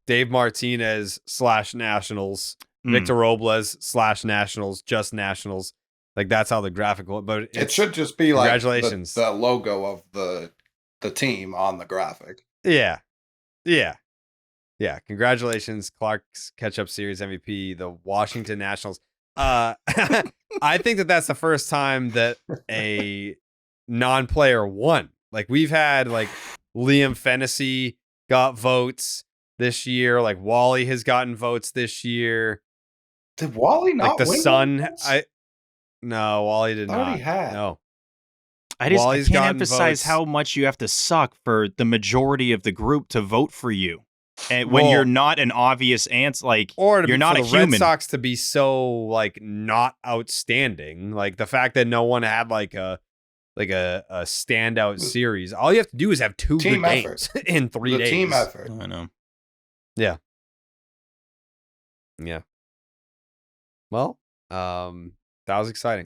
Dave Martinez / Nationals, Victor Robles / Nationals, just Nationals, like that's how the graphic will. But it should just be like congratulations, the logo of the team on the graphic. Yeah. Yeah. Yeah, congratulations, Clark's Ketchup Series MVP, the Washington Nationals. I think that that's the first time that a non-player won. Like we've had like Liam Fennessy got votes this year. Like Wally has gotten votes this year. Did Wally not like the win Sun? votes? No, Wally did not. He had. No. I can't gotten emphasize votes. how much you have to suck for the majority of the group to vote for you. And when you're not an obvious answer, like, or you're not for a the human. Red Sox to be so like not outstanding, like the fact that no one had like a standout series. All you have to do is have 2 Team good effort. games in 3 days. Team effort. I know. Yeah. Yeah. Well, that was exciting.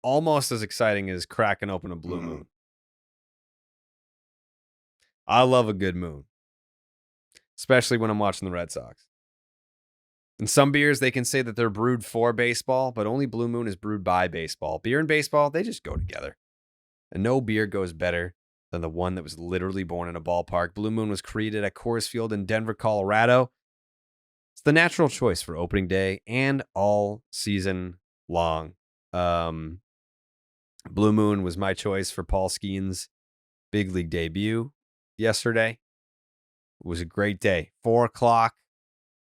Almost as exciting as cracking open a blue moon. I love a good moon, especially when I'm watching the Red Sox. In some beers, they can say that they're brewed for baseball, but only Blue Moon is brewed by baseball. Beer and baseball, they just go together. And no beer goes better than the one that was literally born in a ballpark. Blue Moon was created at Coors Field in Denver, Colorado. It's the natural choice for opening day and all season long. Blue Moon was my choice for Paul Skeens' big league debut yesterday. It was a great day. 4:00,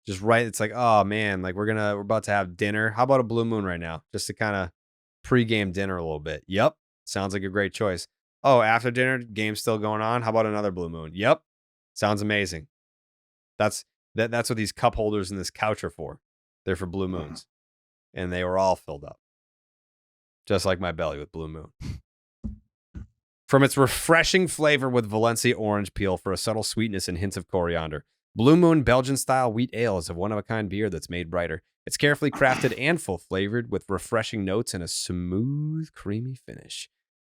just right. It's like, oh man, like we're about to have dinner. How about a Blue Moon right now, just to kind of pregame dinner a little bit? Yep, sounds like a great choice. Oh, after dinner, game's still going on. How about another Blue Moon? Yep, sounds amazing. That's what these cup holders and this couch are for. They're for Blue Moons, and they were all filled up, just like my belly with Blue Moon. From its refreshing flavor with Valencia orange peel for a subtle sweetness and hints of coriander, Blue Moon Belgian-style wheat ale is a one-of-a-kind beer that's made brighter. It's carefully crafted and full-flavored with refreshing notes and a smooth, creamy finish.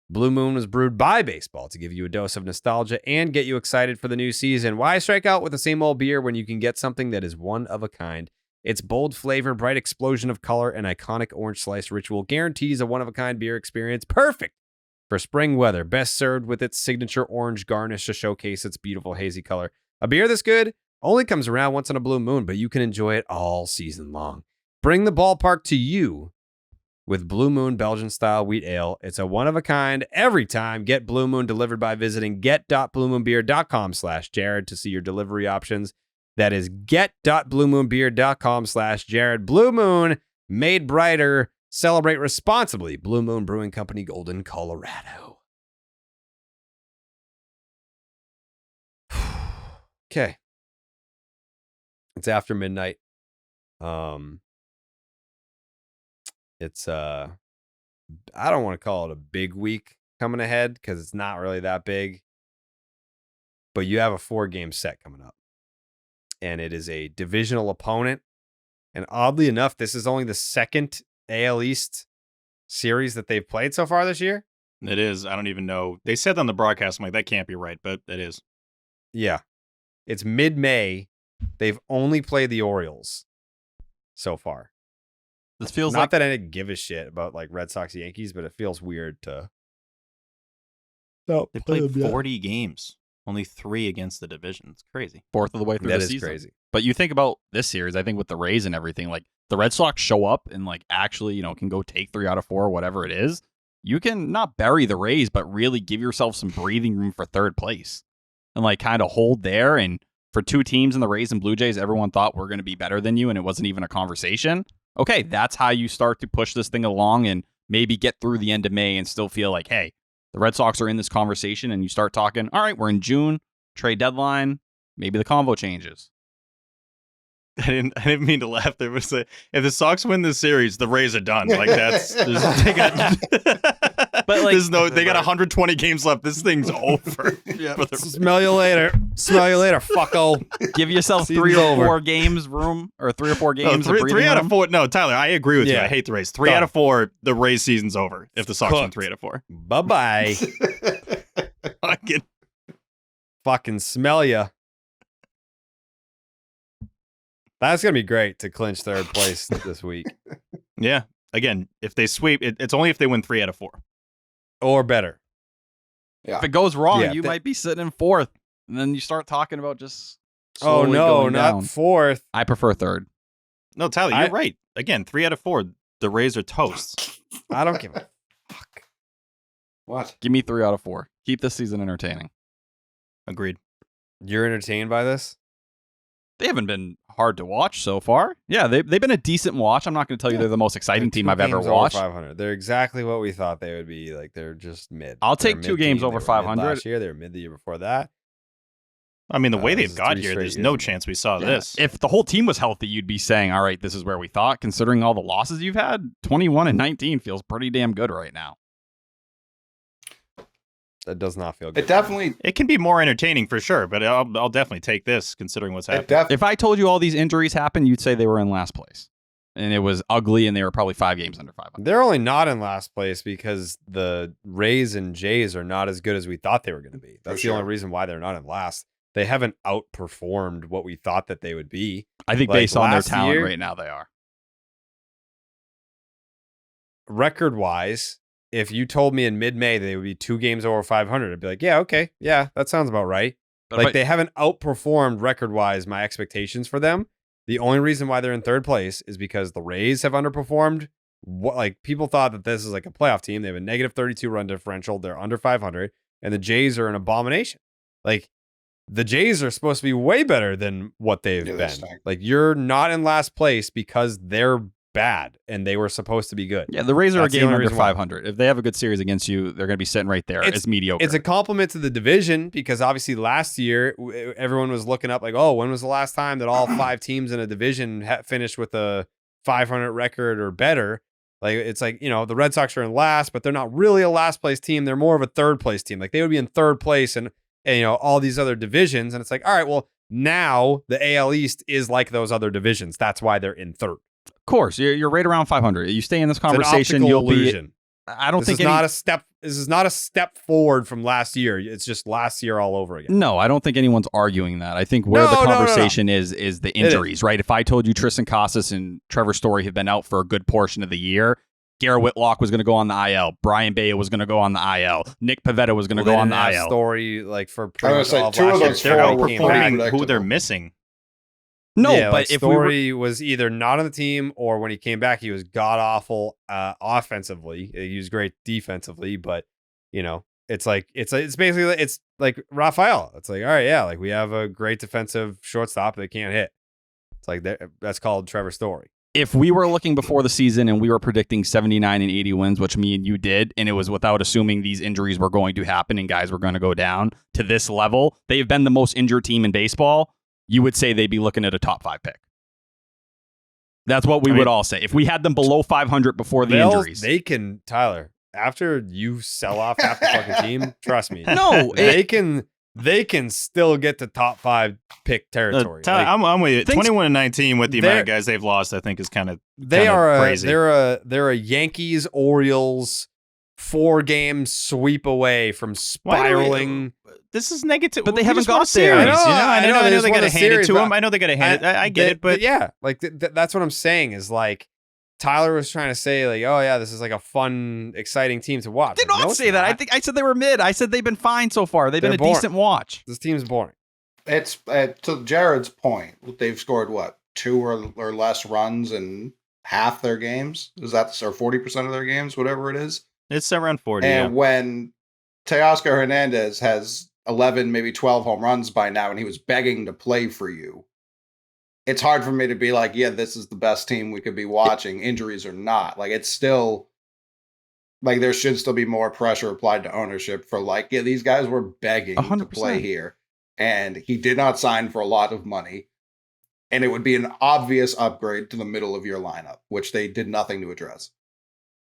Blue Moon was brewed by baseball to give you a dose of nostalgia and get you excited for the new season. Why strike out with the same old beer when you can get something that is one of a kind? Its bold flavor, bright explosion of color, and iconic orange slice ritual guarantees a one-of-a-kind beer experience perfect for spring weather. Best served with its signature orange garnish to showcase its beautiful hazy color. A beer this good only comes around once on a blue moon, but you can enjoy it all season long. Bring the ballpark to you with Blue Moon Belgian-style wheat ale. It's a one-of-a-kind every time. Get Blue Moon delivered by visiting get.bluemoonbeer.com/Jared to see your delivery options. That is get.bluemoonbeer.com/Jared. Blue Moon, made brighter. Celebrate responsibly. Blue Moon Brewing Company, Golden, Colorado. Okay. It's after midnight. It's I don't want to call it a big week coming ahead because it's not really that big. But you have a 4-game set coming up. And it is a divisional opponent. And oddly enough, this is only the second AL East series that they've played so far this year. It is. I don't even know. They said on the broadcast, I'm like, that can't be right, but it is. Yeah. It's mid-May. They've only played the Orioles so far. This feels not like that I didn't give a shit about like Red Sox, Yankees, but it feels weird to. No, they played 40 games. Only 3 against the division. It's crazy. Fourth of the way through the season. That is crazy. But you think about this series, I think with the Rays and everything, like the Red Sox show up and like actually, you know, can go take 3 out of 4, whatever it is. You can not bury the Rays, but really give yourself some breathing room for third place and like kind of hold there. And for 2 teams in the Rays and Blue Jays, everyone thought we're going to be better than you. And it wasn't even a conversation. Okay, that's how you start to push this thing along and maybe get through the end of May and still feel like, hey, the Red Sox are in this conversation, and you start talking, all right, we're in June, trade deadline, maybe the convo changes. I didn't mean to laugh. There was if the Sox win this series, the Rays are done. Like that's they got 120 games left. This thing's over. Yeah. Smell you later. Smell you later, fucko. Give yourself 3 or 4 games room or 3 or 4 games. No, 3 out of 4. No, Tyler, I agree with you. I hate the Rays. 3 out of 4, the Rays season's over if the Sox win 3 out of 4. Bye-bye. Fucking smell ya. That's going to be great to clinch third place this week. Yeah. Again, if they sweep, it's only if they win 3 out of 4. Or better. Yeah. If it goes wrong, you might be sitting in 4th. And then you start talking about just not down. 4th. I prefer 3rd. No, Tyler, you're right. Again, 3 out of 4, the Rays are toast. I don't give a fuck. What? Give me 3 out of 4. Keep this season entertaining. Agreed. You're entertained by this? They haven't been hard to watch so far. Yeah, they've been a decent watch. I'm not going to tell you they're the most exciting team I've ever watched. 500. They're exactly what we thought they would be. Like they're just mid. I'll take 2 games over 500. Last year, they were mid the year before that. I mean, the way they've got here, there's no chance we saw this. If the whole team was healthy, you'd be saying, all right, this is where we thought. Considering all the losses you've had, 21-19 feels pretty damn good right now. That does not feel good. It can be more entertaining for sure, but I'll definitely take this considering what's happening. If I told you all these injuries happened, you'd say they were in last place. And it was ugly, and they were probably 5 games under 500. They're only not in last place because the Rays and Jays are not as good as we thought they were going to be. That's the only reason why they're not in last. They haven't outperformed what we thought that they would be. I think based on their talent right now, they are. Record-wise, if you told me in mid-May they would be 2 games over 500, I'd be like, yeah, okay. Yeah, that sounds about right. But they haven't outperformed record-wise my expectations for them. The only reason why they're in 3rd place is because the Rays have underperformed. People thought that this is like a playoff team. They have a negative 32 run differential. They're under 500. And the Jays are an abomination. Like, the Jays are supposed to be way better than what they've been. Like, you're not in last place because they're bad and they were supposed to be good. Yeah, the Rays are a game under 500. If they have a good series against you, they're going to be sitting right there. It's mediocre. It's a compliment to the division because obviously last year everyone was looking up like, oh, when was the last time that all 5 teams in a division finished with a 500 record or better? Like it's like, the Red Sox are in last, but they're not really a last place team. They're more of a third place team. Like they would be in third place and all these other divisions. And it's like, all right, well, now the AL East is like those other divisions. That's why they're in third. Of course, you're right around 500. You stay in this conversation, you'll illusion. I don't think this is not a step forward from last year. It's just last year all over again. No, I don't think anyone's arguing that. I think where the conversation is the injuries, right? If I told you Tristan Casas and Trevor Story have been out for a good portion of the year, Garrett Whitlock was going to go on the IL. Brian Baya was going to go on the IL. Nick Pivetta was going to go on the IL. Story like for I was say two of those they're outperforming who they're missing. No, yeah, but if Story was either not on the team or when he came back, he was god awful offensively. He was great defensively, but it's like it's basically it's like Rafael. It's like, all right, yeah, like we have a great defensive shortstop that can't hit. It's like that's called Trevor Story. If we were looking before the season and we were predicting 79 and 80 wins, which me and you did, and it was without assuming these injuries were going to happen and guys were going to go down to this level, they've been the most injured team in baseball. You would say they'd be looking at a top 5 pick. That's what we would all say. If we had them below 500 before the injuries. They can, Tyler, after you sell off half the fucking team, trust me. No, they can still get to top 5 pick territory. I'm with you. 21-19 with the amount of guys they've lost, I think is kind of crazy. They're a Yankees Orioles 4-game sweep away from spiraling. This is negative, but they haven't got there. I know they got to hand it to them. I know they got to hand it. I get it, but yeah, like that's what I'm saying is like Tyler was trying to say like, oh yeah, this is like a fun, exciting team to watch. Did not say that. I think I said they were mid. I said they've been fine so far. They've been a decent watch. This team's boring. It's to Jared's point. They've scored what 2 or less runs in half their games. Is that or 40% of their games? Whatever it is. It's around 40. And when Teoscar Hernandez has 11, maybe 12 home runs by now, and he was begging to play for you, it's hard for me to be like, yeah, this is the best team we could be watching, injuries or not. Like, it's still, like, there should still be more pressure applied to ownership for, like, yeah, these guys were begging 100%. to play here, and he did not sign for a lot of money, and it would be an obvious upgrade to the middle of your lineup, which they did nothing to address.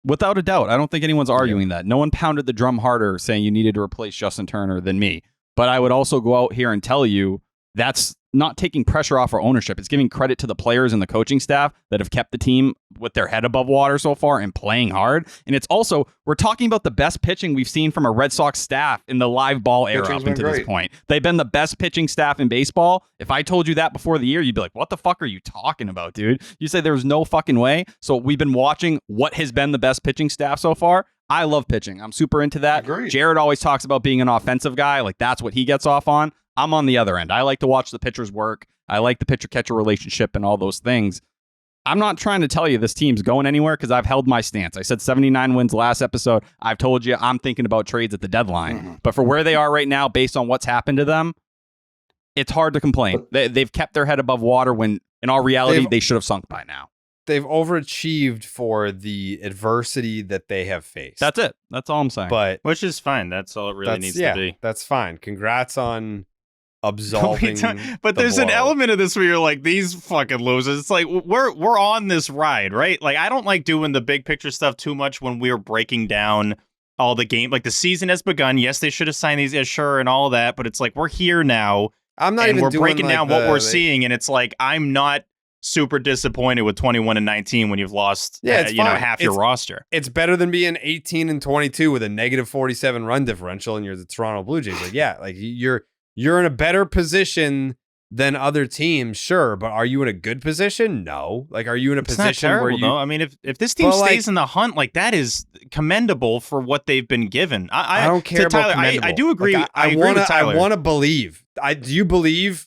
Without a doubt. I don't think anyone's arguing that. No one pounded the drum harder saying you needed to replace Justin Turner than me. But I would also go out here and tell you that's not taking pressure off our ownership. It's giving credit to the players and the coaching staff that have kept the team with their head above water so far and playing hard. And it's also, we're talking about the best pitching we've seen from a Red Sox staff in the live ball era up until this point. They've been the best pitching staff in baseball. If I told you that before the year, you'd be like, what the fuck are you talking about, dude? You say there's no fucking way. So we've been watching what has been the best pitching staff so far. I love pitching. I'm super into that. Agreed. Jared always talks about being an offensive guy. Like that's what he gets off on. I'm on the other end. I like to watch the pitchers work. I like the pitcher-catcher relationship and all those things. I'm not trying to tell you this team's going anywhere because I've held my stance. I said 79 wins last episode. I've told you I'm thinking about trades at the deadline. Mm-hmm. But for where they are right now, based on what's happened to them, it's hard to complain. They've kept their head above water when, in all reality, they should have sunk by now. They've overachieved for the adversity that they have faced. That's it. That's all I'm saying. But which is fine. That's all it really needs to be. That's fine. Congrats on absolving. But there's an element of this where you're like, these fucking losers. It's like we're on this ride, right? Like I don't like doing the big picture stuff too much when we're breaking down all the game. Like the season has begun. Yes, they should have signed these, sure, and all that. But it's like we're here now. I'm not even. We're breaking down what we're seeing, and it's like I'm not super disappointed with 21-19 when you've lost half your roster. It's better than being 18-22 with a negative 47 run differential and you're the Toronto Blue Jays. Like, yeah, like you're in a better position than other teams, sure, but are you in a good position? No. Like, are you in a position where you? No, I mean, if this team stays in the hunt, like that is commendable for what they've been given. I don't care about Tyler. I do agree. Like, I agree with Tyler. I want to believe. Do you believe?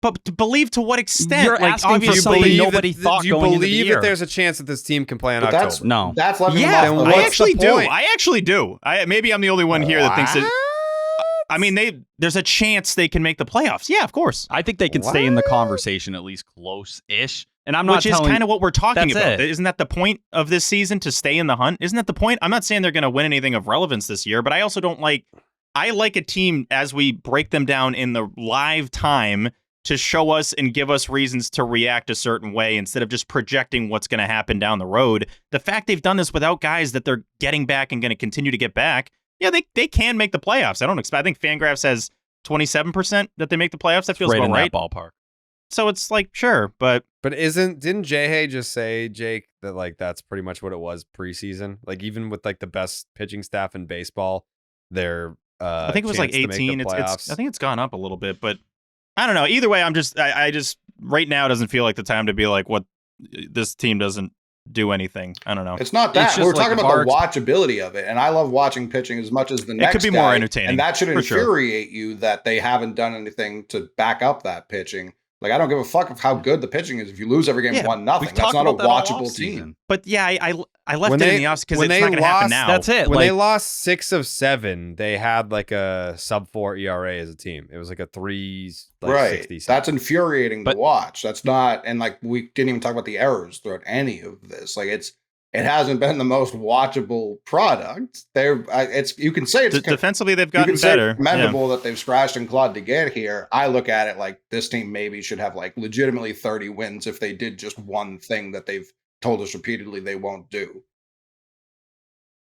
But to believe to what extent? You're like, asking for something nobody thought going into the year. Do you believe that there's a chance that this team can play in October? No. That's I actually do. I actually do. Maybe I'm the only one here that thinks that. I mean, there's a chance they can make the playoffs. Yeah, of course. I think they can stay in the conversation at least close-ish. And I'm not Which is kind of what we're talking about. Isn't that the point of this season, to stay in the hunt? Isn't that the point? I'm not saying they're going to win anything of relevance this year, but I also don't like. I like a team as we break them down in the live time to show us and give us reasons to react a certain way instead of just projecting what's going to happen down the road. The fact they've done this without guys that they're getting back and going to continue to get back, yeah, they can make the playoffs. I think Fangraphs says 27% that they make the playoffs. That feels right about in right. that ballpark. So it's like, sure, but didn't Jay just say, Jake, that like that's pretty much what it was preseason? Like even with like the best pitching staff in baseball, their I think it was like 18. It's I think it's gone up a little bit, but I don't know. Either way, I just right now doesn't feel like the time to be like, what, this team doesn't do anything. I don't know. It's not that. We're like talking about the watchability of it, and I love watching pitching as much as the next. It could be guy, more entertaining, and that should infuriate sure. you that they haven't done anything to back up that pitching. Like, I don't give a fuck of how good the pitching is. If you lose every game 1-0, that's not a watchable team. But yeah, I left it in the offseason because it's not going to happen now. That's it. When they lost 6 of 7, they had like a sub-4 ERA as a team. It was like a 3, like right. 60. That's infuriating to watch. That's not, and like we didn't even talk about the errors throughout any of this. Like it hasn't been the most watchable product. You can say it's defensively they've gotten better. Commendable that they've scratched and clawed to get here. I look at it like this team maybe should have like legitimately 30 wins if they did just one thing that they've told us repeatedly they won't do.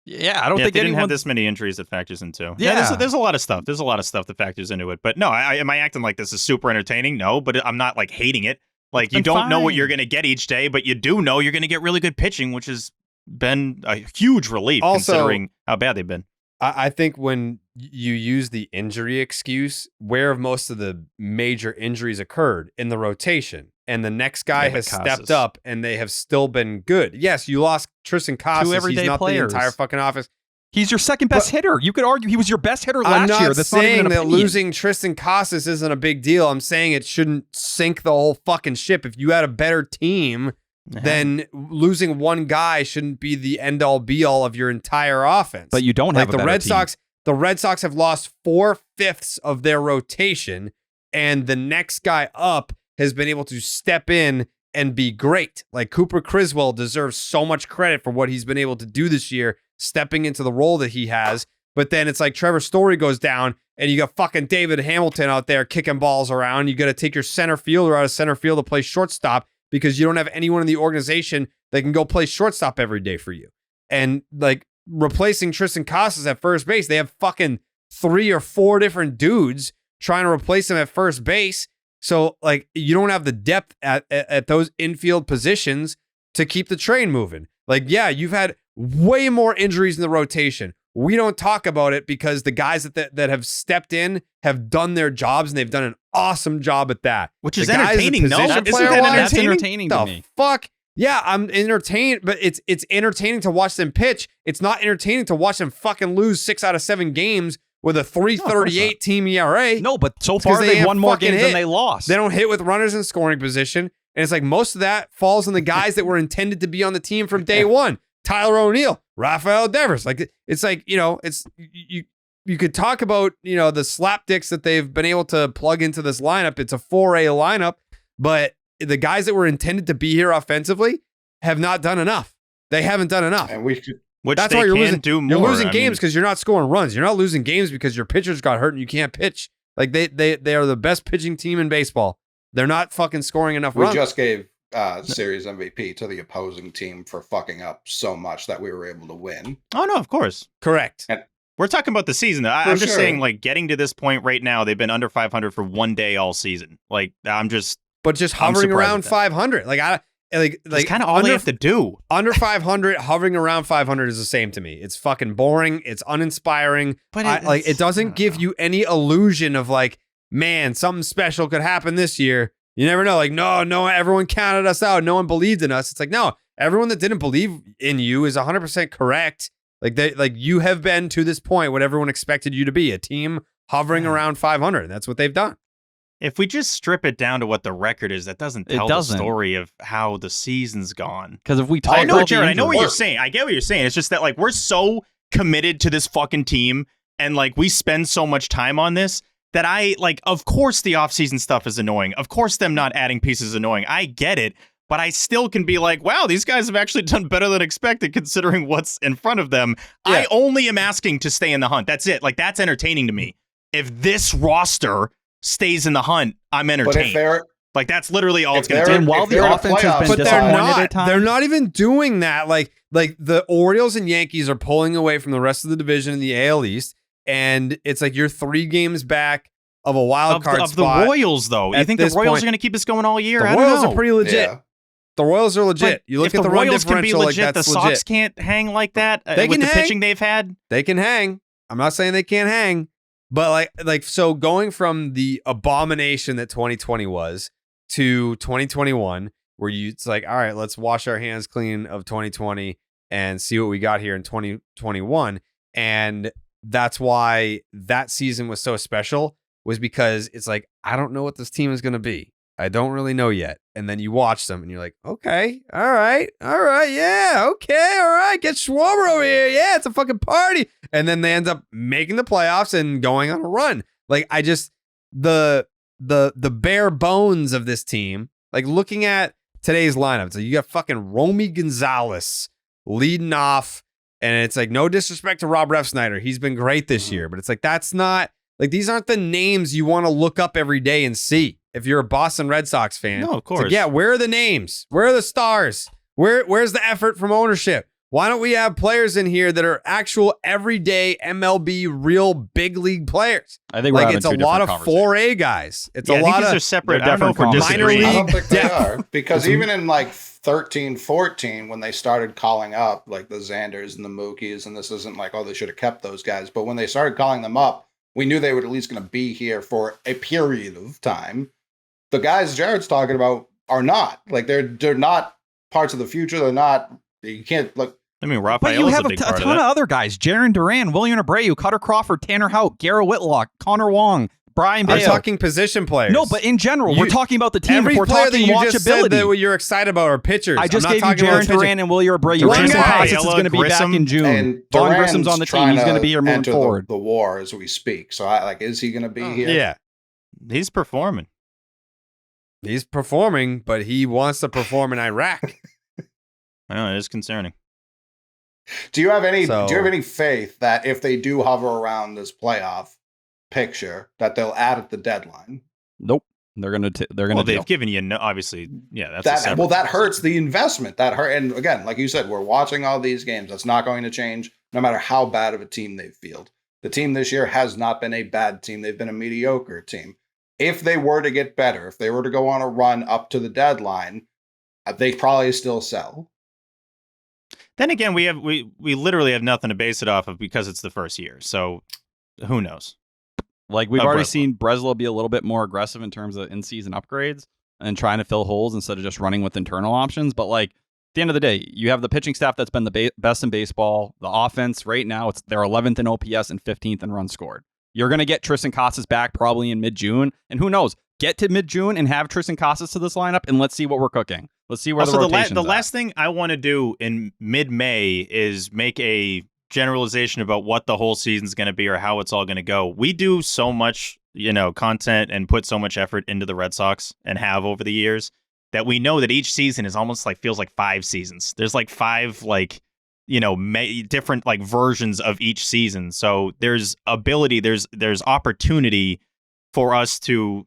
Yeah, I don't think they didn't have this many injuries that factors into. Yeah, there's a lot of stuff. There's a lot of stuff that factors into it. But no, am I acting like this is super entertaining? No, but I'm not like hating it. Like you don't know what you're going to get each day, but you do know you're going to get really good pitching, which has been a huge relief considering how bad they've been. I think when you use the injury excuse, where have most of the major injuries occurred? In the rotation. And the next guy has stepped up and they have still been good. Yes, you lost Tristan Casas. 2 everyday He's not players. the entire fucking offense. He's your second best hitter. You could argue he was your best hitter I'm last not year. That's saying not even that an opinion. losing Tristan Casas isn't a big deal. I'm saying it shouldn't sink the whole fucking ship. If you had a better team, then losing one guy shouldn't be the end all be all of your entire offense. But you don't have the Red Sox. The Red Sox have lost 4/5 of their rotation, and the next guy up has been able to step in and be great. Like Cooper Criswell deserves so much credit for what he's been able to do this year, stepping into the role that he has. But then it's like Trevor Story goes down and you got fucking David Hamilton out there kicking balls around. You got to take your center fielder out of center field to play shortstop because you don't have anyone in the organization that can go play shortstop every day for you. And like replacing Tristan Casas at first base, they have fucking 3 or 4 different dudes trying to replace him at first base. So, like, you don't have the depth at those infield positions to keep the train moving. Like, yeah, you've had way more injuries in the rotation. We don't talk about it because the guys that have stepped in have done their jobs, and they've done an awesome job at that. Which is entertaining, no? Isn't that entertaining to me? Fuck? Yeah, I'm entertained, but it's entertaining to watch them pitch. It's not entertaining to watch them fucking lose 6 out of 7 games with a 3.38 team ERA. No, but so far they've won more games than they lost. They don't hit with runners in scoring position. And it's like most of that falls on the guys that were intended to be on the team from day one. Tyler O'Neill, Rafael Devers. Like it's like, it's you could talk about, the slapdicks that they've been able to plug into this lineup. It's a 4A lineup, but the guys that were intended to be here offensively have not done enough. They haven't done enough. And we should. That's why you're losing. You're losing games because you're not scoring runs. You're not losing games because your pitchers got hurt and you can't pitch. Like they are the best pitching team in baseball. They're not fucking scoring enough runs. We just gave series MVP to the opposing team for fucking up so much that we were able to win. Oh no, of course, correct. And we're talking about the season. I'm just saying, like getting to this point right now, they've been under 500 for one day all season. Like but just hovering around 500. Like kind of all they have to do. Under 500, hovering around 500 is the same to me. It's fucking boring. It's uninspiring. But it doesn't give you any illusion of like, man, something special could happen this year. You never know. Like, no, everyone counted us out. No one believed in us. It's like, no, everyone that didn't believe in you is 100% correct. Like you have been to this point what everyone expected you to be, a team hovering around 500. That's what they've done. If we just strip it down to what the record is, that doesn't tell the story of how the season's gone. Because if we talk I know what you're saying. I get what you're saying. It's just that like we're so committed to this fucking team and like we spend so much time on this that of course the offseason stuff is annoying. Of course them not adding pieces is annoying. I get it. But I still can be like, wow, these guys have actually done better than expected considering what's in front of them. Yeah. I only am asking to stay in the hunt. That's it. Like that's entertaining to me. If this roster stays in the hunt, I'm But if entertained. they're Like, that's literally all if it's going to they're- do. And while if the they're in a offense has playoff been But they're disappointed at not. times, They're not even doing that. Like the Orioles and Yankees are pulling away from the rest of the division in the AL East, and it's like you're 3 games back of a wild card Of the spot. Royals, though. You at think the this Royals point. are going to keep this going all year? The I don't Royals know. are pretty legit. Yeah. The Royals are legit. But You look if at the run Royals can be differential, legit, like that's the Sox legit. can't hang like that They with can the hang. pitching they've had. They can hang. I'm not saying they can't hang, but like so going from the abomination that 2020 was to 2021, where it's like, all right, let's wash our hands clean of 2020 and see what we got here in 2021. And that's why that season was so special, was because it's like, I don't know what this team is going to be. I don't really know yet. And then you watch them and you're like, okay, all right, yeah, okay, all right, get Schwarber over here. Yeah, it's a fucking party. And then they end up making the playoffs and going on a run. Like, I just, the bare bones of this team, like looking at today's lineup, so you got fucking Romy Gonzalez leading off, and it's like, no disrespect to Rob Refsnyder, he's been great this year, but it's like, that's not, like, these aren't the names you want to look up every day and see if you're a Boston Red Sox fan. No, of It's like, course. yeah, where are the names? Where are the stars? Where's the effort from ownership? Why don't we have players in here that are actual everyday MLB real big league players? I think we're Like, having it's a two lot different of conversations. 4A guys. It's Yeah, a I think lot these of are separate. they're I don't know if we're different disagreeing. minor I don't think they depth. are, because even in like 13, 14, when they started calling up like the Xanders and the Mookies, and this isn't like, oh, they should have kept those guys, but when they started calling them up, we knew they were at least going to be here for a period of time. The guys Jared's talking about are not. Like, they're not parts of the future. They're not. You can't look. I mean, But Rafael you is have a a big ton part of of that. other guys. Jaron Duran, William Abreu, Cutter Crawford, Tanner Houck, Garrett Whitlock, Connor Wong, Brian I'm Bale. talking position players. No, but in general, we're You- talking about the team. every If we're player that talking you just said watchability. that what you're excited about are pitchers. I just I'm gave not you talking about Jaron pitching. Duran and William Abreu. One Tristan guy, Casas is going to be back Grissom, in June. And Vaughn Duran's Grissom's on the team. trying He's going to be here moving enter forward. the war as we speak. So, like, is he going to be here? Yeah, He's performing. he's performing, but he wants to perform in Iraq. I know, it is concerning. Do you have any? So- Do you have any faith that if they do hover around this playoff picture, that they'll add at the deadline? Nope. They're going to Well, deal. they've given you, obviously, yeah, that's a That separate well, that conversation. hurts the investment. That hurt, and again, like you said, we're watching all these games. That's not going to change, no matter how bad of a team they field. The team this year has not been a bad team; they've been a mediocre team. If they were to get better, if they were to go on a run up to the deadline, they probably still sell. Then again, we literally have nothing to base it off of because it's the first year. So who knows? Like, we've Oh, already Breslow. seen Breslow be a little bit more aggressive in terms of in-season upgrades and trying to fill holes instead of just running with internal options. But, like, at the end of the day, you have the pitching staff that's been the best in baseball. The offense right now, they're 11th in OPS and 15th in runs scored. You're going to get Tristan Casas back probably in mid-June. And who knows? Get to mid-June and have Tristan Casas to this lineup, and let's see what we're cooking. Let's see where Also, the the rotation's last thing I want to do in mid-May is make a generalization about what the whole season's going to be or how it's all going to go. We do so much, content and put so much effort into the Red Sox and have over the years that we know that each season is almost like feels like 5 seasons. There's like 5 different like versions of each season. So there's ability, there's opportunity for us to,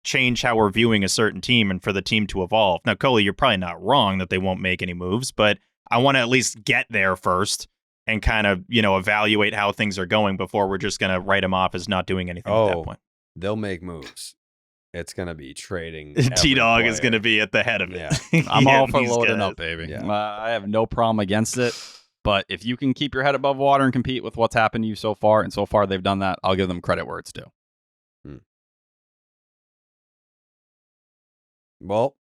change how we're viewing a certain team and for the team to evolve. Now, Coley, you're probably not wrong that they won't make any moves, but I want to at least get there first and kind of, evaluate how things are going before we're just going to write them off as not doing anything at that point. They'll make moves. It's going to be trading. T-Dog is going to be at the head of it. Yeah. I'm all for he's loading gonna- up, baby. Yeah. I have no problem against it. But if you can keep your head above water and compete with what's happened to you so far, and so far they've done that, I'll give them credit where it's due. Well,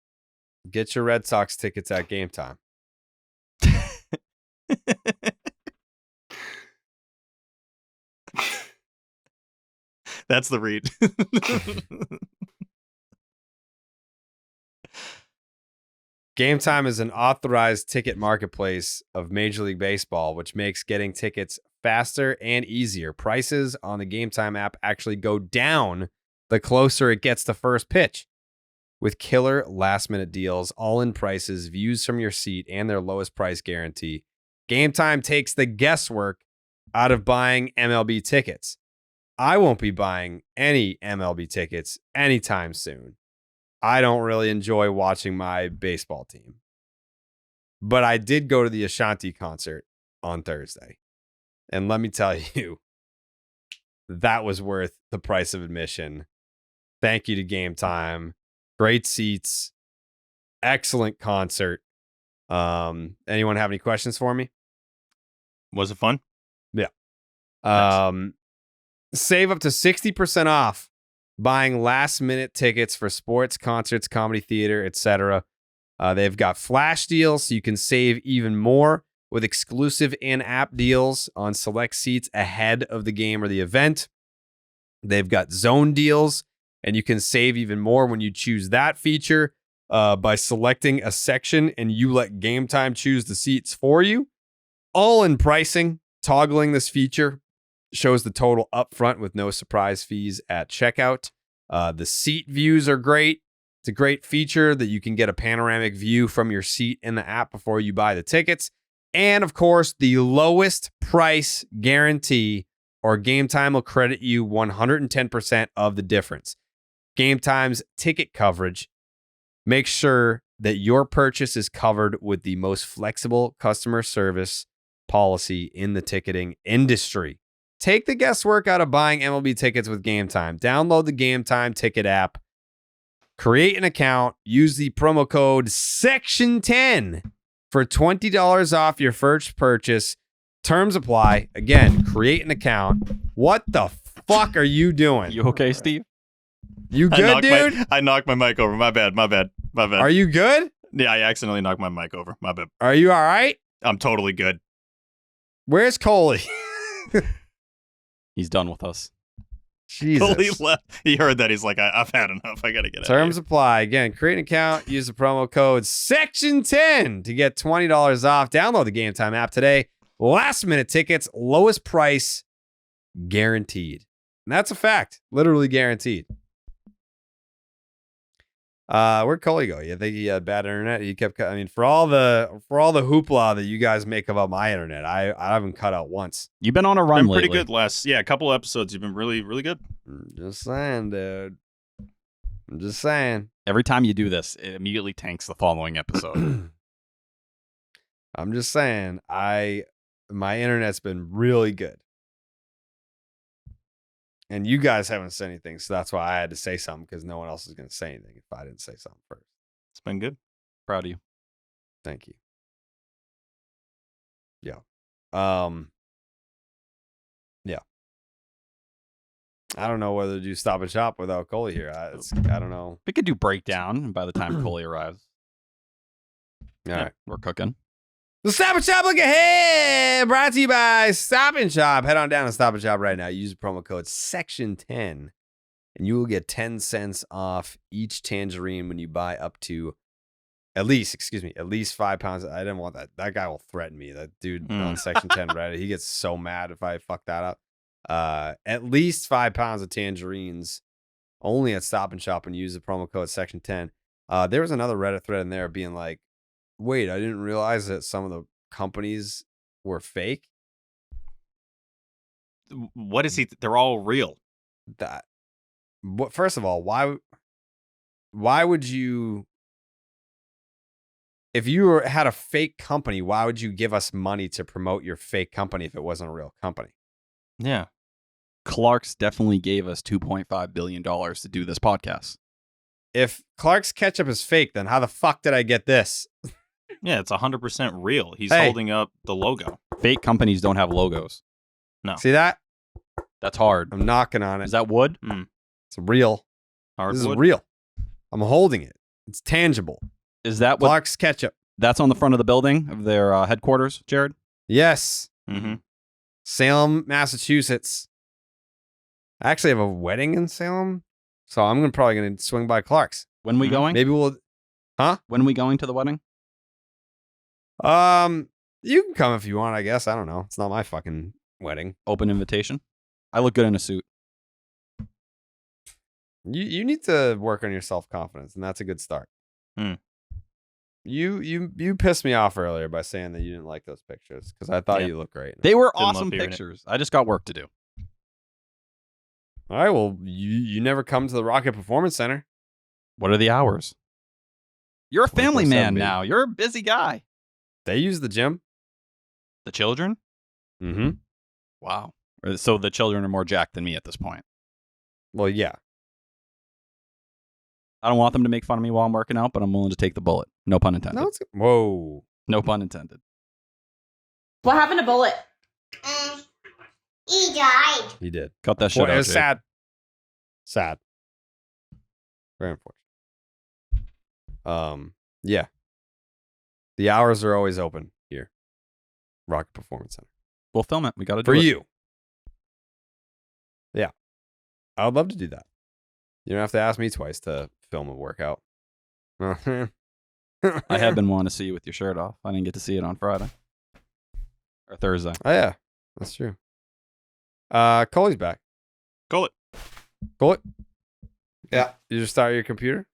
get your Red Sox tickets at game time. That's the read. Game Time is an authorized ticket marketplace of Major League Baseball, which makes getting tickets faster and easier. Prices on the Game Time app actually go down the closer it gets to first pitch. With killer last-minute deals, all-in prices, views from your seat, and their lowest price guarantee, Game Time takes the guesswork out of buying MLB tickets. I won't be buying any MLB tickets anytime soon. I don't really enjoy watching my baseball team. But I did go to the Ashanti concert on Thursday. And let me tell you, that was worth the price of admission. Thank you to Game Time. Great seats. Excellent concert. Anyone have any questions for me? Was it fun? Yeah. Save up to 60% off buying last-minute tickets for sports, concerts, comedy theater, etc. They've got flash deals, so you can save even more with exclusive in-app deals on select seats ahead of the game or the event. They've got zone deals, and you can save even more when you choose that feature by selecting a section and you let Game Time choose the seats for you. All in pricing, toggling this feature shows the total upfront with no surprise fees at checkout. The seat views are great. It's a great feature that you can get a panoramic view from your seat in the app before you buy the tickets. And of course, the lowest price guarantee, or Game Time will credit you 110% of the difference. Game Time's ticket coverage makes sure that your purchase is covered with the most flexible customer service policy in the ticketing industry. Take the guesswork out of buying MLB tickets with Game Time. Download the Game Time ticket app. Create an account. Use the promo code SECTION10 for $20 off your first purchase. Terms apply. Again, create an account. What the fuck are you doing? You okay, Steve? You good, dude? I knocked my mic over. My bad. Are you good? Yeah, I accidentally knocked my mic over. My bad. Are you all right? I'm totally good. Where's Coley? He's done with us. Jesus. Coley left. He heard that. He's like, I've had enough. I got to get out. Terms apply. Again, create an account. Use the promo code SECTION10 to get $20 off. Download the Game Time app today. Last minute tickets, lowest price, guaranteed. And that's a fact. Literally guaranteed. Where'd Coley go? You think he had bad internet? He kept. I mean, for all the hoopla that you guys make about my internet, I haven't cut out once. You've been on a run lately. Pretty good a couple episodes. You've been really, really good. I'm just saying, dude. I'm just saying. Every time you do this, it immediately tanks the following episode. I'm just saying. My internet's been really good. And you guys haven't said anything, so that's why I had to say something, because no one else is going to say anything if I didn't say something first. It's been good. Proud of you. Thank you. Yeah. Yeah. I don't know whether to do Stop and Shop without Coley here. I don't know. We could do Breakdown by the time Coley arrives. All right. We're cooking. The Stop and Shop look ahead, brought to you by Stop and Shop. Head on down to Stop and Shop right now. Use the promo code SECTION10, and you will get 10 cents off each tangerine when you buy up to at least 5 pounds. I didn't want that. That guy will threaten me. That dude on Section 10 Reddit, he gets so mad if I fuck that up. At least 5 pounds of tangerines only at Stop and Shop, and use the promo code SECTION10. There was another Reddit thread in there being like, wait, I didn't realize that some of the companies were fake. What is he? They're all real. First of all, why would you, if you had a fake company, why would you give us money to promote your fake company if it wasn't a real company? Yeah. Clark's definitely gave us $2.5 billion to do this podcast. If Clark's Ketchup is fake, then how the fuck did I get this? Yeah, it's 100% real. He's holding up the logo. Fake companies don't have logos. No. See that? That's hard. I'm knocking on it. Is that wood? It's real. Hardwood? This is real. I'm holding it. It's tangible. Is that what Clark's Ketchup? That's on the front of the building of their headquarters, Jared? Yes. Mm-hmm. Salem, Massachusetts. I actually have a wedding in Salem, so I'm probably going to swing by Clark's. When we going? Maybe we'll... Huh? When we going to the wedding? You can come if you want, I guess. I don't know. It's not my fucking wedding. Open invitation. I look good in a suit. You need to work on your self-confidence, and that's a good start. You pissed me off earlier by saying that you didn't like those pictures, because I thought you looked great. They were awesome pictures. I just got work to do. All right. Well, you never come to the Rocket Performance Center. What are the hours? You're a family man 24/7, baby. now. You're a busy guy. They use the gym. The children? Mm-hmm. Wow. So the children are more jacked than me at this point. Well, yeah. I don't want them to make fun of me while I'm working out, but I'm willing to take the bullet. No pun intended. No, it's whoa. No pun intended. What happened to Bullet? He died. He did. Cut that shit out, It was Jake. sad. Sad. Very unfortunate. Yeah. The hours are always open here. Rocket Performance Center. We'll film it. We got to do For it. you. Yeah. I would love to do that. You don't have to ask me twice to film a workout. I have been wanting to see you with your shirt off. I didn't get to see it on Friday. Or Thursday. Oh, yeah. That's true. Coley's back. Call it. Coley? Yeah. You just start your computer?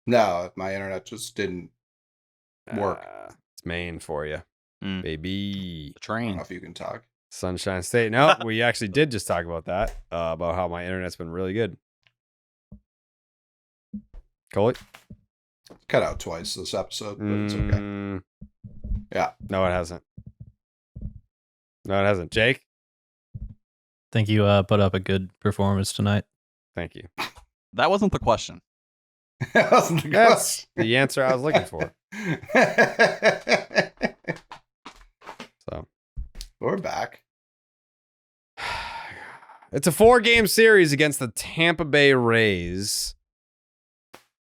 No, my internet just didn't work. It's Maine for you. Baby. The train. I don't know if you can talk. Sunshine State. No, we actually did just talk about that. About how my internet's been really good. Coley? Cut out twice this episode, but it's okay. Yeah. No, it hasn't. No, it hasn't. Jake? Think you put up a good performance tonight. Thank you. That wasn't the question. That's the answer I was looking for. So we're back. It's a 4-game series against the Tampa Bay Rays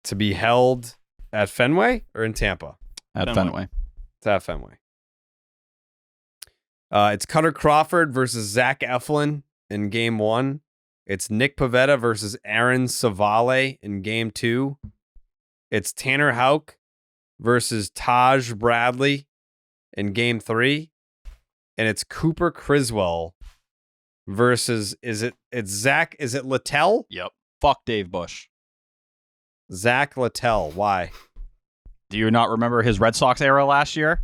to be held at Fenway or in Tampa? At Fenway. It's at Fenway. It's Cutter Crawford versus Zach Eflin in game 1. It's Nick Pivetta versus Aaron Savale in game 2. It's Tanner Houck versus Taj Bradley in game 3. And it's Cooper Criswell versus, is it Littell? Yep. Fuck Dave Bush. Zach Littell. Why? Do you not remember his Red Sox era last year?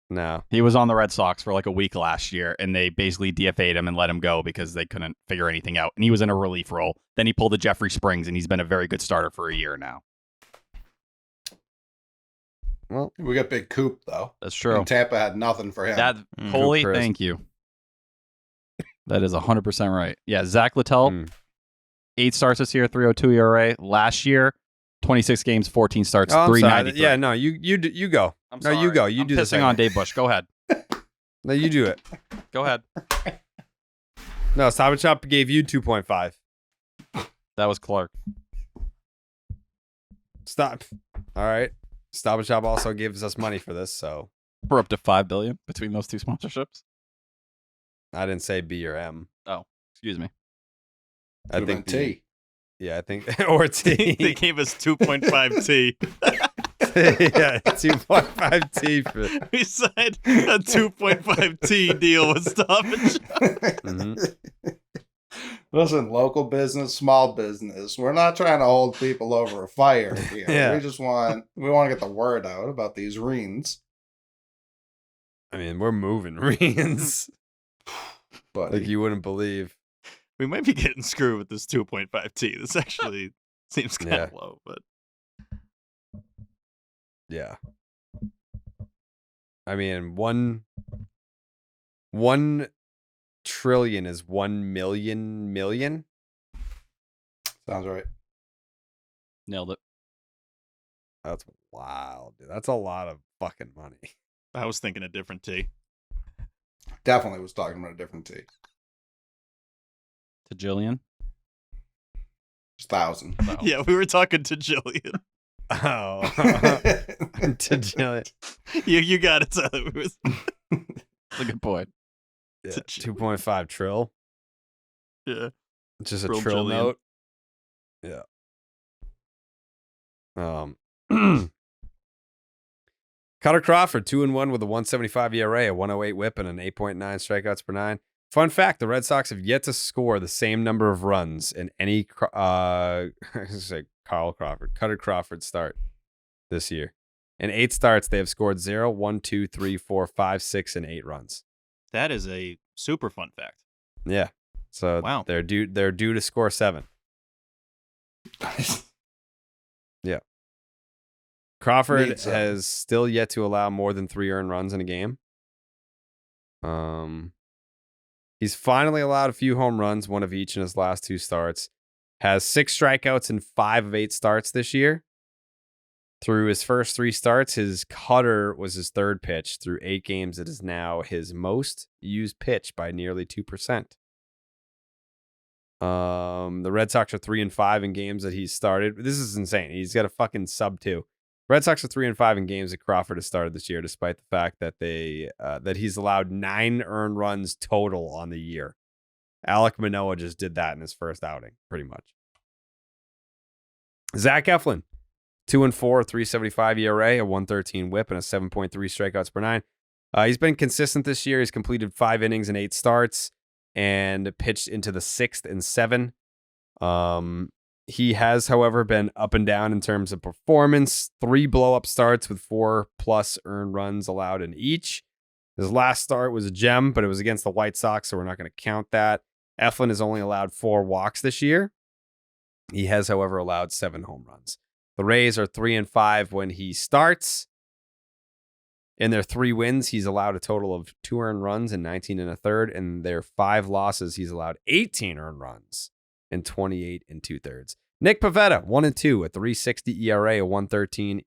No. He was on the Red Sox for like a week last year, and they basically DFA'd him and let him go because they couldn't figure anything out. And he was in a relief role. Then he pulled a Jeffrey Springs, and he's been a very good starter for a year now. Well, we got Big Coop, though. That's true. And Tampa had nothing for him. Holy, thank you. That is 100% right. Yeah, Zach Littell, 8 starts this year, 3.02 ERA. Last year, 26 games, 14 starts, 3.93. Yeah, no, you go. I'm sorry. You go. You do this. Pissing on Dave Bush. Go ahead. No, you do it. Go ahead. No, Stop and Shop gave you 2.5. That was Clark. Stop. All right. Stop and Shop also gives us money for this, so we're up to $5 billion between those two sponsorships. I didn't say B or M. Oh, excuse me. I think T. Yeah, I think or T. They gave us 2.5 T. Yeah, 2.5 T for. We signed a 2.5 T deal with Stop and Shop. Mm-hmm. Listen, local business, small business. We're not trying to hold people over a fire here. Yeah. We just want to get the word out about these reens. I mean, we're moving reins. But like you wouldn't believe. We might be getting screwed with this 2.5 T. This actually seems kind of low, but yeah. I mean, one trillion is 1 million. Sounds right. Nailed it. That's wild, dude. That's a lot of fucking money. I was thinking a different T. Definitely was talking about a different T. To Jillian? It's 1,000. Wow. Yeah, we were talking to Jillian. Oh. To Jillian. You got it, Tyler. That's a good point. Yeah, 2.5 trill. Yeah. Just a Trill trill Jillian. note. Yeah. Cutter Crawford, 2-1 with a 1.75 ERA, a 1.08 WHIP, and an 8.9 strikeouts per 9. Fun fact: the Red Sox have yet to score the same number of runs in any Cutter Crawford start this year. In 8 starts, they have scored 0, 1, 2, 3, 4, 5, 6, and 8 runs. That is a super fun fact. Yeah. So wow. they're due to score 7. Yeah. Crawford has still yet to allow more than 3 earned runs in a game. He's finally allowed a few home runs, 1 of each in his last 2 starts. Has 6 strikeouts in 5 of 8 starts this year. Through his first 3 starts, his cutter was his 3rd pitch. Through 8 games, it is now his most used pitch by nearly 2%. The Red Sox are 3-5 in games that he's started. This is insane. He's got a fucking sub 2. Red Sox are 3-5 in games that Crawford has started this year, despite the fact that that he's allowed 9 earned runs total on the year. Alek Manoah just did that in his first outing, pretty much. Zach Eflin, 2-4, 3.75 ERA, a 1.13 WHIP, and a 7.3 strikeouts per 9. He's been consistent this year. He's completed 5 innings and 8 starts, and pitched into the 6th and 7. He has, however, been up and down in terms of performance. 3 blow-up starts with 4+ earned runs allowed in each. His last start was a gem, but it was against the White Sox, so we're not going to count that. Eflin has only allowed 4 walks this year. He has, however, allowed 7 home runs. The Rays are 3-5 when he starts. In their 3 wins, he's allowed a total of 2 earned runs in 19 1/3. In their 5 losses, he's allowed 18 earned runs in 28 2/3. Nick Pivetta, 1-2, a 3.60 ERA, a 1.13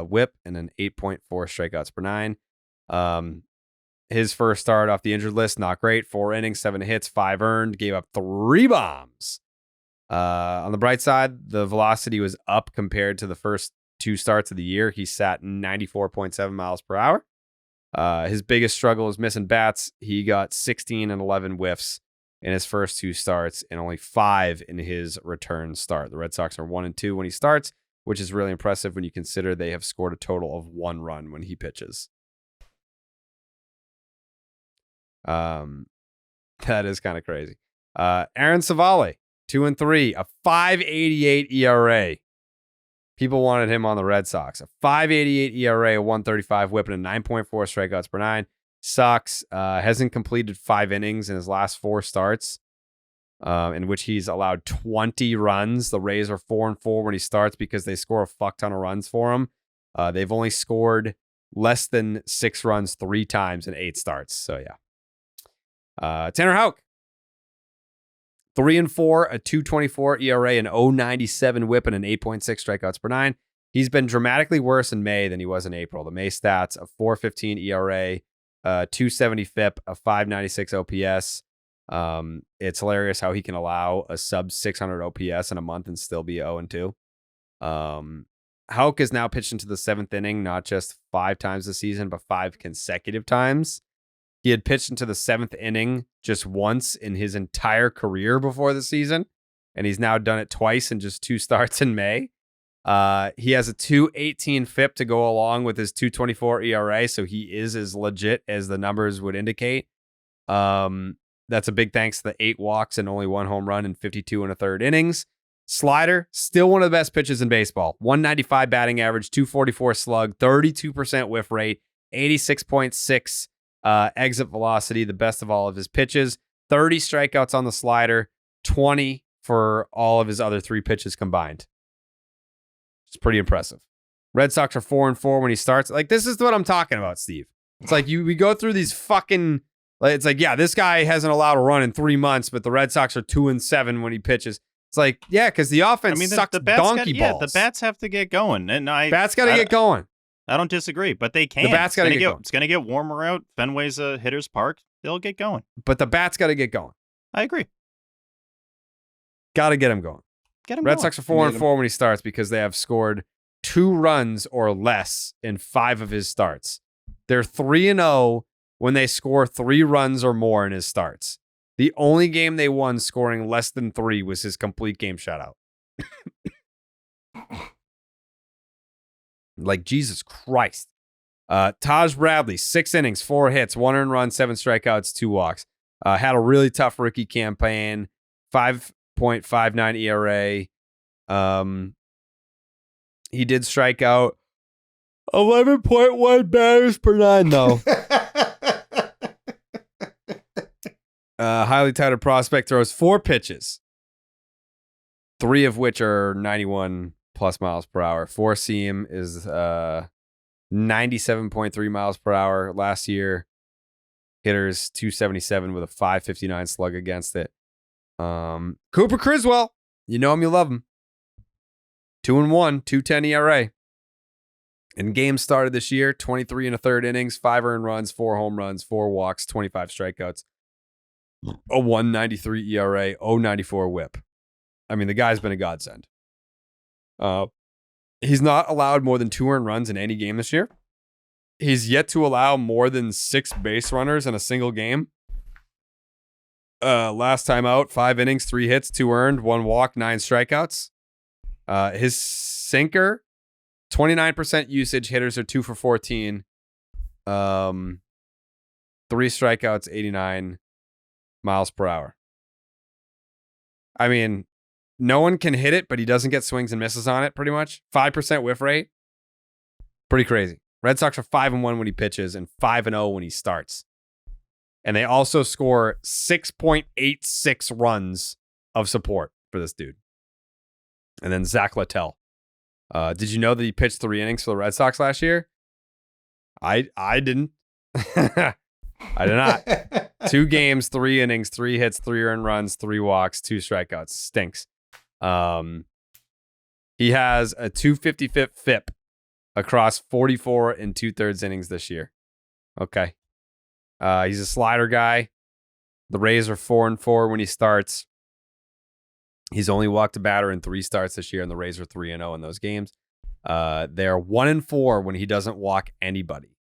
WHIP, and an 8.4 strikeouts per 9. His first start off the injured list, not great. 4 innings, 7 hits, 5 earned, gave up 3 bombs. On the bright side, the velocity was up compared to the first 2 starts of the year. He sat 94.7 miles per hour. His biggest struggle is missing bats. He got 16 and 11 whiffs in his first 2 starts and only 5 in his return start. The Red Sox are 1-2 when he starts, which is really impressive when you consider they have scored a total of 1 run when he pitches. That is kind of crazy. Aaron Savale, 2-3, a 5.88 ERA. People wanted him on the Red Sox. A 5.88 ERA, a 1.35 WHIP, and a 9.4 strikeouts per 9. Sox hasn't completed 5 innings in his last 4 starts, in which he's allowed 20 runs. The Rays are 4-4 when he starts because they score a fuck ton of runs for him. They've only scored less than 6 runs 3 times in 8 starts. So, yeah. Tanner Houck, 3-4, a 2.24 ERA, an 0.97 WHIP, and an 8.6 strikeouts per 9. He's been dramatically worse in May than he was in April. The May stats, a 4.15 ERA, 2.70 FIP, a 5.96 OPS. It's hilarious how he can allow a sub 600 OPS in a month and still be 0-2. Houck is now pitched into the 7th inning, not just 5 times this season, but 5 consecutive times. He had pitched into the 7th inning just once in his entire career before the season, and he's now done it twice in just 2 starts in May. He has a 2.18 FIP to go along with his 2.24 ERA, so he is as legit as the numbers would indicate. That's a big thanks to the 8 walks and only 1 home run in 52 1/3 innings. Slider, still one of the best pitches in baseball. 195 batting average, 244 slug, 32% whiff rate, 86.6 exit velocity, the best of all of his pitches. 30 strikeouts on the slider, 20 for all of his other 3 pitches combined. It's pretty impressive. Red Sox are 4-4 when he starts. Like, this is what I'm talking about, Steve. It's like we go through these fucking. It's like, yeah, this guy hasn't allowed a run in 3 months, but the Red Sox are 2-7 when he pitches. It's like, yeah, because the offense sucks donkey balls. Yeah, the bats have to get going, and bats got to get going. I don't disagree, but they can. The bats got to get going. It's going to get warmer out. Fenway's a hitter's park. They'll get going. But the bats got to get going. I agree. Got to get him going. Red Sox are 4-4 when he starts because they have scored 2 runs or less in 5 of his starts. They're 3-0 when they score 3 runs or more in his starts. The only game they won scoring less than 3 was his complete game shutout. Like, Jesus Christ. Taj Bradley, 6 innings, 4 hits, 1 earned run, 7 strikeouts, 2 walks. Had a really tough rookie campaign, 5.59 ERA. He did strike out 11.1 batters per 9, though. Highly touted prospect throws 4 pitches, 3 of which are 91 plus miles per hour. 4-seam is 97.3 miles per hour last year. Hitters 277 with a 559 slug against it. Cooper Criswell, you know him, you love him. 2-1, 2.10 ERA. In games started this year, 23 1/3 innings, 5 earned runs, 4 home runs, 4 walks, 25 strikeouts, a 1.93 ERA, 0.94 WHIP. I mean, the guy's been a godsend. He's not allowed more than 2 earned runs in any game this year. He's yet to allow more than 6 base runners in a single game. Last time out, 5 innings, 3 hits, 2 earned, 1 walk, 9 strikeouts. His sinker, 29% usage. Hitters are 2 for 14. 3 strikeouts, 89 miles per hour. I mean, no one can hit it, but he doesn't get swings and misses on it, pretty much. 5% whiff rate. Pretty crazy. Red Sox are 5-1 when he pitches and 5-0 when he starts. And they also score 6.86 runs of support for this dude. And then Zach Littell. Did you know that he pitched 3 innings for the Red Sox last year? I didn't. I did not. 2 games, 3 innings, 3 hits, 3 earned runs, 3 walks, 2 strikeouts. Stinks. He has a 255 FIP across 44 2/3 innings this year. Okay. He's a slider guy. The Rays are 4-4 when he starts. He's only walked a batter in 3 starts this year, and the Rays are 3-0 in those games. They're 1-4 when he doesn't walk anybody.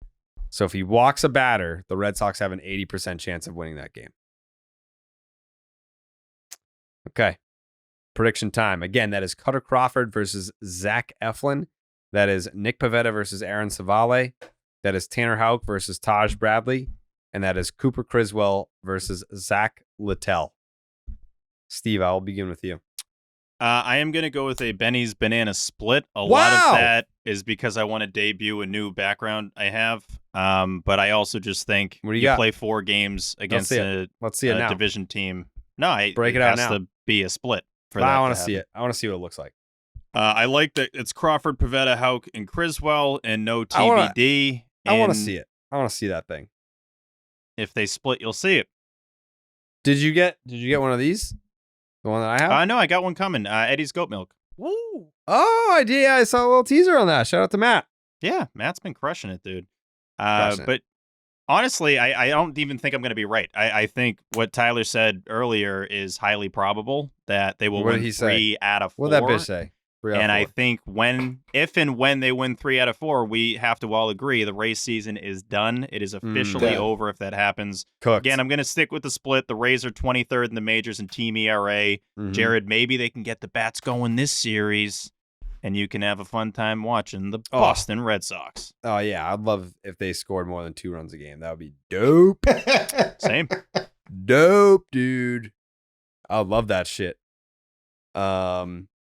So if he walks a batter, the Red Sox have an 80% chance of winning that game. Okay. Prediction time. Again, that is Cutter Crawford versus Zach Eflin. That is Nick Pivetta versus Aaron Savale. That is Tanner Houck versus Taj Bradley. And that is Cooper Criswell versus Zach Littell. Steve, I'll begin with you. I am going to go with a Benny's Banana Split. A lot of that is because I want to debut a new background I have. But I also just think you play 4 games against a division team. No, break it out has now. To be a split. I want to see it. I want to see what it looks like. I like that it's Crawford, Pivetta, Houck, and Criswell, and no TBD. I want to see it. I want to see that thing. If they split, you'll see it. Did you get one of these? The one that I have? No, I got one coming. Eddie's Goat Milk. Woo! Oh, I did. I saw a little teaser on that. Shout out to Matt. Yeah, Matt's been crushing it, dude. But honestly, I don't even think I'm going to be right. I think what Tyler said earlier is highly probable that they will win 3 out of 4. What did that bitch say? And I think if and when they win 3 out of 4, we have to all agree the Rays season is done. It is officially over if that happens. Cooked. Again, I'm going to stick with the split. The Rays are 23rd in the majors in team ERA. Jared, maybe they can get the bats going this series, and you can have a fun time watching the Boston Red Sox. Oh, yeah. I'd love if they scored more than 2 runs a game. That would be dope. Same. Dope, dude. I love that shit.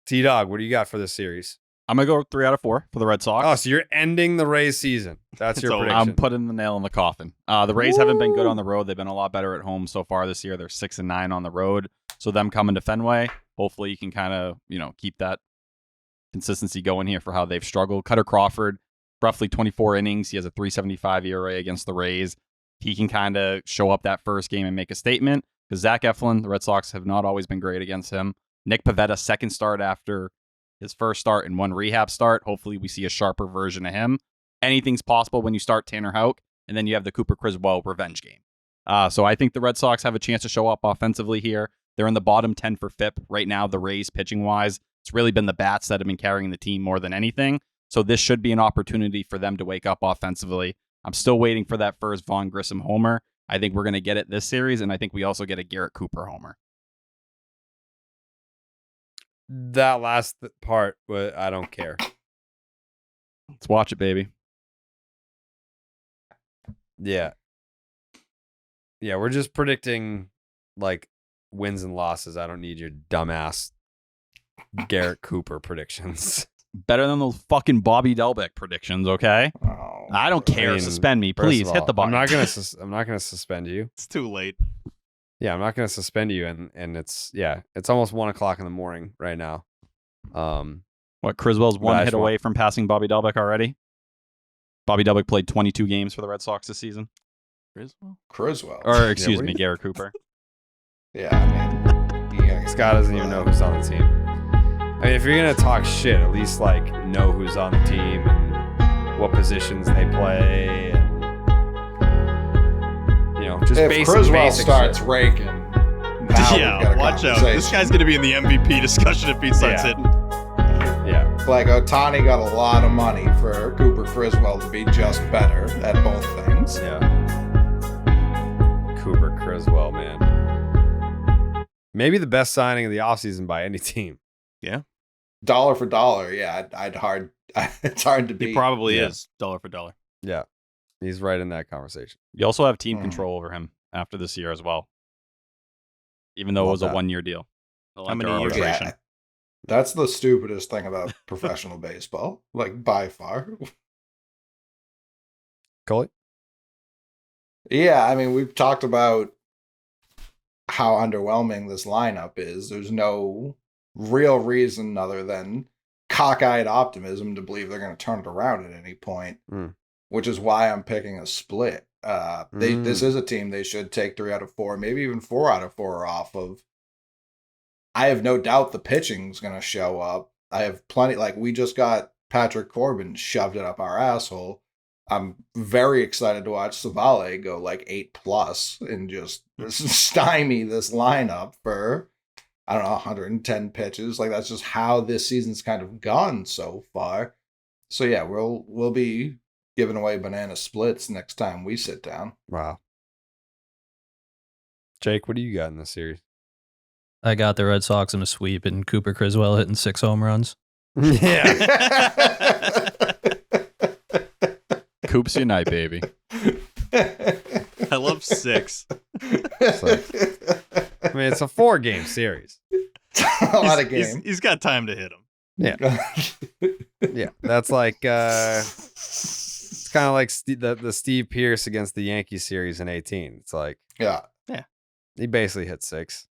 T-Dog, what do you got for this series? I'm going to go 3 out of 4 for the Red Sox. Oh, so you're ending the Rays season. That's your prediction. I'm putting the nail in the coffin. The Rays haven't been good on the road. They've been a lot better at home so far this year. They're 6-9 on the road. So them coming to Fenway, hopefully you can kind of, keep that consistency going here for how they've struggled. Cutter Crawford, roughly 24 innings. He has a 3.75 ERA against the Rays. He can kind of show up that first game and make a statement because Zach Eflin, the Red Sox have not always been great against him. Nick Pivetta, second start after his first start and 1 rehab start. Hopefully we see a sharper version of him. Anything's possible when you start Tanner Houck, and then you have the Cooper Criswell revenge game. So I think the Red Sox have a chance to show up offensively here. They're in the bottom 10 for FIP right now, the Rays pitching-wise. It's really been the bats that have been carrying the team more than anything. So this should be an opportunity for them to wake up offensively. I'm still waiting for that first Vaughn Grissom homer. I think we're going to get it this series, and I think we also get a Garrett Cooper homer. That last part, I don't care. Let's watch it, baby. Yeah. Yeah, we're just predicting, wins and losses. I don't need your dumbass Garrett Cooper predictions. Better than those fucking Bobby Delbeck predictions, okay? Oh, I don't care. Suspend me. Please hit the button. I'm not gonna suspend you. It's too late. Yeah, I'm not going to suspend you, and it's almost 1:00 in the morning right now. What, Criswell's one hit away from passing Bobby Dalbec already? Bobby Dalbec played 22 games for the Red Sox this season. Criswell. Or, excuse me, Garrett Cooper. Yeah, I mean, Scott doesn't even know who's on the team. I mean, if you're going to talk shit, at least, like, know who's on the team and what positions they play. And, just if basic Criswell starts shit. raking, yeah, watch out. This guy's going to be in the MVP discussion if he starts hitting. Yeah. Like, Ohtani got a lot of money for Cooper Criswell to be just better at both things. Yeah. Cooper Criswell, man. Maybe the best signing of the offseason by any team. Yeah. Dollar for dollar, yeah. It's hard to beat. He probably is dollar for dollar. Yeah. He's right in that conversation. You also have team control over him after this year as well. Even though it was a 1-year deal. How many years? Yeah. That's the stupidest thing about professional baseball, like by far. Coley? Yeah, I mean, we've talked about how underwhelming this lineup is. There's no real reason other than cockeyed optimism to believe they're going to turn it around at any point, which is why I'm picking a split. This is a team they should take 3 out of 4, maybe even 4 out of 4 off of. I have no doubt the pitching's going to show up. I have plenty, like, we just got Patrick Corbin shoved it up our asshole. I'm very excited to watch Savale go like 8+ and just stymie this lineup for, I don't know, 110 pitches. Like, that's just how this season's kind of gone so far. So yeah, we'll be giving away banana splits next time we sit down. Wow. Jake, what do you got in this series? I got the Red Sox in a sweep and Cooper Criswell hitting 6 home runs. Yeah. Coops unite, baby. I love 6. I mean, it's a 4-game series. A lot of games. He's got time to hit him. Yeah. Yeah. That's like, it's kind of like the Steve Pearce against the Yankees series in 2018. It's like, yeah. He basically hit 6.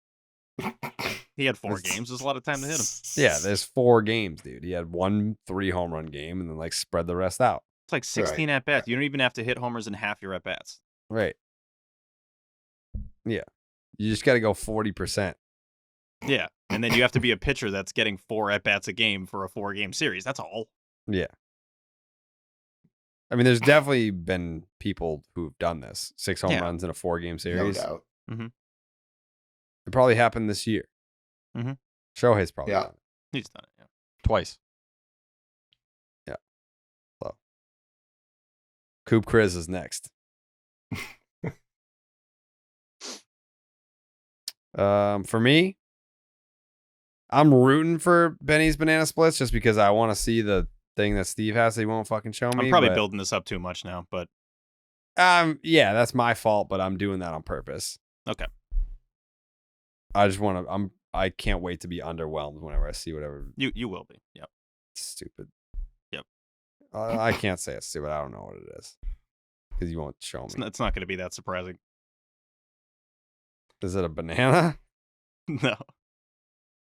He had 4 games. There's a lot of time to hit him. Yeah, there's 4 games, dude. He had 1 3-home run game and then like spread the rest out. It's like 16 at bats. You don't even have to hit homers in half your at bats. Right. Yeah. You just got to go 40%. Yeah. And then you have to be a pitcher that's getting 4 at bats a game for a 4-game series. That's all. Yeah. I mean, there's definitely been people who've done this. 6 home runs in a 4-game series. No doubt. Mm-hmm. It probably happened this year. Mm-hmm. Shohei's probably done it. He's done it, yeah. Twice. Yeah. So, Coop Chris is next. For me, I'm rooting for Benny's banana splits just because I want to see the thing that Steve has that he won't fucking show me. I'm probably building this up too much now, but yeah, that's my fault, but I'm doing that on purpose. Okay. I just want to. I can't wait to be underwhelmed whenever I see whatever. You will be. Yep. Stupid. Yep. I can't say it's stupid. I don't know what it is because you won't show me. It's not going to be that surprising. Is it a banana? No.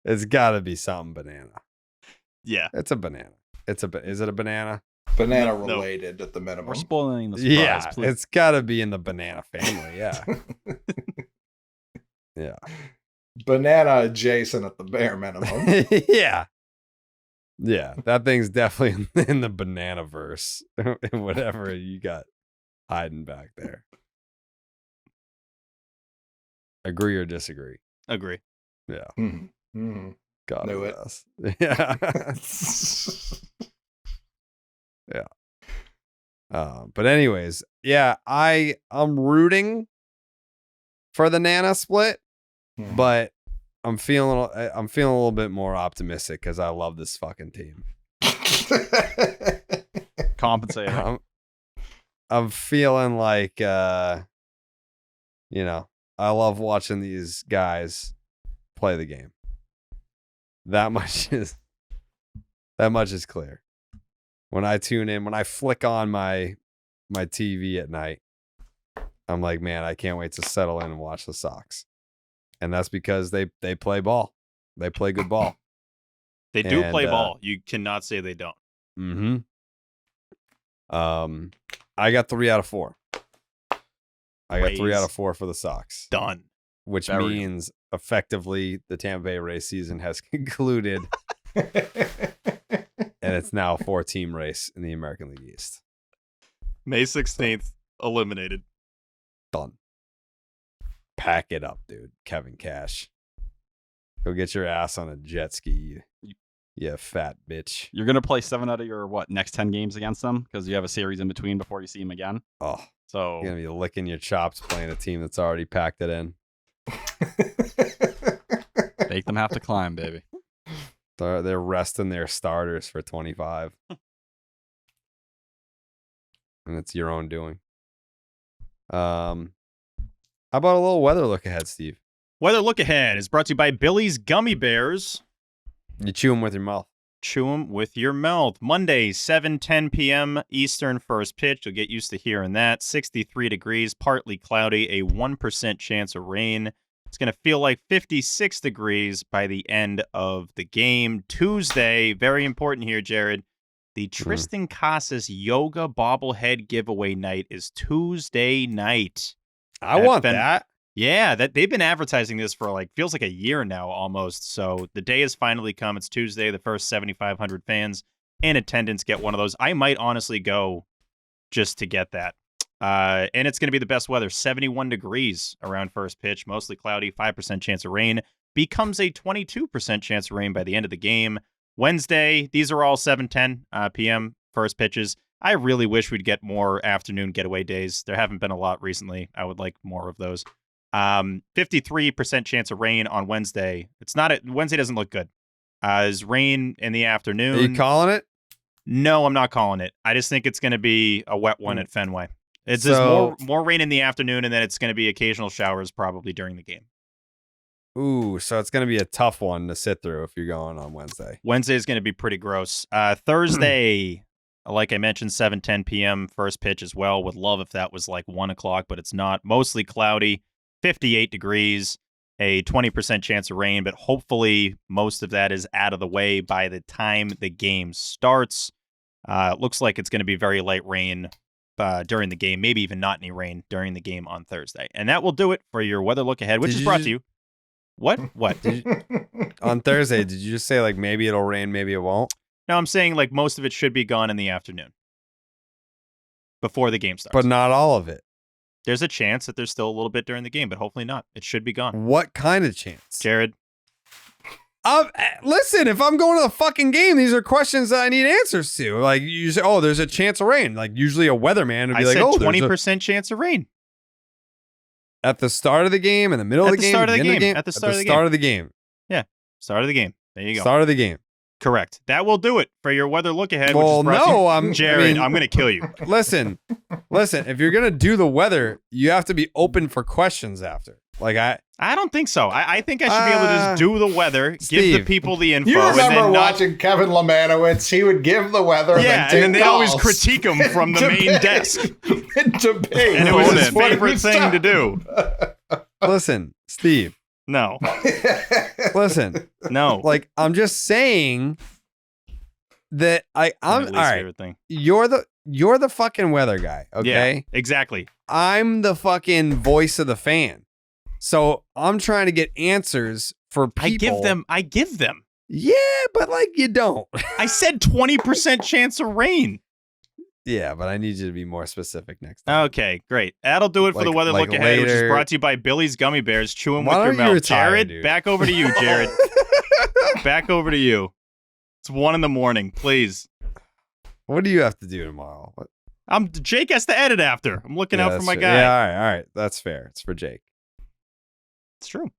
It's got to be something banana. Yeah. It's a banana. Is it a banana? Banana related at the minimum. We're spoiling the surprise. Yeah, please. it's got to be in the banana family. Yeah. Yeah. Banana adjacent at the bare minimum. Yeah. Yeah, that thing's definitely in the banana verse. Whatever you got hiding back there. Agree or disagree? Agree. Yeah. Mm-hmm. Mm-hmm. God Knew it. bless. Yeah. Yeah. But anyways, yeah, I'm rooting for the Nana split, but I'm feeling a little bit more optimistic because I love this fucking team. Compensating. I'm feeling like I love watching these guys play the game. That much is clear. When I tune in, when I flick on my TV at night, I'm like, man, I can't wait to settle in and watch the Sox. And that's because they play ball. They play good ball. They do play ball. You cannot say they don't. Mm-hmm. I got 3 out of 4. I got 3 out of 4 for the Sox. Done. Which means effectively the Tampa Bay Rays season has concluded. And it's now a 4-team race in the American League East. May 16th, eliminated. Done. Pack it up, dude. Kevin Cash. Go get your ass on a jet ski, you fat bitch. You're going to play 7 out of your, next 10 games against them? Because you have a series in between before you see them again? Oh. So you're going to be licking your chops playing a team that's already packed it in. Make them have to climb, baby. They're resting their starters for 25. And it's your own doing. How about a little weather look ahead, Steve? Weather look ahead is brought to you by Billy's Gummy Bears. You chew them with your mouth. Chew them with your mouth. Monday, 7:10 p.m. Eastern first pitch. You'll get used to hearing that. 63 degrees, partly cloudy, a 1% chance of rain. It's going to feel like 56 degrees by the end of the game. Tuesday, very important here, Jared. The Tristan Casas Yoga Bobblehead Giveaway night is Tuesday night. I want that. Yeah, they've been advertising this for feels like a year now almost. So the day has finally come. It's Tuesday. The first 7,500 fans in attendance get one of those. I might honestly go just to get that. And it's going to be the best weather. 71 degrees around first pitch, mostly cloudy, 5% chance of rain. Becomes a 22% chance of rain by the end of the game. Wednesday, these are all 7:10 p.m. first pitches. I really wish we'd get more afternoon getaway days. There haven't been a lot recently. I would like more of those. 53% chance of rain on Wednesday. Wednesday doesn't look good. Is rain in the afternoon. Are you calling it? No, I'm not calling it. I just think it's going to be a wet one at Fenway. It's just more rain in the afternoon, and then it's going to be occasional showers probably during the game. Ooh, so it's going to be a tough one to sit through if you're going on Wednesday. Wednesday is going to be pretty gross. Thursday, like I mentioned, 7:10 p.m. first pitch as well. Would love if that was 1 o'clock, but it's not. Mostly cloudy, 58 degrees, a 20% chance of rain, but hopefully most of that is out of the way by the time the game starts. Looks like it's going to be very light rain during the game, maybe even not any rain during the game on Thursday. And that will do it for your weather look ahead, which is brought to you. What? On Thursday, did you just say maybe it'll rain, maybe it won't? No, I'm saying most of it should be gone in the afternoon before the game starts. But not all of it. There's a chance that there's still a little bit during the game, but hopefully not. It should be gone. What kind of chance? Jared. Listen, if I'm going to the fucking game, these are questions that I need answers to. You say, there's a chance of rain. usually a weatherman would be I said 20% chance of rain. At the start of the game, in the middle of the game, at the start of the game. Yeah, start of the game. There you go. Start of the game. Correct. That will do it for your weather look ahead. Well, Jared, I'm going to kill you. Listen. If you're gonna do the weather, you have to be open for questions after. I don't think so. I think I should be able to just do the weather, Steve, give the people the info. You remember and then watching Kevin Lemanowitz? He would give the weather. Yeah, and then they always critique him from the main desk. Debate. And it was his favorite thing to do. Listen, Steve. No. Listen. No. I'm just saying that I'm all right. Thing. You're the fucking weather guy, okay? Yeah, exactly. I'm the fucking voice of the fan. So I'm trying to get answers for people. I give them. Yeah, but you don't. I said 20% chance of rain. Yeah, but I need you to be more specific next time. Okay, great. That'll do it for the weather look ahead, which is brought to you by Billy's Gummy Bears. Chew them with your mouth. Jared, back over to you, Jared. Back over to you. It's 1 a.m, please. What do you have to do tomorrow? Jake has to edit after. I'm looking out for my guy. Yeah, all right. That's fair. It's for Jake. It's true.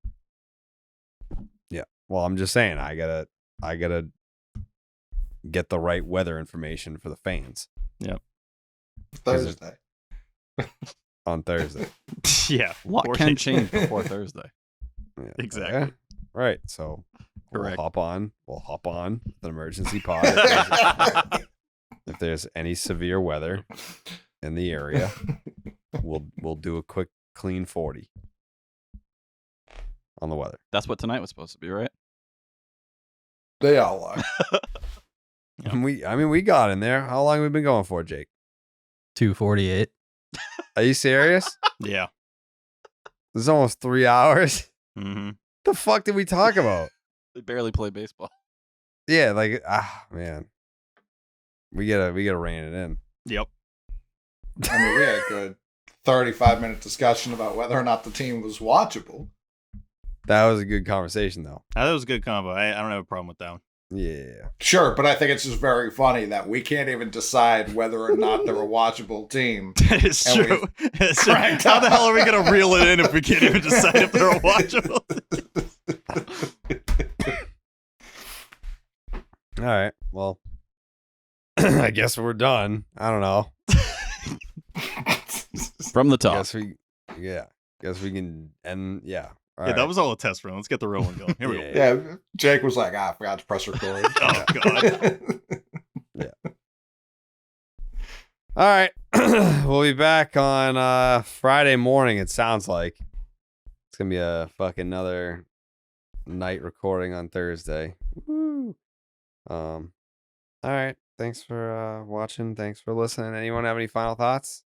Yeah. Well, I'm just saying I gotta get the right weather information for the fans. Yep. Thursday. On Thursday. Yeah. What can change before Thursday? Yeah, exactly. Okay. Right. So correct. We'll hop on the emergency pod. If there's any severe weather in the area, we'll do a quick clean 40 on the weather. That's what tonight was supposed to be, right? They all are. We got in there. How long have we been going for, Jake? 2:48. Are you serious? Yeah. This is almost 3 hours. Mm-hmm. The fuck did we talk about? They barely play baseball. Yeah, like man, we gotta rein it in. Yep. I mean, we had a good 35-minute discussion about whether or not the team was watchable. That was a good conversation, though. That was a good combo. I don't have a problem with that one. Yeah. Sure, but I think it's just very funny that we can't even decide whether or not they're a watchable team. That is true. How the hell are we going to reel it in if we can't even decide if they're a watchable? All right. Well, I guess we're done. I don't know. From the top. Guess we can end. Yeah. All Yeah, right. that was all a test run. Let's get the real one going. Here we go. Yeah, Jake was like, I forgot to press record. Oh, God. Yeah. All right. We'll be back on Friday morning, it sounds like. It's going to be a fucking another night recording on Thursday. Woo. All right. Thanks for watching. Thanks for listening. Anyone have any final thoughts?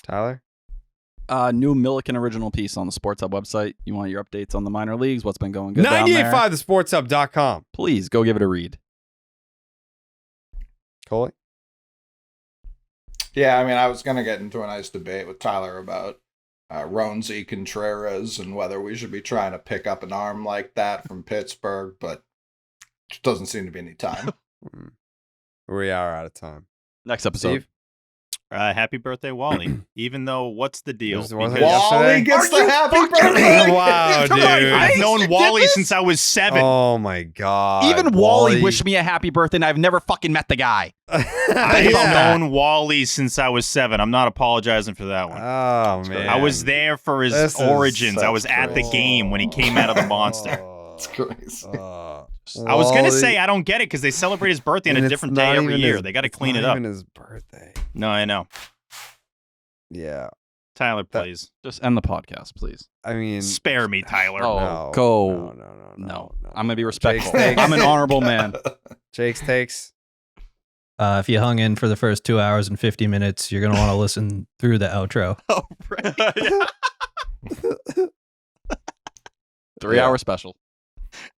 Tyler? New Milliken original piece on the Sports Hub website. You want your updates on the minor leagues? What's been going good down there? 985thesportshub.com. Please go give it a read. Coley? Yeah, I mean, I was going to get into a nice debate with Tyler about Ronzi Contreras and whether we should be trying to pick up an arm like that from Pittsburgh, but it doesn't seem to be any time. We are out of time. Next episode. Steve? Happy birthday, Wally. Even though, what's the deal? Was it Wally gets the happy birthday. Wow, Come dude. on, I've known Wally since I was 7. Oh my god. Even Wally wished me a happy birthday, and I've never fucking met the guy. I've known Wally since I was 7. I'm not apologizing for that one. Oh man. I was there for his origins. I was at the game when he came out of the monster. It's crazy. I was going to say I don't get it because they celebrate his birthday on a different day every year. They got to clean it up. Even his birthday. No, I know. Yeah. Tyler, please. Just end the podcast, please. I mean, spare me, Tyler. Oh, no, go. No. I'm going to be respectful. Jake's I'm an honorable man. Jake's takes. If you hung in for the first 2 hours and 50 minutes, you're going to want to listen through the outro. Oh, right. 3-hour special.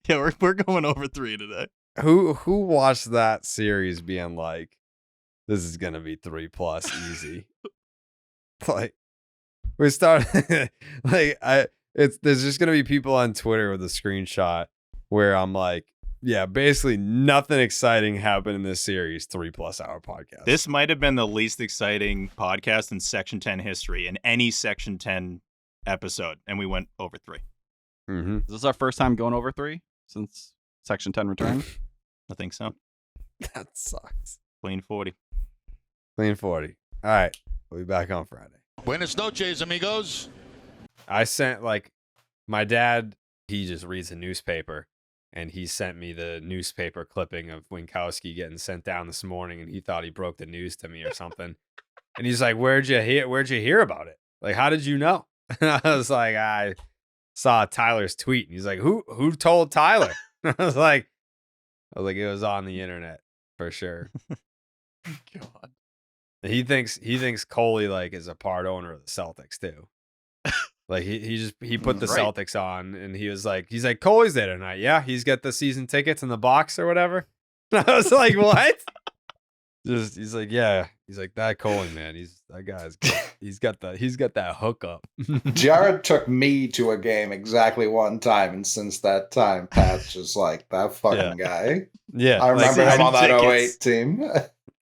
Yeah, we're going over 3 today. Who watched that series being like, this is gonna be 3+ easy? Like we started like there's just gonna be people on Twitter with a screenshot where I'm like, yeah, basically nothing exciting happened in this series. 3+ hour podcast. This might have been the least exciting podcast in Section 10 history in any Section 10 episode, and we went over 3. Mm-hmm. Is this our first time going over 3 since Section 10 returned? I think so. That sucks. Clean 40. Clean 40. All right, we'll be back on Friday. Buenas noches, amigos. I sent my dad. He just reads a newspaper. And he sent me the newspaper clipping of Winckowski getting sent down this morning, and he thought he broke the news to me or something. And he's like, "Where'd you hear about it? Like, how did you know?" And I was like, "I saw Tyler's tweet." And he's like, "Who told Tyler?" I was like, "It was on the internet for sure." God. He thinks Coley is a part owner of the Celtics too. Like he put the Celtics on, and he's like Coley's there tonight. Yeah, he's got the season tickets in the box or whatever. And I was like, what? He's like, yeah. He's like, that Coley, man. He's got that hookup. Jared took me to a game exactly one time, and since that time, Pat's just like that fucking guy. Yeah, I remember him on that 08 team.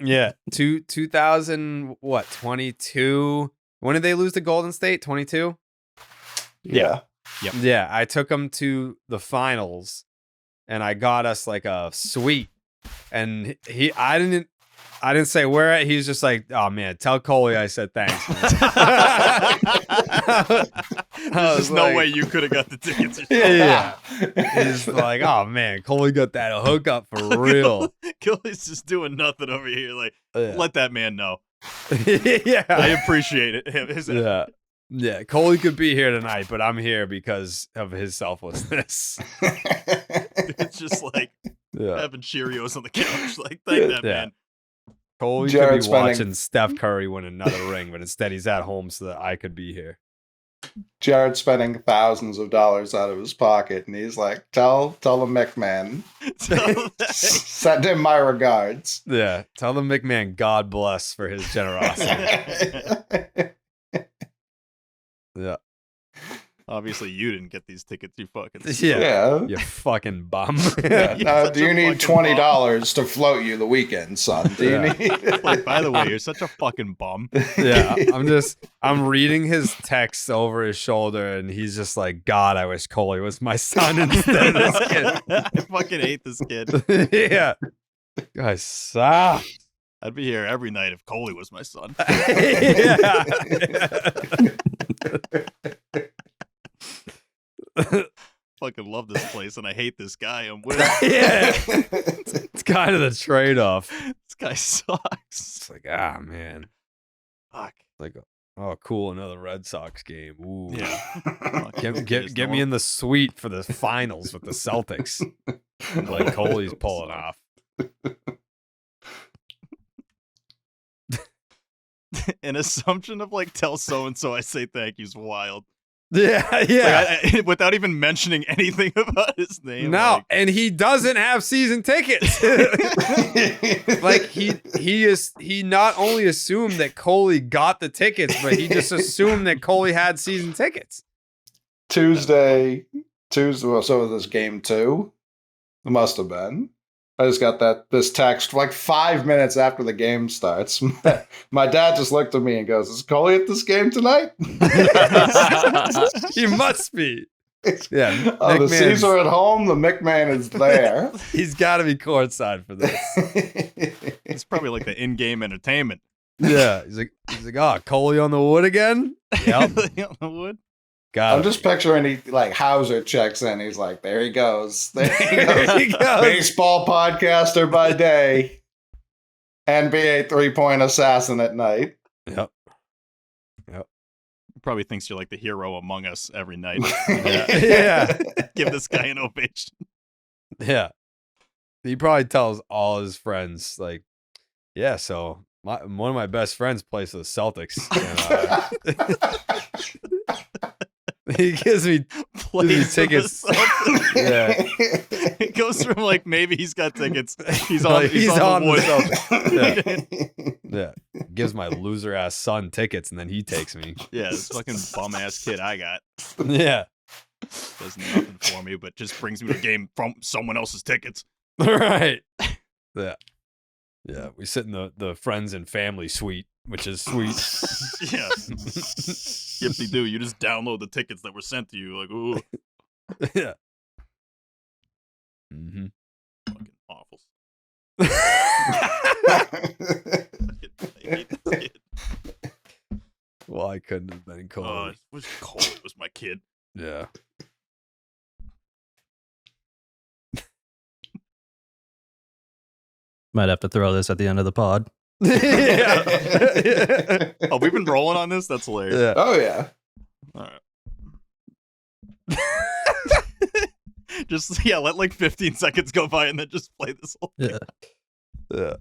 Yeah, 2022. When did they lose to Golden State? 22. Yeah. Yep. Yeah, I took him to the finals, and I got us a suite. And I didn't say where at. He's just like, "Oh man, tell Coley I said thanks." There's no way you could have got the tickets. Yeah. He's like, "Oh man, Coley got that hookup for real." Coley's just doing nothing over here. Let that man know. Yeah, I appreciate it. Yeah. Yeah, Coley could be here tonight, but I'm here because of his selflessness. It's just like having Cheerios on the couch. Like, thank that man. Coley could be watching Steph Curry win another ring, but instead he's at home so that I could be here. Jared's spending thousands of dollars out of his pocket, and he's like, tell the McMahon. Send him my regards. Yeah, tell the McMahon God bless for his generosity. Yeah. Obviously, you didn't get these tickets, you fucking... Yeah. You fucking bum. Do you need $20 to float you the weekend, son? Do you need... Like, by the way, you're such a fucking bum. Yeah, I'm reading his text over his shoulder, and he's just like, God, I wish Coley was my son instead of this kid. I fucking hate this kid. Yeah. Guys, suck. I'd be here every night if Coley was my son. Yeah. Fucking love this place, and I hate this guy I'm with. Yeah. It's kind of the trade-off. This guy sucks. It's like, man. Fuck. Like, oh, cool, another Red Sox game. Ooh. Yeah. Get me in the suite for the finals with the Celtics. Like Coley's pulling off. An assumption of like, tell so-and-so I say thank you's wild. Yeah, yeah. Like, without even mentioning anything about his name. No, like... and he doesn't have season tickets. Like he not only assumed that Coley got the tickets, but he just assumed that Coley had season tickets. Tuesday. Well, so was this game 2? It must have been. I just got this text like 5 minutes after the game starts. My dad just looked at me and goes, "Is Coley at this game tonight?" He must be. Yeah. The C's are at home. The McMahon is there. He's got to be courtside for this. It's probably like the in-game entertainment. Yeah. He's like, oh, Coley on the wood again? Yep. On the wood? I'm just picturing he like Hauser checks in. He's like, there he goes. There he goes. Baseball podcaster by day, NBA 3-point assassin at night. Yep. Probably thinks you're like the hero among us every night. Yeah. Give this guy an ovation. Yeah. He probably tells all his friends, like, yeah, so one of my best friends plays for the Celtics. And, he gives me tickets. Yeah. It goes from like, maybe he's got tickets. He's on the Celtics. Yeah. Gives my loser ass son tickets, and then he takes me. Yeah, this fucking bum ass kid I got. Yeah. Does nothing for me, but just brings me to a game from someone else's tickets. Right. Yeah. Yeah. We sit in the friends and family suite, which is sweet. Yeah. Yippee-doo. You just download the tickets that were sent to you. Like, ooh. Yeah. Mm-hmm. Fucking awful. I hate this kid. Well, I couldn't have been Coley. Coley was my kid. Yeah. Might have to throw this at the end of the pod. Yeah. Oh, we've been rolling on this? That's hilarious. Yeah. Oh, yeah. All right. Just, let like 15 seconds go by and then just play this whole thing. Yeah.